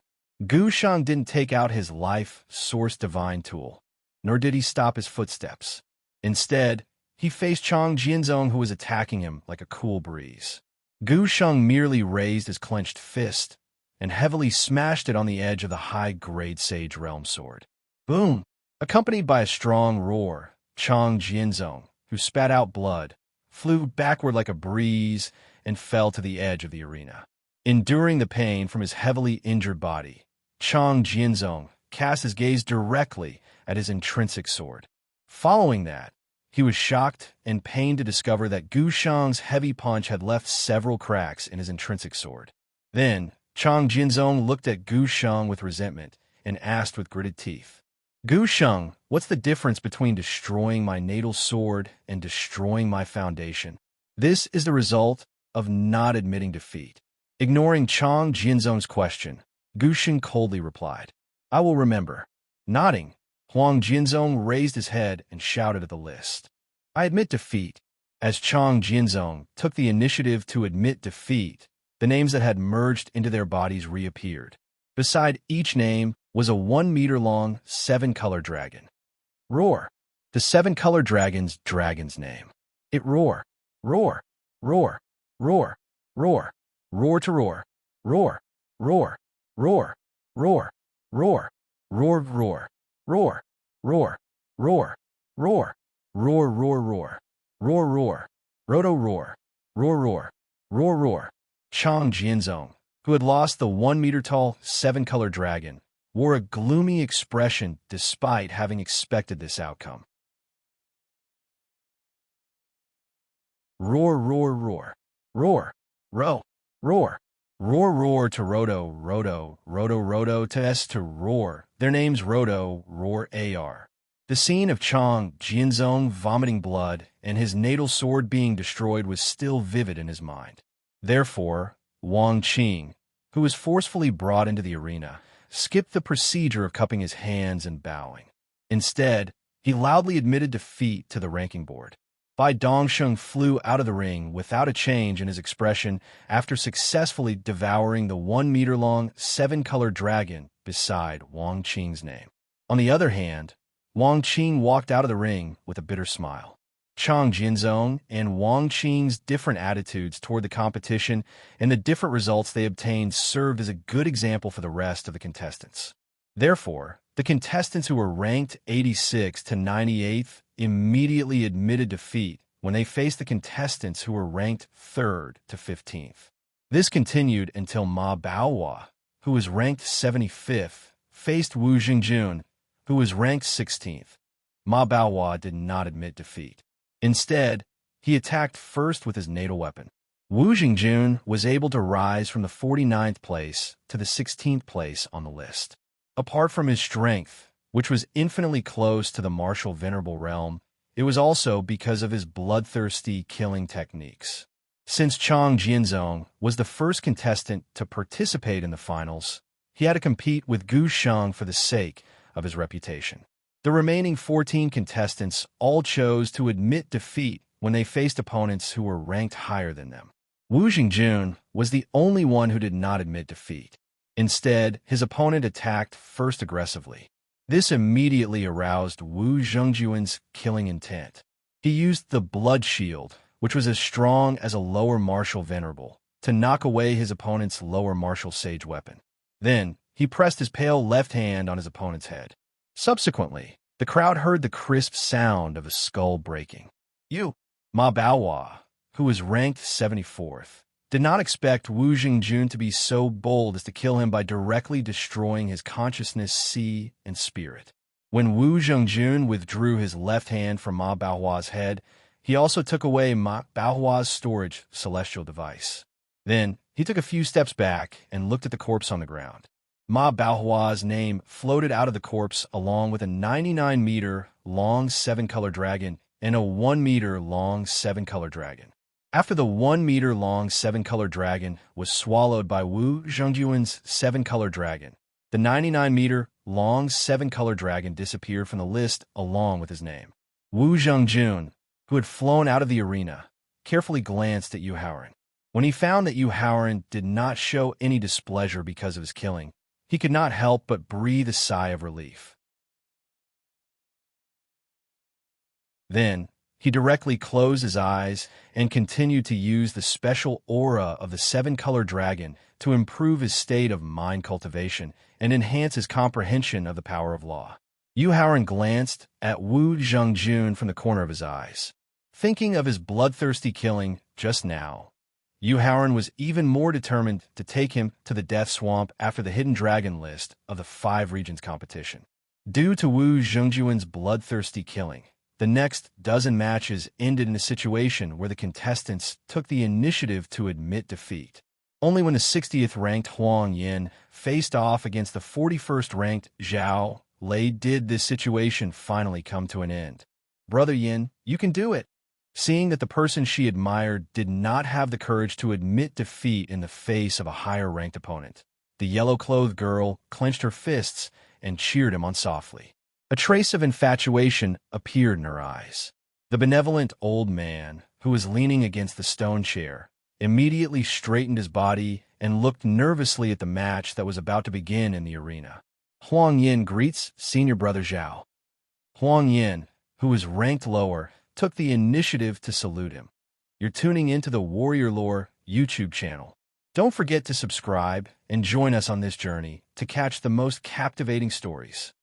S1: Gu Sheng didn't take out his life source divine tool, nor did he stop his footsteps. Instead, he faced Chang Jianzong, who was attacking him like a cool breeze. Gu Sheng merely raised his clenched fist and heavily smashed it on the edge of the high-grade Sage Realm sword. Boom! Accompanied by a strong roar, Chang Jianzong, who spat out blood, flew backward like a breeze and fell to the edge of the arena. Enduring the pain from his heavily injured body, Chang Jianzong cast his gaze directly at his intrinsic sword. Following that, he was shocked and pained to discover that Gu Sheng's heavy punch had left several cracks in his intrinsic sword. Then, Chang Jianzong looked at Gu Sheng with resentment and asked with gritted teeth, Gu Sheng, what's the difference between destroying my natal sword and destroying my foundation? This is the result of not admitting defeat. Ignoring Chang Jianzong's question, Gu Sheng coldly replied, I will remember. Nodding, Huang Jianzong raised his head and shouted at the list. I admit defeat. As Chang Jianzong took the initiative to admit defeat, the names that had merged into their bodies reappeared. Beside each name was a 1-meter-long 7-color dragon. Roar. The 7-color dragon's name. It roar. Roar. Roar. Roar. Roar. Roar to roar. Roar. Roar. Roar. Roar. Roar. Roar. Roar. Roar. Roar. Roar. Roar. Roar. Roar. Roar. Roar. Roar. Roto roar. Roar. Roar. Roar. Roar. Chang Jianzong, who had lost the 1-meter-tall 7-color dragon, wore a gloomy expression despite having expected this outcome. Roar, roar, roar. Roar. Ro. Roar. Roar, roar to Roto, Roto, Roto, Roto to S to Roar. Their names Roto, Roar, AR. The scene of Chang Jianzong vomiting blood and his natal sword being destroyed was still vivid in his mind. Therefore, Wang Qing, who was forcefully brought into the arena, skipped the procedure of cupping his hands and bowing. Instead, he loudly admitted defeat to the ranking board. Bai Dongsheng flew out of the ring without a change in his expression after successfully devouring the 1-meter-long 7-color dragon beside Wang Qing's name. On the other hand, Wang Qing walked out of the ring with a bitter smile. Chang Jinzong and Wang Qing's different attitudes toward the competition and the different results they obtained served as a good example for the rest of the contestants. Therefore, the contestants who were ranked 86th to 98th immediately admitted defeat when they faced the contestants who were ranked 3rd to 15th. This continued until Ma Baohua, who was ranked 75th, faced Wu Jingjun, who was ranked 16th. Ma Baohua did not admit defeat. Instead, he attacked first with his natal weapon. Wu Jingjun was able to rise from the 49th place to the 16th place on the list. Apart from his strength, which was infinitely close to the martial venerable realm, it was also because of his bloodthirsty killing techniques. Since Chang Jinzong was the first contestant to participate in the finals, he had to compete with Gu Sheng for the sake of his reputation. The remaining 14 contestants all chose to admit defeat when they faced opponents who were ranked higher than them. Wu Jingjun was the only one who did not admit defeat. Instead, his opponent attacked first aggressively. This immediately aroused Wu Zhengjuan's killing intent. He used the blood shield, which was as strong as a lower martial venerable, to knock away his opponent's lower martial sage weapon. Then, he pressed his pale left hand on his opponent's head. Subsequently, the crowd heard the crisp sound of a skull breaking. Ma Baohua, who was ranked 74th, did not expect Wu Jingjun to be so bold as to kill him by directly destroying his consciousness, si, and spirit. When Wu Jingjun withdrew his left hand from Ma Baohua's head, he also took away Ma Baohua's storage celestial device. Then, he took a few steps back and looked at the corpse on the ground. Ma Baohua's name floated out of the corpse along with a 99-meter-long 7-color dragon and a 1-meter-long 7-color dragon. After the 1-meter-long 7-color dragon was swallowed by Wu Zhengjuan's 7-color dragon, the 99-meter-long 7-color dragon disappeared from the list along with his name. Wu Zhengjun, who had flown out of the arena, carefully glanced at Yu Haoran. When he found that Yu Haoran did not show any displeasure because of his killing, he could not help but breathe a sigh of relief. Then, he directly closed his eyes and continued to use the special aura of the 7-color dragon to improve his state of mind cultivation and enhance his comprehension of the power of law. Yu Haoran glanced at Wu Zhengjun from the corner of his eyes. Thinking of his bloodthirsty killing just now, Yu Haoran was even more determined to take him to the Death Swamp after the Hidden Dragon list of the 5 regions competition. Due to Wu Zhengjuan's bloodthirsty killing, the next dozen matches ended in a situation where the contestants took the initiative to admit defeat. Only when the 60th-ranked Huang Yin faced off against the 41st-ranked Zhao Lei did this situation finally come to an end. Brother Yin, you can do it. Seeing that the person she admired did not have the courage to admit defeat in the face of a higher-ranked opponent, the yellow-clothed girl clenched her fists and cheered him on softly. A trace of infatuation appeared in her eyes. The benevolent old man, who was leaning against the stone chair, immediately straightened his body and looked nervously at the match that was about to begin in the arena. Huang Yin greets senior brother Zhao. Huang Yin, who was ranked lower, took the initiative to salute him. You're tuning into the Warrior Lore YouTube channel. Don't forget to subscribe and join us on this journey to catch the most captivating stories.